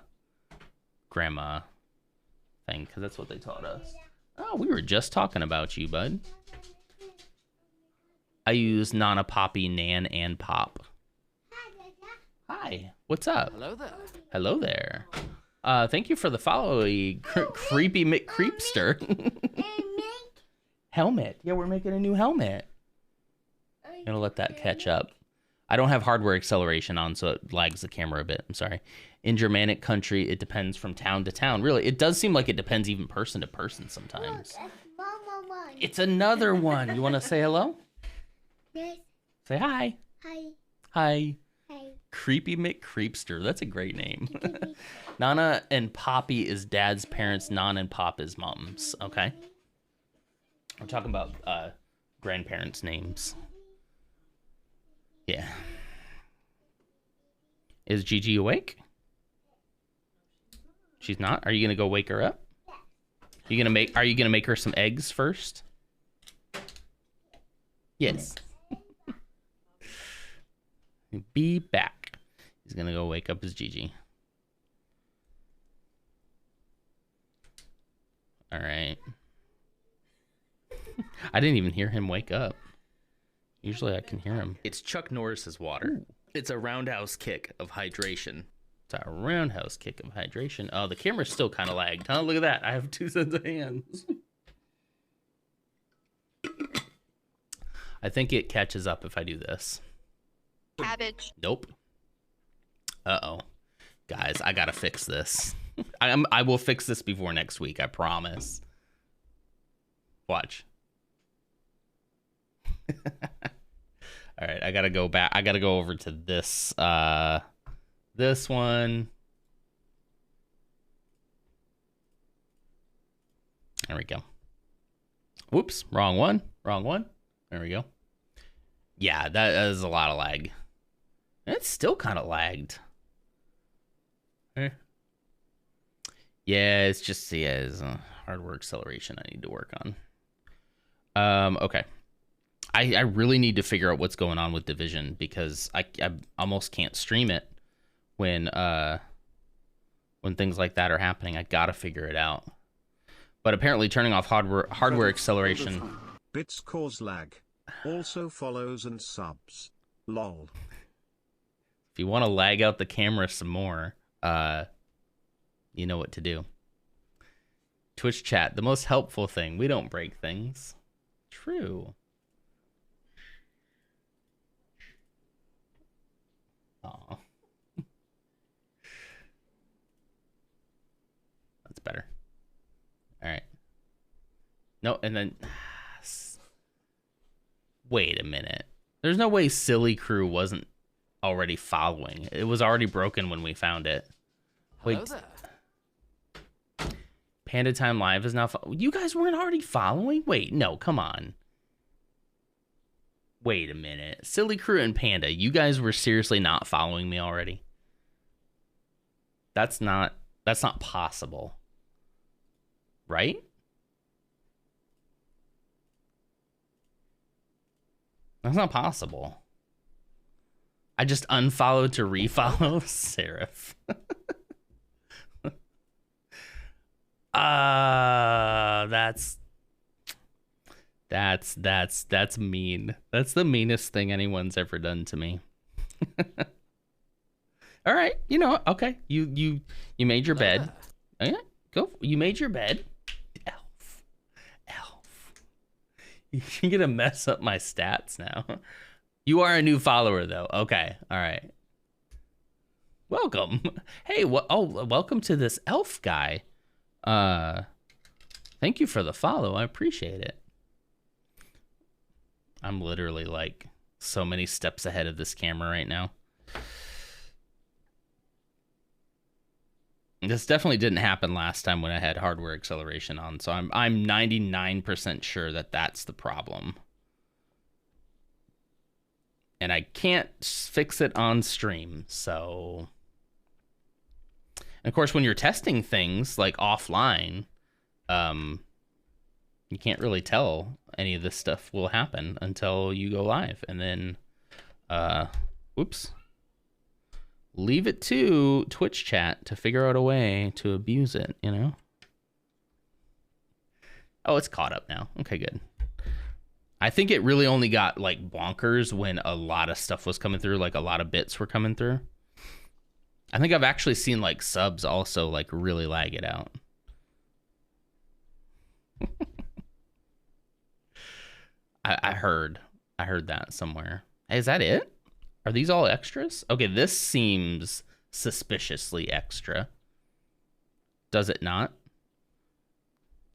thing, because that's what they taught us. Oh, we were just talking about you, bud. I use Nana, Poppy, Nan, and Pop. Hi, what's up? Hello there. Hello there. Thank you for the follow, Creepy McCreepster. Helmet. Yeah, we're making a new helmet. I'm gonna let that catch up. I don't have hardware acceleration on, so it lags the camera a bit. I'm sorry. In Germanic country, it depends from town to town. Really, it does seem like it depends even person to person sometimes. It's another one. You want to say hello? Yes. Say hi. Hi. Hi. Hi. Creepy McCreepster. That's a great name. Nana and Poppy is dad's parents. Nan and Pop is mom's. Okay. I'm talking about grandparents' names. Yeah. Is Gigi awake? She's not. Are you gonna go wake her up? Are you gonna make her some eggs first? Yes. Be back. He's gonna go wake up his Gigi. All right. I didn't even hear him wake up. Usually I can hear him. It's Chuck Norris's water. Ooh. It's a roundhouse kick of hydration. It's a roundhouse kick of hydration. Oh, the camera's still kind of lagged, huh? Look at that. I have 2 sets of hands. I think it catches up if I do this. Cabbage. Nope. Uh-oh. Guys, I gotta fix this. I will fix this before next week, I promise. Watch. All right, I gotta go back. I gotta go over to this this one. There we go. Whoops, wrong one. There we go. Yeah, that is a lot of lag. It's still kind of lagged. Yeah, it's just it's hardware acceleration I need to work on. Okay. I really need to figure out what's going on with Division because I almost can't stream it when things like that are happening. I gotta figure it out. But apparently turning off hardware acceleration. Bits cause lag. Also follows and subs. Lol. If you want to lag out the camera some more, you know what to do. Twitch chat, the most helpful thing. We don't break things. True. Aw. That's better. All right. No, and then... Wait a minute. There's no way Silly Crew wasn't already following. It was already broken when we found it. Wait. Panda Time Live is now. You guys weren't already following? Wait, no, come on. Wait a minute. Silly Crew and Panda, you guys were seriously not following me already? That's not possible. Right? That's not possible. I just unfollowed to refollow Seraph. That's mean. That's the meanest thing anyone's ever done to me. All right, you know, okay. You made your bed. Oh, yeah, go. You made your bed. Elf. You're gonna mess up my stats now. You are a new follower though. Okay, all right. Welcome. Hey, welcome to this elf guy. Thank you for the follow. I appreciate it. I'm literally like so many steps ahead of this camera right now. This definitely didn't happen last time when I had hardware acceleration on, so I'm 99% sure that that's the problem. And I can't fix it on stream, so... And of course, when you're testing things like offline, you can't really tell any of this stuff will happen until you go live. And then, whoops. Leave it to Twitch chat to figure out a way to abuse it, you know? Oh, it's caught up now. Okay, good. I think it really only got, like, bonkers when a lot of stuff was coming through, like, a lot of bits were coming through. I think I've actually seen, like, subs also, like, really lag it out. I heard that somewhere. Hey, is that it? Are these all extras? Okay, this seems suspiciously extra. Does it not?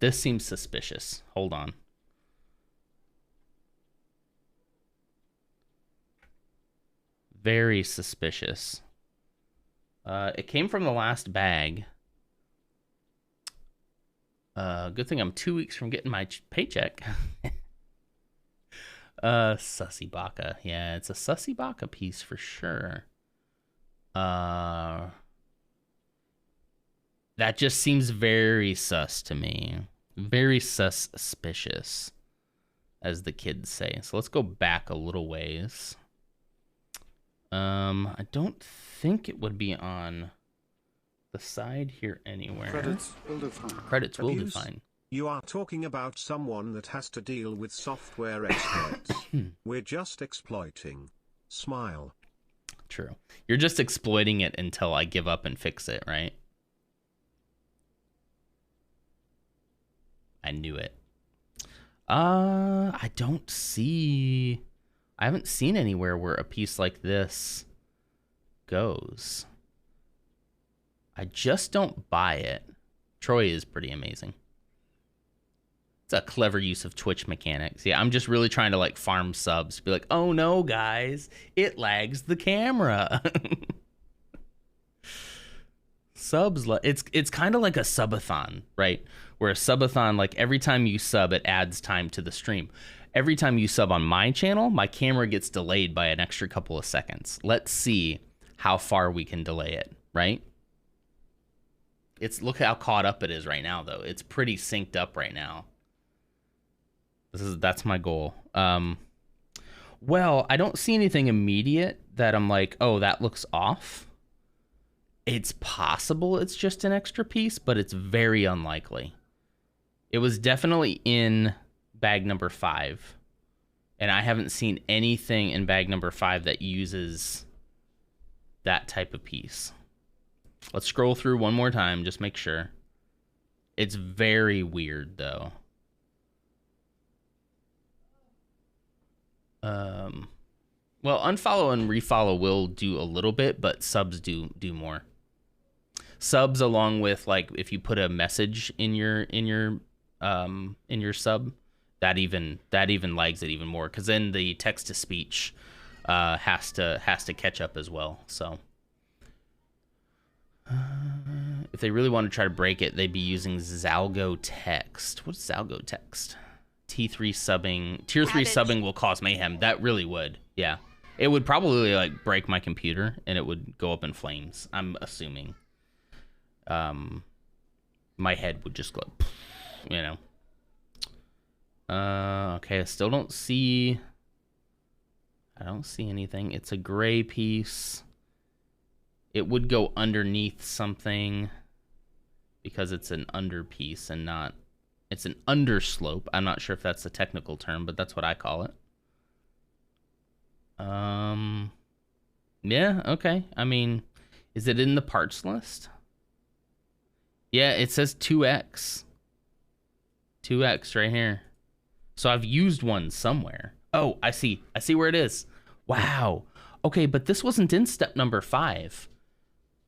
This seems suspicious. Hold on. Very suspicious. It came from the last bag. Good thing I'm 2 weeks from getting my paycheck. Sussy Baka. Yeah, it's a Sussy Baka piece for sure. That just seems very sus to me. Very suspicious, as the kids say. So let's go back a little ways. I don't think it would be on the side here anywhere. Credits will define. Credits will define. You are talking about someone that has to deal with software experts. We're just exploiting. Smile. True. You're just exploiting it until I give up and fix it, right? I knew it. I don't see... I haven't seen anywhere where a piece like this goes. I just don't buy it. Troy is pretty amazing. It's a clever use of Twitch mechanics. Yeah, I'm just really trying to like farm subs. Be like, oh no, guys, it lags the camera. Subs, it's kind of like a subathon, right? Where a subathon, like every time you sub, it adds time to the stream. Every time you sub on my channel, my camera gets delayed by an extra couple of seconds. Let's see how far we can delay it, right? Look how caught up it is right now, though. It's pretty synced up right now. That's my goal. Well, I don't see anything immediate that I'm like, oh, that looks off. It's possible it's just an extra piece, but it's very unlikely. It was definitely in bag number 5, and I haven't seen anything in bag number 5 that uses that type of piece. Let's scroll through one more time, just make sure. It's very weird, though. Well, unfollow and refollow will do a little bit, but subs do more. Subs, along with like if you put a message in your sub, that even lags it even more, because then the text to speech has to catch up as well. So if if they really want to try to break it, they'd be using Zalgo Text. What's Zalgo Text? T3 subbing. Tier 3 subbing will cause mayhem. That really would. Yeah. It would probably like break my computer and it would go up in flames, I'm assuming. My head would just go, you know. Okay, I still don't see... I don't see anything. It's a gray piece. It would go underneath something because it's an under piece and not... It's an underslope. I'm not sure if that's the technical term, but that's what I call it. Yeah, okay. I mean, is it in the parts list? Yeah, it says 2X. 2X right here. So I've used one somewhere. Oh, I see. I see where it is. Wow. Okay, but this wasn't in step number 5.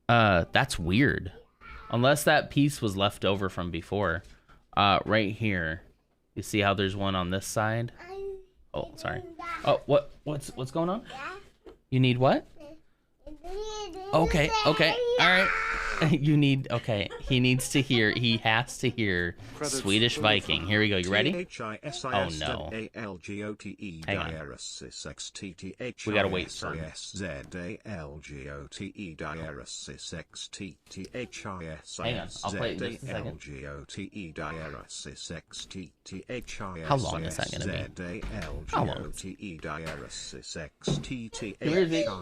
That's weird. Unless that piece was left over from before. Right here. You see how there's one on this side? Oh, sorry. Oh, what's going on? You need what? Okay, all right. You need, okay. He needs to hear, he has to hear Swedish Viking. Here we go. You ready? Oh no. Hang on. We gotta wait for him. Hang on, I'll play it in just a second. How long is that gonna be? How long? Here it is.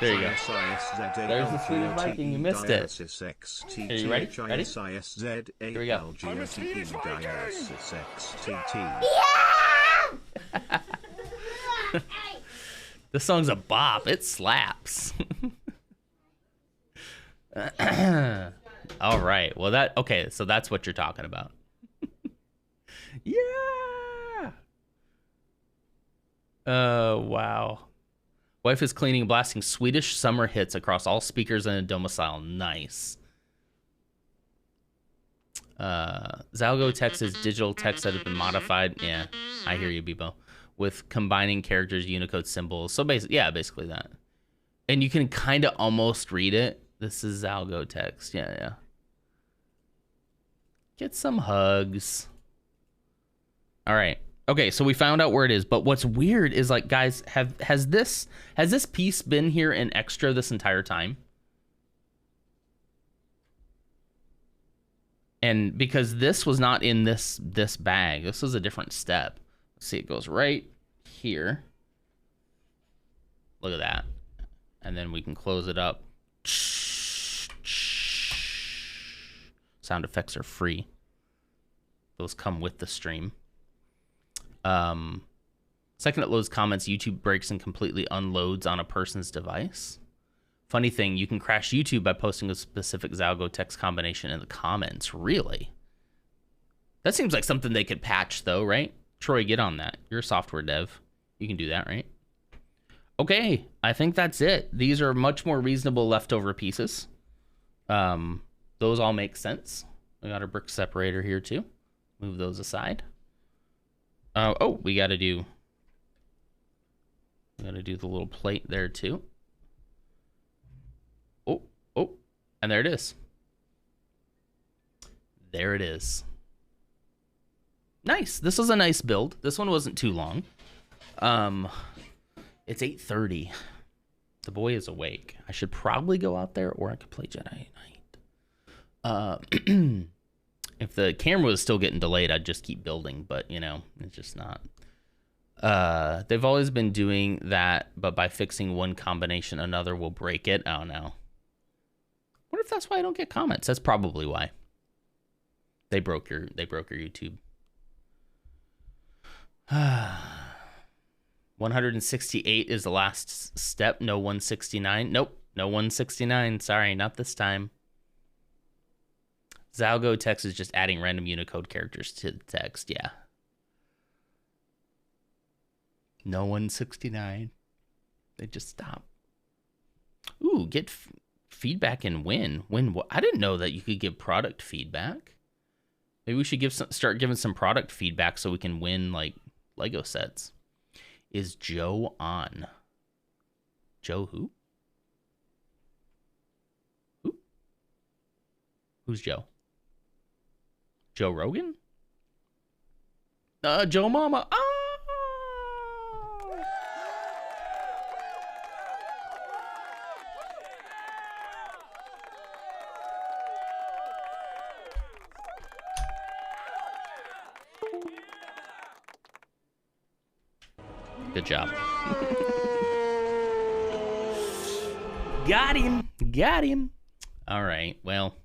There you go. There's the Swedish Viking. You missed it. Are you ready? Ready? Here we go. This song's a bop. It slaps. All right. Well, okay. So that's what you're talking about. Yeah. Wow. Wife is cleaning and blasting Swedish summer hits across all speakers in a domicile. Nice. Zalgo Text is digital text that has been modified. Yeah, I hear you, Bebo. With combining characters, Unicode symbols. So basically, yeah, basically that. And you can kind of almost read it. This is Zalgo Text. Yeah. Get some hugs. All right. Okay, so we found out where it is, but what's weird is, like, guys, has this piece been here in extra this entire time? And because this was not in this bag, this was a different step. Let's see, it goes right here. Look at that. And then we can close it up. Sound effects are free. Those come with the stream. Second it loads comments, YouTube breaks and completely unloads on a person's device. Funny thing, you can crash YouTube by posting a specific Zalgo text combination in the comments. Really? That seems like something they could patch though, right? Troy, get on that. You're a software dev. You can do that, right? Okay, I think that's it. These are much more reasonable leftover pieces. Those all make sense. We got our brick separator here too. Move those aside. Oh, we gotta do the little plate there too. Oh, and there it is. There it is. Nice. This was a nice build. This one wasn't too long. It's 8:30. The boy is awake. I should probably go out there, or I could play Jedi Knight. If the camera was still getting delayed, I'd just keep building, but, you know, it's just not. They've always been doing that, but by fixing one combination, another will break it. Oh, no. What if that's why I don't get comments? That's probably why. They broke your YouTube. 168 is the last step. No 169. Nope. No 169. Sorry, not this time. Zalgo Text is just adding random Unicode characters to the text. Yeah. No 169. They just stop. Ooh, get feedback and win. Win what? I didn't know that you could give product feedback. Maybe we should start giving some product feedback so we can win, like, Lego sets. Is Joe on? Joe who? Who's Joe? Joe Rogan? Joe Mama. Ah! Good job. Got him. Got him. All right. Well,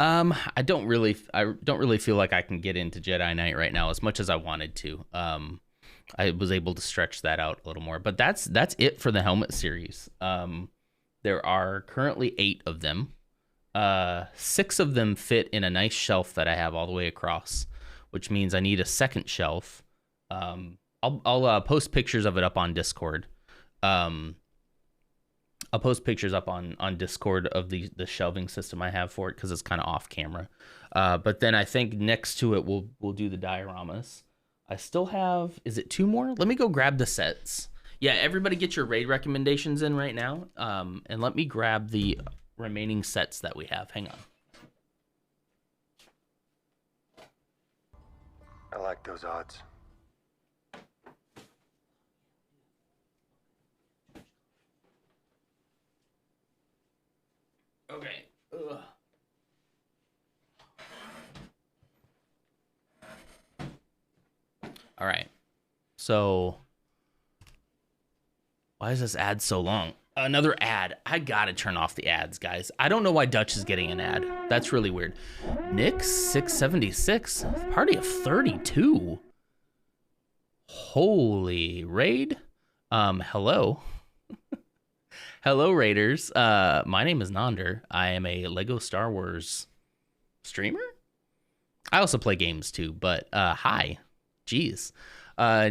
I don't really feel like I can get into Jedi Knight right now as much as I wanted to. I was able to stretch that out a little more, but that's it for the helmet series. There are currently 8 of them. 6 of them fit in a nice shelf that I have all the way across, which means I need a second shelf. I'll post pictures of it up on Discord. I'll post pictures up on Discord of the shelving system I have for it because it's kind of off camera. But then I think next to it we'll do the dioramas. I still have, is it 2 more? Let me go grab the sets. Yeah, everybody get your raid recommendations in right now. And let me grab the remaining sets that we have. Hang on. I like those odds. Okay. Ugh. All right. So, why is this ad so long? Another ad. I gotta turn off the ads, guys. I don't know why Dutch is getting an ad. That's really weird. Nick 676. Party of 32. Holy raid. Hello. Hello, Raiders. My name is Nonder. I am a Lego Star Wars streamer. I also play games too, but hi. Jeez.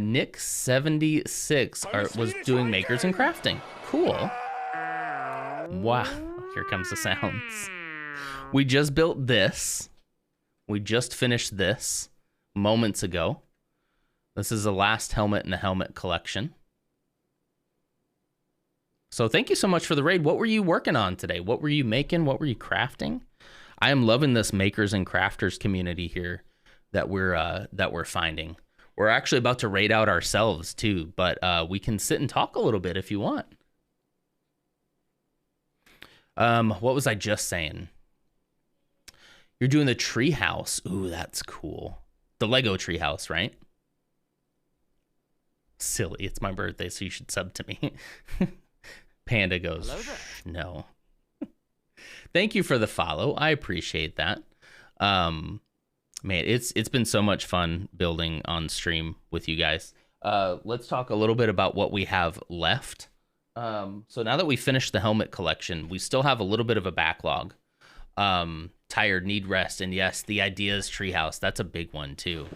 Nick 76 was doing makers and crafting. Cool. Wow. Here comes the sounds. We just built this. We just finished this moments ago. This is the last helmet in the helmet collection. So thank you so much for the raid. What were you working on today? What were you making? What were you crafting? I am loving this makers and crafters community here that we're finding. We're actually about to raid out ourselves too, but we can sit and talk a little bit if you want. What was I just saying? You're doing the treehouse. Ooh, that's cool. The Lego treehouse, right? Silly. It's my birthday, so you should sub to me. Panda goes, no. Thank you for the follow. I appreciate that. Man, it's been so much fun building on stream with you guys. Let's talk a little bit about what we have left. So now that we finished the helmet collection, we still have a little bit of a backlog. Tired, need rest, and yes, the Ideas Treehouse. That's a big one too.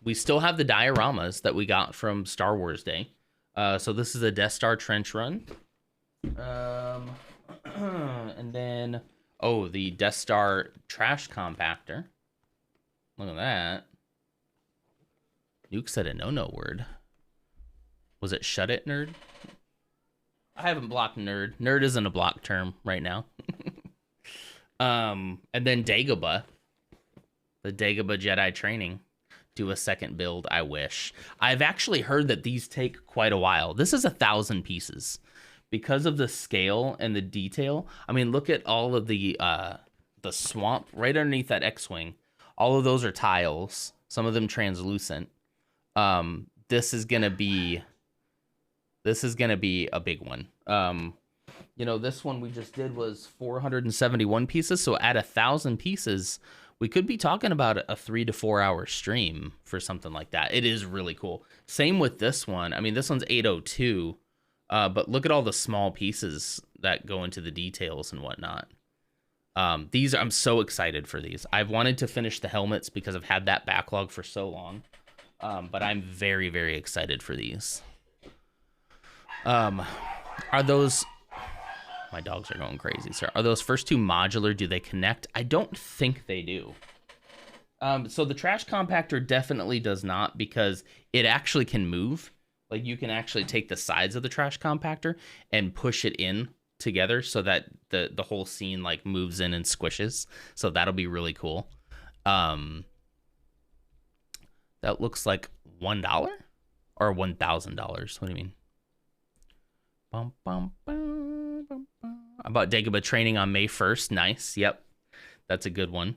We still have the dioramas that we got from Star Wars Day. So this is a Death Star trench run. And then, the Death Star trash compactor. Look at that. Nuke said a no-no word. Was it shut it, nerd? I haven't blocked nerd. Nerd isn't a block term right now. And then Dagobah. The Dagobah Jedi training. Do a second build. I wish. I've actually heard that these take quite a while. This is 1,000 pieces because of the scale and the detail. I mean, look at all of the swamp right underneath that X-wing. All of those are tiles. Some of them translucent. This is gonna be a big one. This one we just did was 471 pieces. So at 1,000 pieces, we could be talking about a 3 to 4 hour stream for something like that. It is really cool. Same with this one. I mean, this one's 802, but look at all the small pieces that go into the details and whatnot. I'm so excited for these. I've wanted to finish the helmets because I've had that backlog for so long, but I'm very, very excited for these. Are those... My dogs are going crazy, sir. Are those first 2 modular? Do they connect? I don't think they do. So the trash compactor definitely does not because it actually can move. Like you can actually take the sides of the trash compactor and push it in together so that the whole scene like moves in and squishes. So that'll be really cool. That looks like $1 or $1,000. What do you mean? Bum, bum, bum, bum, bum. I bought Dagobah Training on May 1st. Nice. Yep. That's a good one.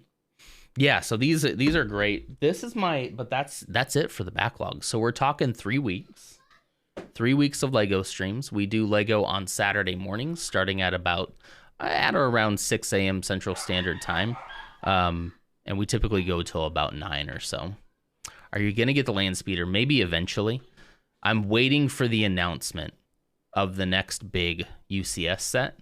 Yeah, so these are great. This is but that's it for the backlog. So we're talking 3 weeks. 3 weeks of Lego streams. We do Lego on Saturday mornings, starting at or around 6 a.m. Central Standard Time. And we typically go till about 9 or so. Are you gonna get the land speeder? Maybe eventually. I'm waiting for the announcement of the next big UCS set.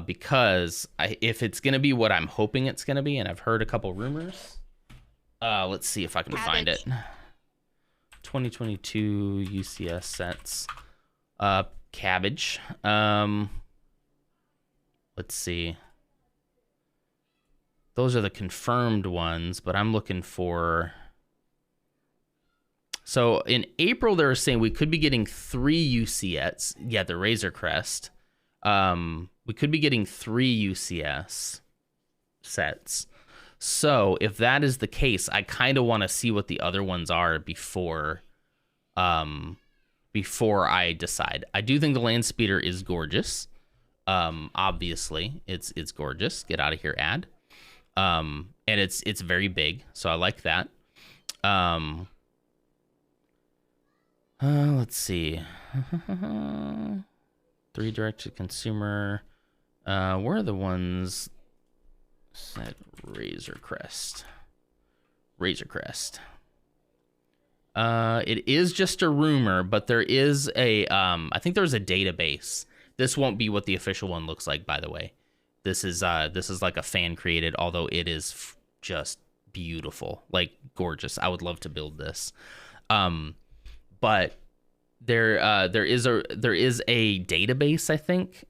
Because if it's going to be what I'm hoping it's going to be, and I've heard a couple rumors, let's see if I can find it. 2022 UCS sets, Cabbage. Let's see. Those are the confirmed ones, but I'm looking for... So in April, they were saying we could be getting 3 UCS. Yeah, the Razor Crest. We could be getting 3 UCS sets. So if that is the case, I kind of want to see what the other ones are before I decide. I do think the land speeder is gorgeous. Obviously, it's gorgeous. Get out of here, ad. And it's very big, so I like that. Let's see. 3 direct to consumer. Where are the ones? Set Razor Crest. Razor Crest. It is just a rumor, but there is I think there's a database. This won't be what the official one looks like, by the way. This is like a fan created, although it is just beautiful, like gorgeous. I would love to build this. But there is a database, I think.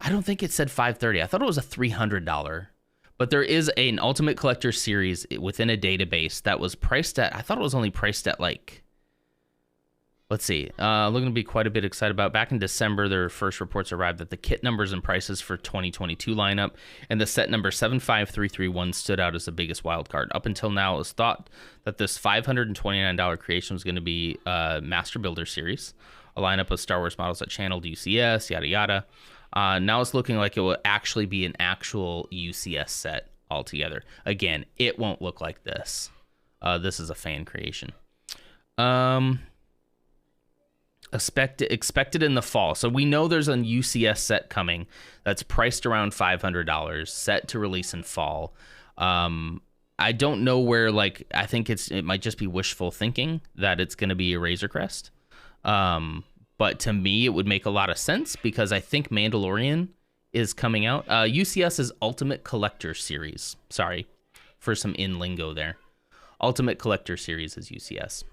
I don't think it said $530. I thought it was a $300. But there is an Ultimate Collector series within a database that was priced at, I thought it was only priced at like, let's see, looking to be quite a bit excited about. Back in December, their first reports arrived that the kit numbers and prices for 2022 lineup and the set number 75331 stood out as the biggest wild card. Up until now, it was thought that this $529 creation was going to be a Master Builder series, a lineup of Star Wars models that channeled UCS, yada yada. Now it's looking like it will actually be an actual UCS set altogether. Again, it won't look like this. This is a fan creation. Expected in the fall. So we know there's a UCS set coming that's priced around $500, set to release in fall. I don't know where, like, I think it might just be wishful thinking that it's going to be a Razor Crest. But to me, it would make a lot of sense because I think Mandalorian is coming out. UCS is Ultimate Collector Series. Sorry for some in lingo there. Ultimate Collector Series is UCS.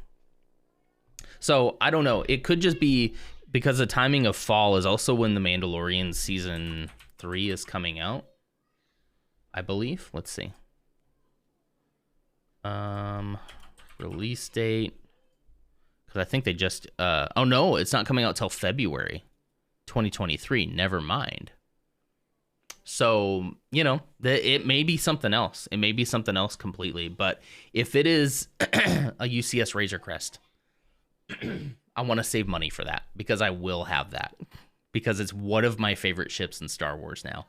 So I don't know. It could just be because the timing of fall is also when the Mandalorian season 3 is coming out, I believe. Let's see. Release date. Because I think they just... oh, no, it's not coming out till February 2023. Never mind. So, you know, it may be something else. It may be something else completely. But if it is a UCS Razor Crest, I want to save money for that because I will have that. Because it's one of my favorite ships in Star Wars now.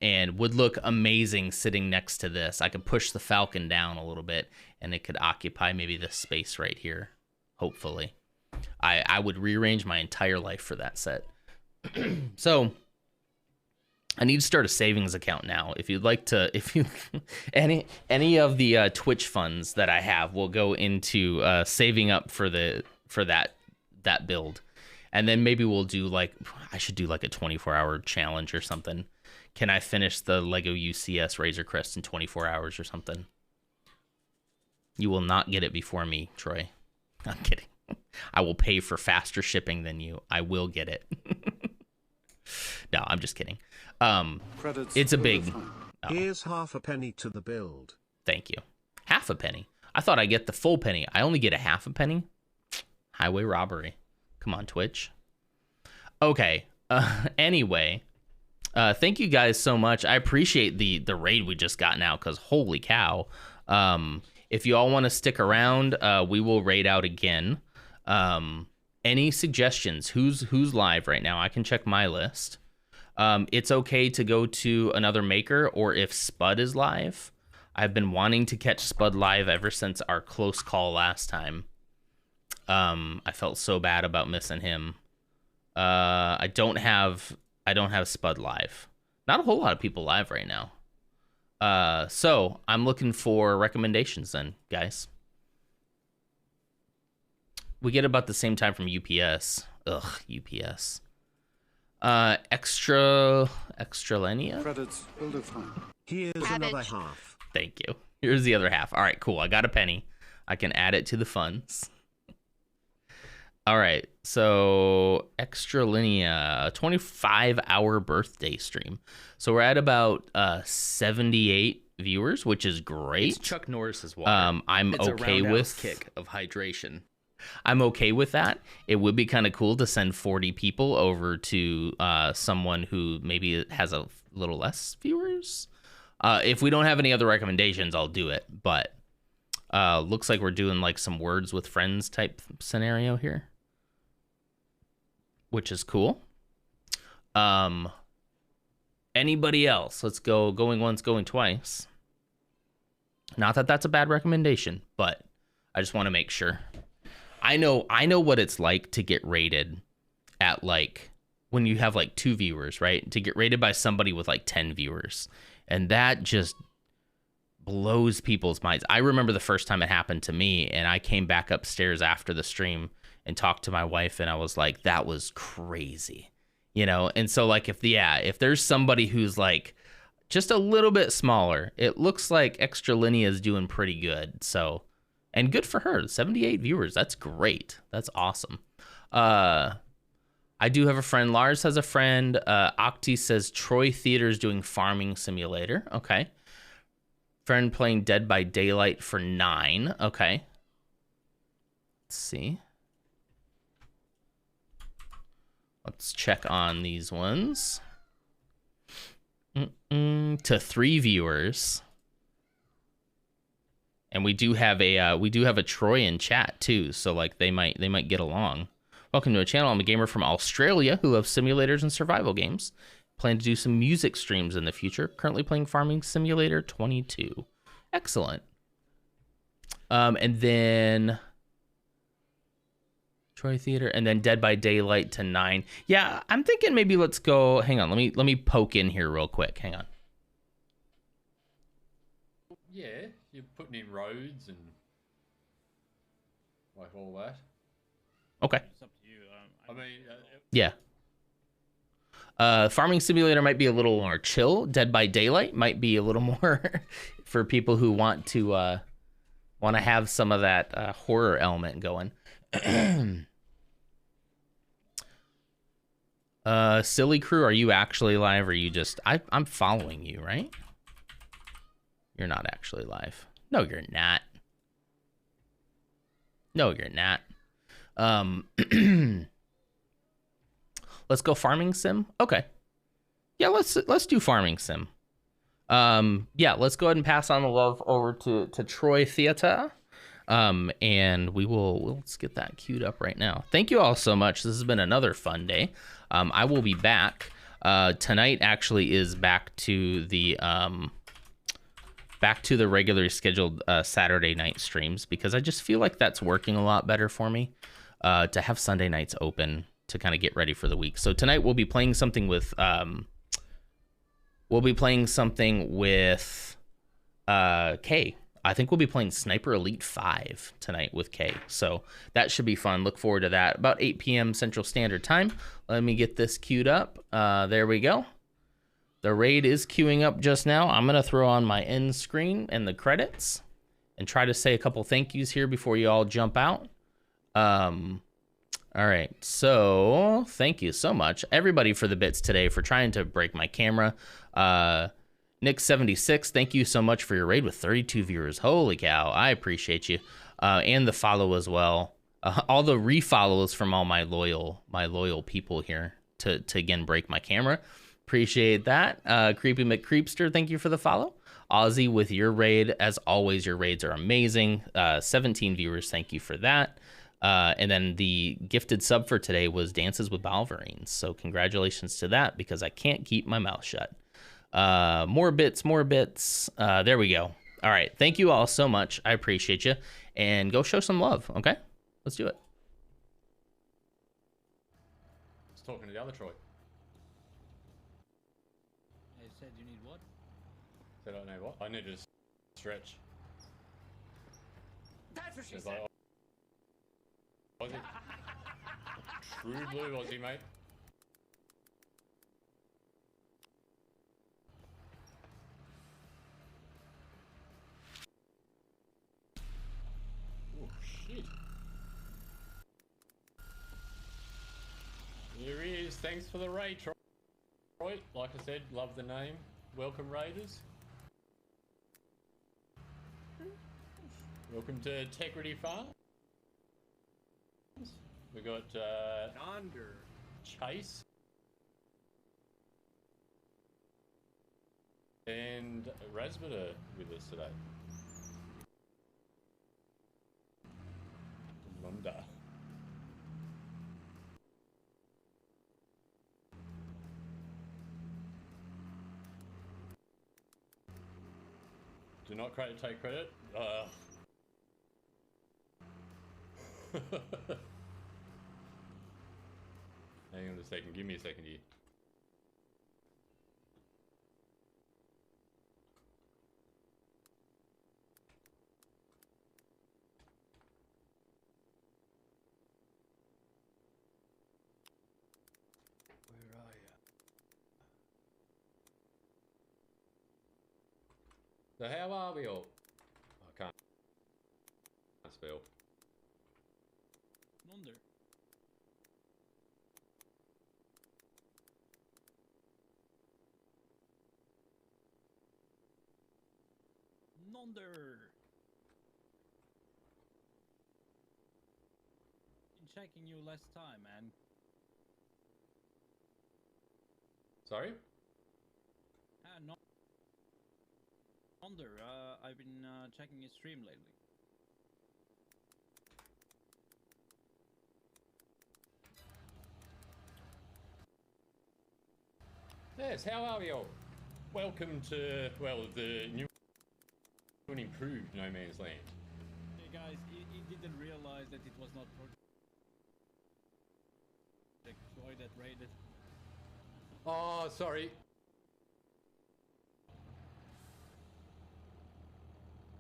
And would look amazing sitting next to this. I could push the Falcon down a little bit and it could occupy maybe this space right here. Hopefully. I would rearrange my entire life for that set. So I need to start a savings account now. If you'd like to, any of the Twitch funds that I have will go into saving up for that build. And then maybe we'll do I should do like a 24-hour challenge or something. Can I finish the Lego UCS Razor Crest in 24 hours or something? You will not get it before me, Troy. I'm kidding. I will pay for faster shipping than you. I will get it. No, I'm just kidding. It's a big... Oh. Here's half a penny to the build. Thank you. Half a penny? I thought I get the full penny. I only get a half a penny? Highway robbery. Come on, Twitch. Okay. Anyway, thank you guys so much. I appreciate the raid we just got now, because holy cow. If you all want to stick around, we will raid out again. Any suggestions? Who's live right now? I can check my list. It's okay to go to another maker, or if Spud is live. I've been wanting to catch Spud live ever since our close call last time. I felt so bad about missing him. I don't have Spud live. Not a whole lot of people live right now. So I'm looking for recommendations then, guys. We get about the same time from UPS. Ugh, UPS. Extralenia? Credits will define. Here's Cabbage. another half. Thank you. Here's the other half. All right, cool. I got a penny. I can add it to the funds. All right, so Extralinia, 25-hour birthday stream. So we're at about 78 viewers, which is great. It's Chuck Norris's water. I'm it's okay a roundhouse with kick of hydration. I'm okay with that. It would be kind of cool to send 40 people over to someone who maybe has a little less viewers. If we don't have any other recommendations, I'll do it. But looks like we're doing like some words with friends type scenario here, which is cool. Anybody else? Let's go. Going once, going twice. Not that that's a bad recommendation, but I just want to make sure. I know what it's like to get rated at, like, when you have like 2 viewers, right? To get rated by somebody with like 10 viewers. And that just blows people's minds. I remember the first time it happened to me, and I came back upstairs after the stream and talked to my wife, and I was like, that was crazy, you know? And so like, if there's somebody who's like just a little bit smaller, it looks like Extralinia is doing pretty good. So, and good for her, 78 viewers. That's great. That's awesome. I do have a friend. Lars has a friend. Octi says Troy Theater's doing Farming Simulator. Okay. Friend playing Dead by Daylight for 9. Okay. Let's see. Let's check on these ones. To 3 viewers. And we do have a Troy in chat too, so like they might get along. Welcome to a channel. I'm a gamer from Australia who loves simulators and survival games. Plan to do some music streams in the future. Currently playing Farming Simulator 22. Excellent. And then Troy Theater, and then Dead by Daylight to 9. Yeah, I'm thinking maybe let's go. Hang on, let me poke in here real quick. Hang on. Yeah, you're putting in roads and like all that. Okay. It's up to you. I mean, yeah. Farming Simulator might be a little more chill. Dead by Daylight might be a little more for people who want to have some of that horror element going. Silly Crew, are you actually live, or are you just... I'm following you, right? You're not actually live. No, you're not. No, you're not. Let's go Farming Sim. Okay. Yeah, let's do Farming Sim. Yeah, let's go ahead and pass on the love over to Troy Theater. And let's get that queued up right now. Thank you all so much. This has been another fun day. I will be back. Tonight actually is back to the regularly scheduled Saturday night streams, because I just feel like that's working a lot better for me, to have Sunday nights open to kind of get ready for the week. So tonight we'll be playing something with Kay. I think we'll be playing Sniper Elite 5 tonight with Kay. So that should be fun. Look forward to that. About 8 p.m. Central Standard Time. Let me get this queued up. There we go. The raid is queuing up just now. I'm going to throw on my end screen and the credits and try to say a couple thank yous here before you all jump out. All right. So thank you so much, everybody, for the bits today, for trying to break my camera. Nick76, thank you so much for your raid with 32 viewers. Holy cow. I appreciate you. And the follow as well. All the refollows from all my loyal people here to again break my camera. Appreciate that. Creepy McCreepster, thank you for the follow. Ozzy with your raid. As always, your raids are amazing. 17 viewers, thank you for that. And then the gifted sub for today was Dances with Balverines. So congratulations to that, because I can't keep my mouth shut. More bits. There we go. All right. Thank you all so much. I appreciate you. And go show some love. Okay? Let's do it. I was talking to the other Troy. I said you need what? Said I know what? I need to stretch. That's what she She's said. like, Aussie. True blue Aussie, mate. Oh, shit. Here he is. Thanks for the raid, Troy. Like I said, love the name. Welcome, Raiders. Welcome to Tegrity Farm. We got Yonder. Chase and Rasbita with us today. Munda. Do not take credit. Hang on a second, give me a second here. Where are you? So how are we all? I can't spell. Yonder. Yonder. Been checking you last time, man. Sorry? No. Yonder. I've been checking your stream lately. Yes, how are we all? Welcome to, well, the new and improved No Man's Land. Hey guys, he didn't realize that it was not Project Troy that raided. Oh, sorry.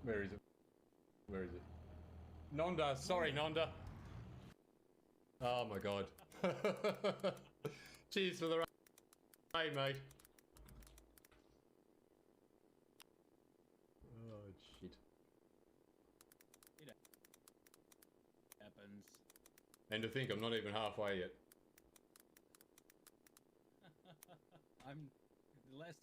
Where is it? Where is it? Nonda, sorry, Nonda. Oh my god. Cheers for the raid, mate. Oh shit. It happens. And to think I'm not even halfway yet. The last